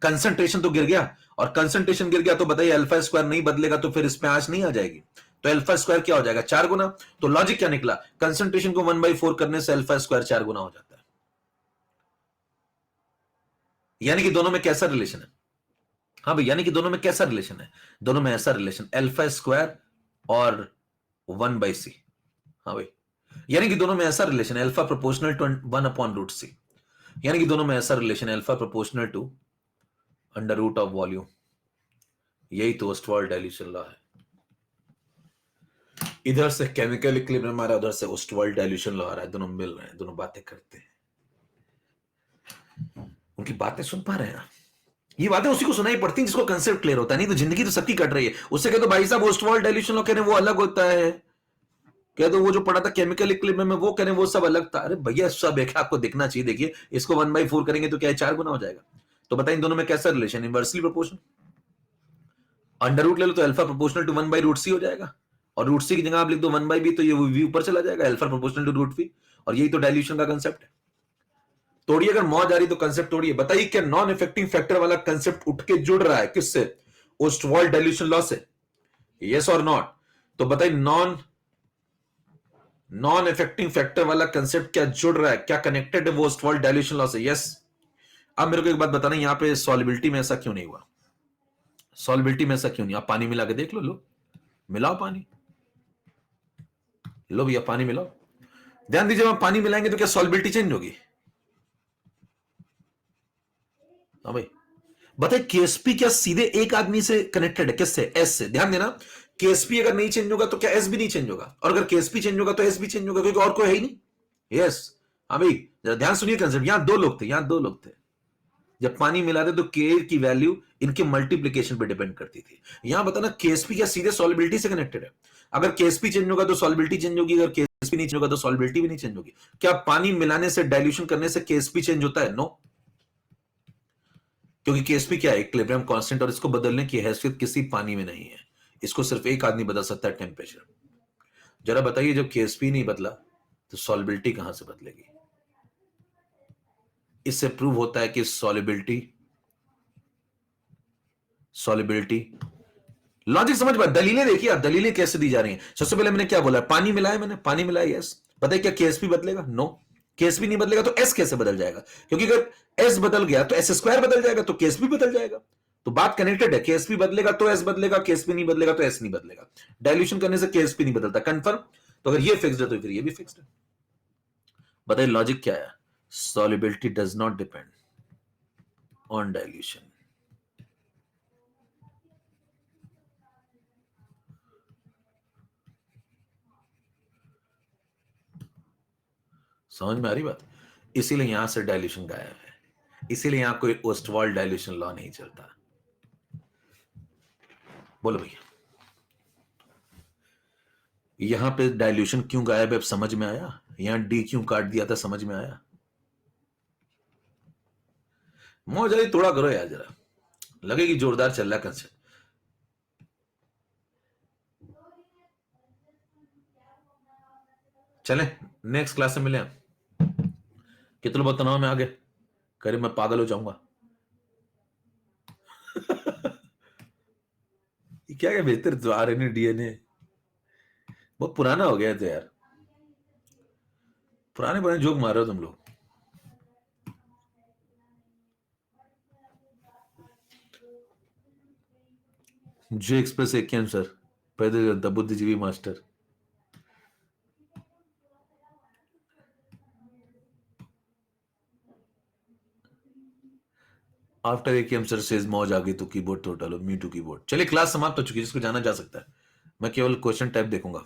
कंसंट्रेशन तो गिर गया, और कंसंट्रेशन गिर गया तो बताइए अल्फा स्क्वायर नहीं बदलेगा तो फिर इसमें आंच नहीं आ जाएगी। तो अल्फा स्क्वायर क्या हो जाएगा? 4 गुना। तो लॉजिक क्या निकला? कंसंट्रेशन को 1/4 करने से अल्फा स्क्वायर 4 गुना हो जाता है। यानी कि दोनों में कैसा रिलेशन है? हाँ भाई, यानी कि दोनों में कैसा रिलेशन है? दोनों में ऐसा रिलेशन अल्फा स्क्वायर और 1/c। हाँ भाई, यानी कि दोनों में ऐसा रिलेशन है अल्फा प्रोपोर्शनल टू 1/√c, यानी कि दोनों में ऐसा रिलेशन है alpha proportional to under root of volume. यही तो ओस्टवाल्ड डायल्यूशन लॉ है। इधर से केमिकल इक्विलिब्रियम आ रहा है, उधर से ओस्टवाल्ड डायल्यूशन लॉ आ रहा है, दोनों मिल रहे हैं, दोनों बातें करते हैं। उनकी बातें सुन पा रहे हैं? ये बातें उसी को सुनाई पड़ती हैं जिसको कंसेप्ट क्लियर होता है, नहीं तो जिंदगी तो सबकी कट रही है। उससे कहते भाई साहब ओस्टवाल्ड डायल्यूशन लॉ कह रहे हैं वो अलग होता है, कह दो वो जो पढ़ा था केमिकल इक्विलिब्रियम में वो कह रहे हैं वो सब अलग था। अरे भैया सब एक आपको देखना चाहिए। देखिए इसको 1/4 करेंगे तो क्या है? 4 गुना हो जाएगा। तो बताइए इन दोनों में कैसा relation? Inversely proportional. Under root ले लो तो अल्फा प्रोपोर्शनल टू 1/√c हो जाएगा, और रूट सी की जगह आप लिख दो 1/b तो ये वी ऊपर चला जाएगा, alpha proportional to root V. और यही तो डायल्यूशन का कंसेप्ट है। तोड़िए, अगर मौज आ रही तो कंसेप्ट तोड़िए। बताइए क्या नॉन इफेक्टिंग फैक्टर वाला कंसेप्ट उठ के जुड़ रहा है किससे? ओस्टवाल्ड डायल्यूशन लॉ से। यस और नॉट? तो बताइए नॉन इफेक्टिंग फैक्टर वाला कंसेप्ट क्या जुड़ रहा है, क्या कनेक्टेड है वो ओस्टवाल्ड डाइल्यूशन लॉ से? यस। अब मेरे को एक बात बताना, यहां पे सॉलिबिलिटी में ऐसा क्यों नहीं हुआ? सॉलिबिलिटी में ऐसा क्यों नहीं? आप पानी मिला के देख लो मिलाओ पानी, लो भैया पानी मिलाओ। ध्यान दीजिए, हम पानी मिलाएंगे तो क्या सॉलिबिलिटी चेंज होगी? हाँ भाई। बताइए केएसपी क्या सीधे एक आदमी से कनेक्टेड है? किससे? एस से। ध्यान देना, केएसपी अगर नहीं चेंज होगा तो क्या एस भी नहीं चेंज होगा, और अगर केएसपी चेंज होगा तो एस भी चेंज होगा, क्योंकि और कोई है ही नहीं। यस। हाँ भाई, जरा ध्यान सुनिए कंसेप्ट। यहां दो लोग थे, जब पानी मिलाते तो के की वैल्यू इनके मल्टीप्लीकेशन पे डिपेंड करती थी। यहां बताना केएसपी क्या सीधे सॉलिबिलिटी से कनेक्टेड है? अगर केएसपी चेंज होगा तो सॉलिबिलिटी चेंज होगी, अगर केएसपी नहीं चेंज होगा तो सॉलिबिलिटी भी नहीं चेंज होगी। क्या पानी मिलाने से, डाइल्यूशन करने से केएसपी चेंज होता है? नो। क्योंकि केएसपी क्या है? इक्विलिब्रियम कांस्टेंट, और इसको बदलने की हैसियत किसी पानी में नहीं है। इसको सिर्फ एक आदमी बदल सकता है, टेम्परेचर। जरा बताइए, जब केएसपी नहीं बदला तो सॉलिबिलिटी कहां से बदलेगी? इससे प्रूव होता है कि सॉलिबिलिटी लॉजिक समझ पाए। दलीलें देखिए आप, दलीलें कैसे दी जा रही हैं। सबसे पहले मैंने क्या बोला? पानी मिलाया, मैंने पानी मिलाया, यस। पता है क्या केएसपी बदलेगा? नो। केएसपी नहीं बदलेगा तो एस कैसे बदल जाएगा? क्योंकि अगर एस बदल गया तो एस स्क्वायर बदल जाएगा, तो केएसपी बदल जाएगा। तो बात कनेक्टेड है। केएसपी बदलेगा तो एस बदलेगा, केएसपी नहीं बदलेगा तो एस नहीं बदलेगा। डायल्यूशन करने से केएसपी नहीं बदलता, कंफर्म। तो अगर ये फिक्स्ड है तो फिर ये भी फिक्स्ड है। बताइए लॉजिक क्या है? Solubility does not depend on dilution. समझ में आ रही बात? इसीलिए यहां से डायल्यूशन गायब है, इसीलिए यहां कोई ओस्टवाल्ड डायल्यूशन लॉ नहीं चलता। बोलो भैया, यहां पे डायल्यूशन क्यों गायब है? अब समझ में आया? यहां डी क्यों काट दिया था? समझ में आया? मौज आई थोड़ा करो यार, जरा लगेगी जोरदार चल रहा है कंसेप्ट। चले नेक्स्ट क्लास में मिले हम। कितने बहुत तनाव में आ गए, करे मैं पागल हो जाऊंगा। ये क्या क्या बेहतर तो आरएनए डीएनए बहुत पुराना हो गया था यार। पुराने पुराने जोक मार रहे हो तुम लोग। जे एक्सप्रेस एक सर, पैदल जनता बुद्धिजीवी master. After AKM sir says मौज आ गई तो कीबोर्ड तो डालो, मी टू कीबोर्ड। चलिए क्लास समाप्त हो चुकी है, जिसको जाना जा सकता है। मैं केवल क्वेश्चन टाइप देखूंगा।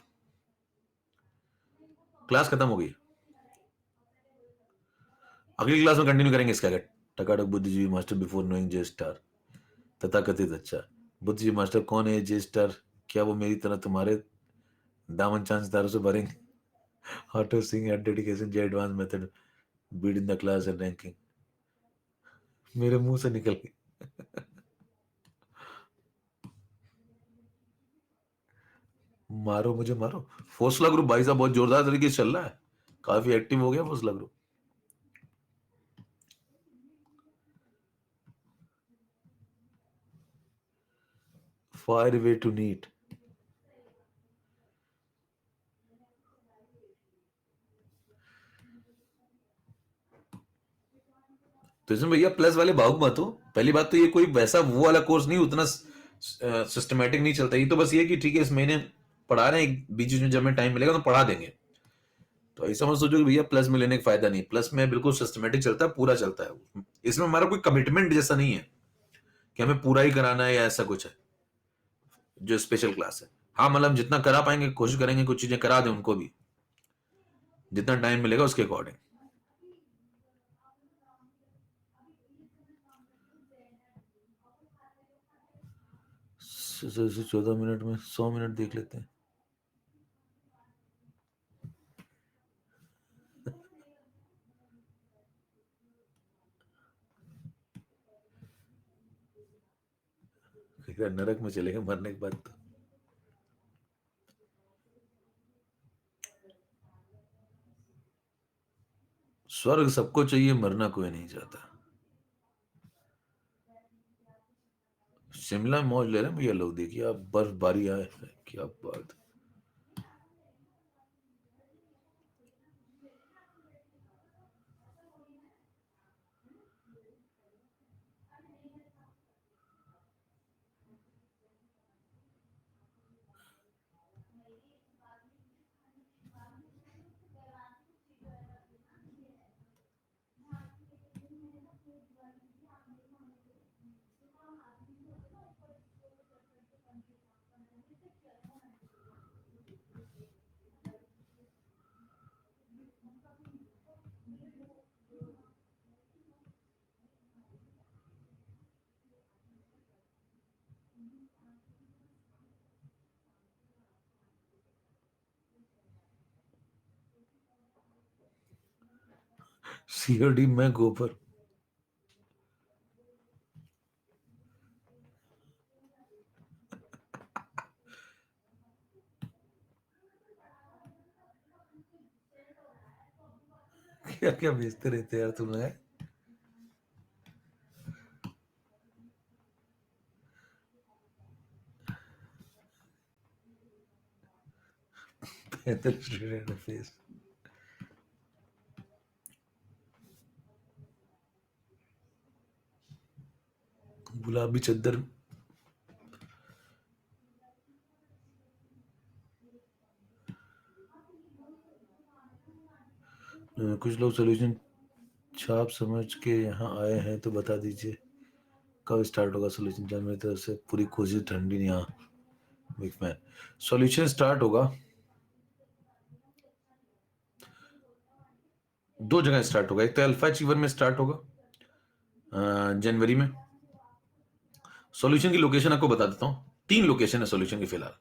क्लास खत्म हो गई। अगली क्लास में कंटिन्यू करेंगे इसका। टकाटक बुद्धिजीवी मास्टर बिफोर नोइंग जे स्टार, तथाकथित। अच्छा, बुद्धिजीवी मास्टर कौन है जे स्टार? क्या वो मेरी तरह तुम्हारे दामन चांद सितारों से भरेंगे? How to sing at dedication J advance method, beat in the class and ranking. मेरे मुंह से निकल गई। मारो मुझे मारो। फोसला ग्रुप भाई साहब बहुत जोरदार तरीके से चल रहा है, काफी एक्टिव हो गया फोसला group. Fire way to NEET. तो इसमें भैया प्लस वाले भावुक मत हो। पहली बात तो ये कोई वैसा वो वाला कोर्स नहीं, उतना सिस्टमेटिक नहीं चलता। ये तो बस ये कि ठीक है इस महीने पढ़ा रहे हैं, बीच में जब हमें टाइम मिलेगा तो पढ़ा देंगे। तो ऐसा मत सोचो कि भैया प्लस में लेने का फायदा नहीं। प्लस में बिल्कुल सिस्टमेटिक चलता है, पूरा चलता है। इसमें हमारा कोई कमिटमेंट जैसा नहीं है कि हमें पूरा ही कराना है या ऐसा कुछ है जो स्पेशल क्लास है। हाँ मतलब जितना करा पाएंगे कोशिश करेंगे, कुछ चीजें करा दें उनको भी, जितना टाइम मिलेगा उसके अकॉर्डिंग। 14 मिनट में 100 मिनट देख लेते हैं। नरक में चलेगा मरने के बाद तो। स्वर्ग सबको चाहिए, मरना कोई नहीं चाहता। शिमला में मौज ले रहे हैं भैया लोग, देखिए आप, बर्फबारी आए, क्या बात। सीओडी में गोबर। क्या क्या बेचते रहते यार तुम लोग। 35 फेस। गुलाबी चद्दर। कुछ लोग सोल्यूशन छाप समझ के यहाँ आए हैं तो बता दीजिए कब स्टार्ट होगा सोल्यूशन। जब मेरी तरफ से पूरी कोशिश ठंडी नहीं। यहाँ बिग मैन सोल्यूशन स्टार्ट होगा। दो जगह स्टार्ट होगा, एक तो अल्फा अचीवर में स्टार्ट होगा जनवरी में। सॉल्यूशन की लोकेशन आपको बता देता हूँ, 3 लोकेशन है सॉल्यूशन की फिलहाल।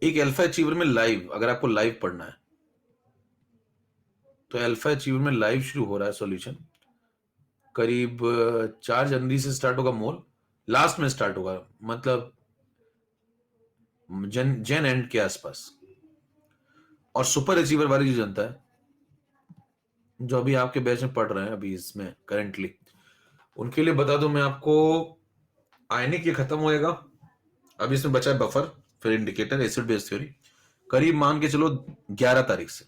एक अल्फा अचीवर में लाइव, अगर आपको लाइव पढ़ना है तो अल्फा अचीवर में लाइव शुरू हो रहा है सॉल्यूशन। करीब 4 जनवरी से स्टार्ट होगा मोल, लास्ट में स्टार्ट होगा, मतलब जन एंड के आसपास। और सुपर अचीवर वाली जो जनता है, जो अभी आपके बैच में पढ़ रहे हैं अभी इसमें करेंटली, उनके लिए बता दूं मैं आपको, आयनिक ये खत्म होएगा। अभी इसमें बचा है बफर, फिर इंडिकेटर, एसिड बेस थ्योरी। करीब मान के चलो 11 तारीख से,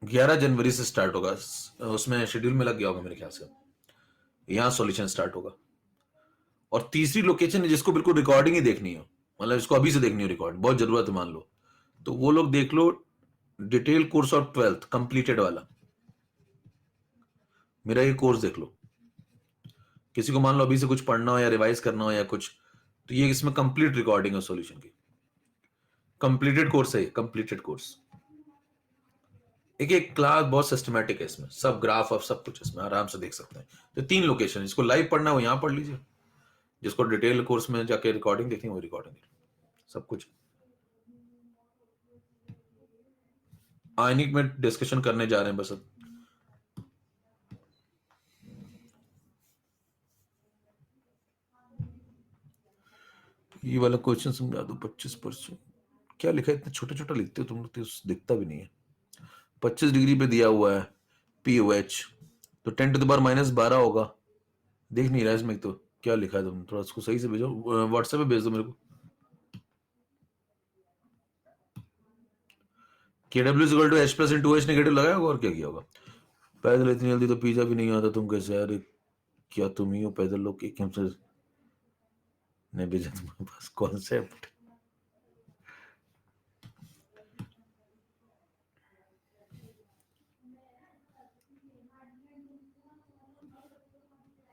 11 जनवरी से स्टार्ट होगा। उसमें शेड्यूल में लग गया होगा मेरे ख्याल से, यहां सॉल्यूशन स्टार्ट होगा। और तीसरी लोकेशन है जिसको बिल्कुल रिकॉर्डिंग ही देखनी हो, मतलब इसको अभी से देखनी हो रिकॉर्ड, बहुत जरूरत है मान लो, तो वो लोग देख लो detail course of 12th completed वाला, मेरा ये कोर्स देख लो। किसी को मान लो अभी से कुछ पढ़ना हो या रिवाइज करना हो या कुछ, तो ये इसमें कंप्लीट रिकॉर्डिंग है सॉल्यूशन की। कंप्लीटेड कोर्स है, कंप्लीटेड कोर्स। एक एक क्लास बहुत सिस्टमैटिक है इसमें, सब ग्राफ और सब कुछ इसमें आराम से देख सकते हैं। तो 3 लोकेशन, जिसको लाइव पढ़ना है वो यहां पढ़ लीजिए, जिसको डिटेल कोर्स में जाके रिकॉर्डिंग देखनी है वो रिकॉर्डिंग देख, सब कुछ। आयनिक में डिस्कशन करने जा रहे हैं बस अब। ये वाला क्वेश्चन समझा दो, 25%। क्या लिखा है, इतना छोटा छोटा लिखते हो तुम लोग तो दिखता भी नहीं है। 25 डिग्री पे दिया हुआ है POH, तो 10⁻⁻12 होगा। देख नहीं रहा इसमें तो क्या लिखा है, तुम थोड़ा उसको सही से भेजो, व्हाट्सएप पे भेज दो मेरे को। KW=H+/2H नेगेटिव लगाया होगा और क्या किया होगा। पैदल इतनी जल्दी तो पिज्जा भी नहीं आता, तुम कैसे यार, क्या तुम ही हो पैदल लोग के एकदम से नहीं भेजा तुम्हारे पास कॉन्सेप्ट।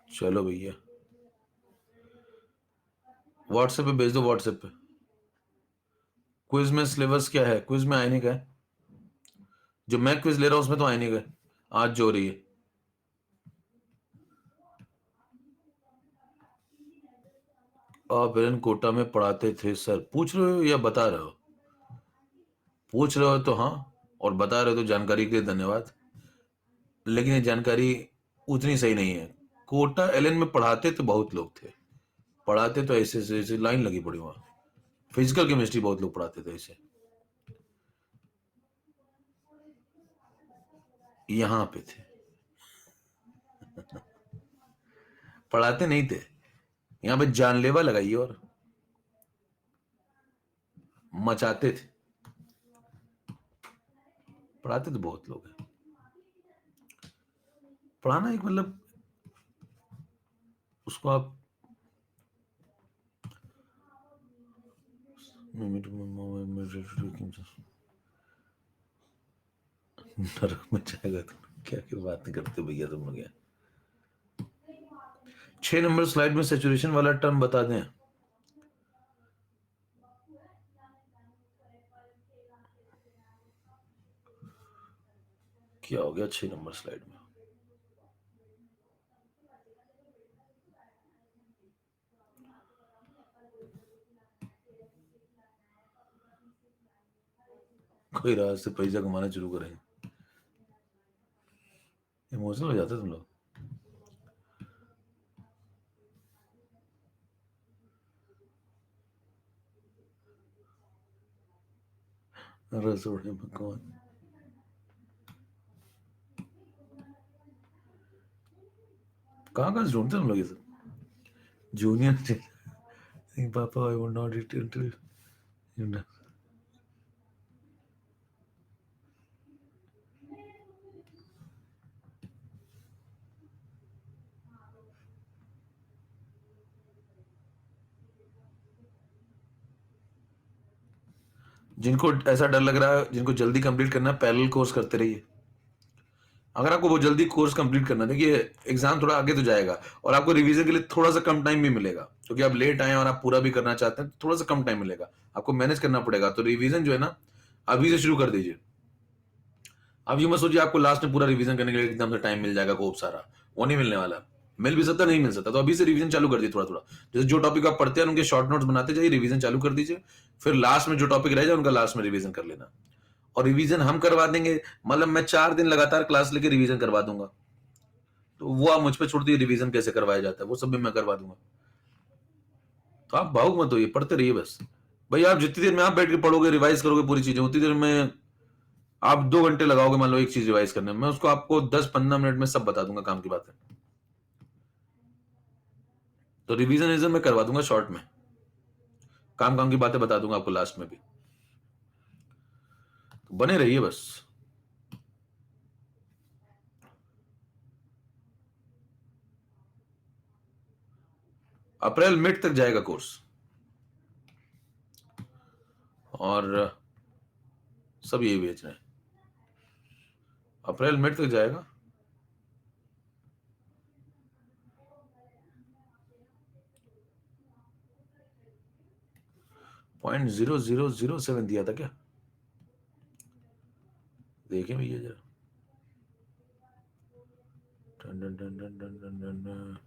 चलो भैया व्हाट्सएप पे भेज दो, व्हाट्सएप पे। क्विज में सिलेबस क्या है, क्विज में आयनिक है, जो मैं क्विज ले रहा हूं उसमें तो आयनिक है आज जो हो रही है। आप बिरन कोटा में पढ़ाते थे सर, पूछ रहे हो या बता रहे हो? पूछ रहे हो तो हाँ, और बता रहे हो तो जानकारी के लिए धन्यवाद, लेकिन ये जानकारी उतनी सही नहीं है। कोटा LN में पढ़ाते तो बहुत लोग थे, पढ़ाते तो ऐसे ऐसे लाइन लगी पड़ी वहां। फिजिकल केमिस्ट्री बहुत लोग पढ़ाते थे ऐसे, यहाँ पे थे, पढ़ाते नहीं थे। यहाँ पे जानलेवा लगाइए और मचाते थे, पढ़ाते तो बहुत लोग हैं। पढ़ाना एक मतलब, उसको आप नरक में जाएगा। तुम क्या क्या बात नहीं करते भैया तुम लोग यार। 6 नंबर स्लाइड में सेचुरेशन वाला टर्म बता दें। क्या हो गया 6 नंबर स्लाइड में? कोई रात से पैसा कमाना शुरू करें। इमोशनल हो जाते तुम लोग। रसोड़े में कौन? कहाँ से ढूंढते तुम लोग ये सब? जूनियर पापा I would not it until you know. जिनको ऐसा डर लग रहा है, जिनको जल्दी कंप्लीट करना है, पैरेलल कोर्स करते रहिए। अगर आपको वो जल्दी कोर्स कंप्लीट करना है, देखिए एग्जाम थोड़ा आगे तो जाएगा और आपको रिवीजन के लिए थोड़ा सा कम टाइम भी मिलेगा, क्योंकि आप लेट आए और आप पूरा भी करना चाहते हैं तो थोड़ा सा कम टाइम मिलेगा, आपको मैनेज करना पड़ेगा। तो रिवीजन जो है ना, अभी से शुरू कर दीजिए। अब ये मत सोचिए आपको लास्ट में पूरा रिवीजन करने के लिए एकदम से टाइम मिल जाएगा खूब सारा, वो नहीं मिलने वाला। मिल भी सकता, नहीं मिल सकता। तो अभी से रिवीजन चालू कर दीजिए थोड़ा थोड़ा। जैसे जो टॉपिक आप पढ़ते हैं उनके शॉर्ट नोट्स बनाते जाइए, रिवीजन चालू कर दीजिए। फिर लास्ट में जो टॉपिक रह जाए उनका लास्ट में रिवीजन कर लेना। और रिवीजन हम करवा देंगे, मतलब मैं 4 दिन लगातार क्लास लेके रिवीजन करवा दूंगा, तो वो आप मुझ पे छोड़ दिए, रिवीजन कैसे करवाया जाता है वो सब भी मैं करवा दूंगा। तो आप भावुक मत होइए, पढ़ते रहिए बस। भाई आप जितनी देर में आप बैठ के पढ़ोगे, रिवाइज करोगे पूरी चीजें, उतनी देर में आप 2 घंटे लगाओगे मान लो एक चीज रिवाइज करने में, मैं उसको आपको 10-15 मिनट में सब बता दूंगा, काम की बात है। तो रिवीजन मैं करवा दूंगा शॉर्ट में, काम काम की बातें बता दूंगा आपको लास्ट में भी। तो बने रहिए बस। अप्रैल मिड तक जाएगा कोर्स, और सब यही बेच रहे हैं। अप्रैल मिड तक जाएगा। .0007 दिया था क्या? देखिए भैया जरा। टन टन टन टन टन टन टन,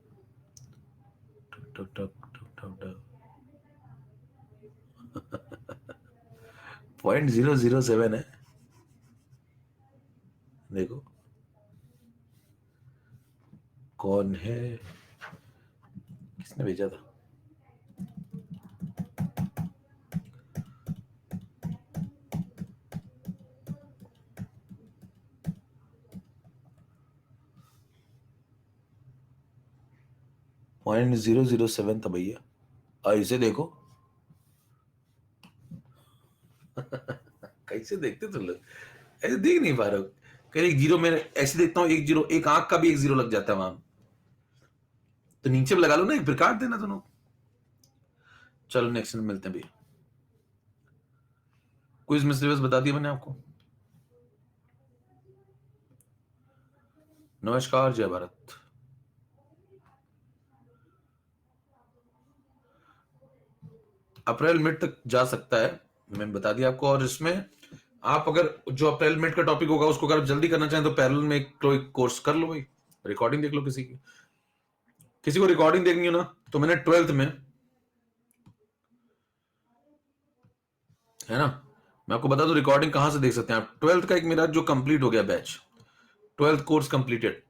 टक टक टक टक टक टक। .007 है, देखो कौन है, किसने भेजा था? .007 था भैया, इसे देखो। कैसे देखते तुम लोग? ऐसे देख नहीं पा रहे हो? कहीं एक जीरो में ऐसे देखता हूँ, एक जीरो, एक आंख का भी एक जीरो लग जाता है वहां, तो नीचे भी लगा लो ना, एक फिर काट देना दोनों। चलो नेक्स्ट में मिलते हैं भैया। क्विज में सिलेबस बता दिया मैंने आपको। नमस्कार, जय भारत। अप्रैल मिड तक जा सकता है, मैंने बता दिया आपको। और इसमें आप अगर जो अप्रैल मिड का टॉपिक होगा उसको अगर आप जल्दी करना चाहें तो पैरेलल में एक कोर्स कर लो भाई, रिकॉर्डिंग देख लो। किसी को रिकॉर्डिंग देखनी हो ना, तो मैंने 12th में, है ना, मैं आपको बता दूं रिकॉर्डिंग कहां से देख सकते हैं आप। 12th का एक मेरा जो कंप्लीट हो गया बैच, 12th कोर्स कंप्लीटेड,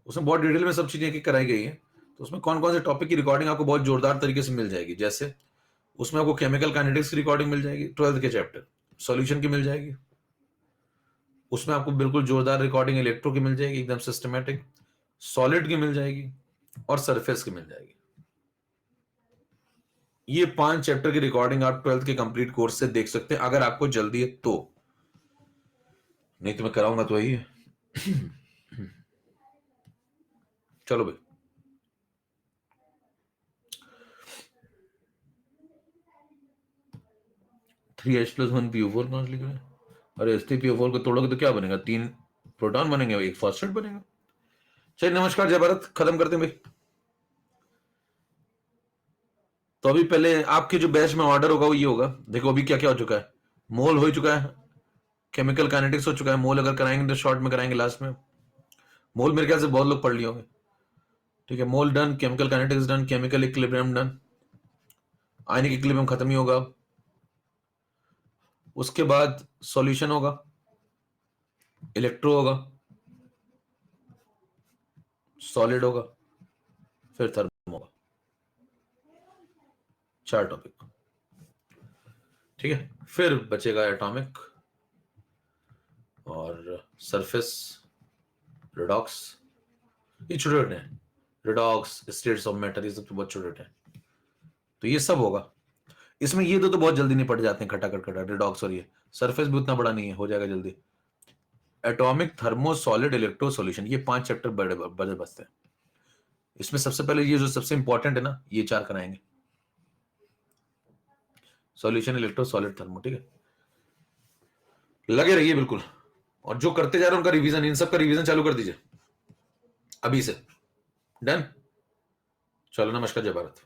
उसमें बहुत डिटेल में सब चीजें कराई गई है। तो उसमें कौन कौन से टॉपिक की रिकॉर्डिंग आपको बहुत जोरदार तरीके से मिल जाएगी। जैसे उसमें आपको केमिकल काइनेटिक्स की रिकॉर्डिंग मिल जाएगी 12th के चैप्टर, सॉल्यूशन की मिल जाएगी। उसमें आपको बिल्कुल जोरदार रिकॉर्डिंग इलेक्ट्रो की मिल जाएगी, एकदम सिस्टमेटिक। सॉलिड की मिल जाएगी और सरफेस की मिल जाएगी। ये 5 चैप्टर की रिकॉर्डिंग आप 12th के कंप्लीट कोर्स से देख सकते हैं, अगर आपको जल्दी है तो। नहीं तो मैं कराऊंगा तो वही है। चलो भाई। 3H+1PO4 कौन सा लिख रहा है? अरे H3PO4 को तोड़ोगे तो क्या बनेगा? 3 प्रोटॉन बनेंगे, एक फॉस्फेट बनेगा। चलिए नमस्कार, जय भारत, खत्म करते हैं भाई। तो अभी पहले आपके जो बैच में ऑर्डर होगा वो ये होगा। देखो अभी क्या क्या हो चुका है। मोल हो चुका है, केमिकल काइनेटिक्स हो चुका है। मोल अगर कराएंगे तो शॉर्ट में कराएंगे लास्ट में। मोल मेरे ख्याल से बहुत लोग पढ़ लिए होंगे। ठीक है, mole done, chemical kinetics done, chemical equilibrium done, ionic equilibrium खत्म ही होगा। उसके बाद सॉल्यूशन होगा, इलेक्ट्रो होगा, सॉलिड होगा, फिर थर्मो होगा। 4 टॉपिक, ठीक है। फिर बचेगा एटॉमिक और सरफेस, रिडॉक्स, ये छोटे छोटे हैं। रिडॉक्स, स्टेट्स ऑफ मैटर, ये सब तो बहुत छोटे छोटे हैं। तो ये सब होगा इसमें। ये तो बहुत जल्दी निपट जाते हैं, खटाखट खटा रिडॉक्स। और ये सरफेस भी उतना बड़ा नहीं है, हो जाएगा जल्दी। Atomic, thermo, solid, electro, solution, ये 5 चैप्टर बड़े बड़े बचते हैं। इसमें सबसे पहले ये जो सबसे इंपॉर्टेंट है ना, ये 4 कराएंगे, सॉल्यूशन, इलेक्ट्रो, सॉलिड, थर्मो, ठीक है। लगे रहिए बिल्कुल, और जो करते जा रहे हैं उनका रिवीजन, इन सब का रिवीजन चालू कर दीजिए अभी से। डन। चलो, नमस्कार, जय भारत।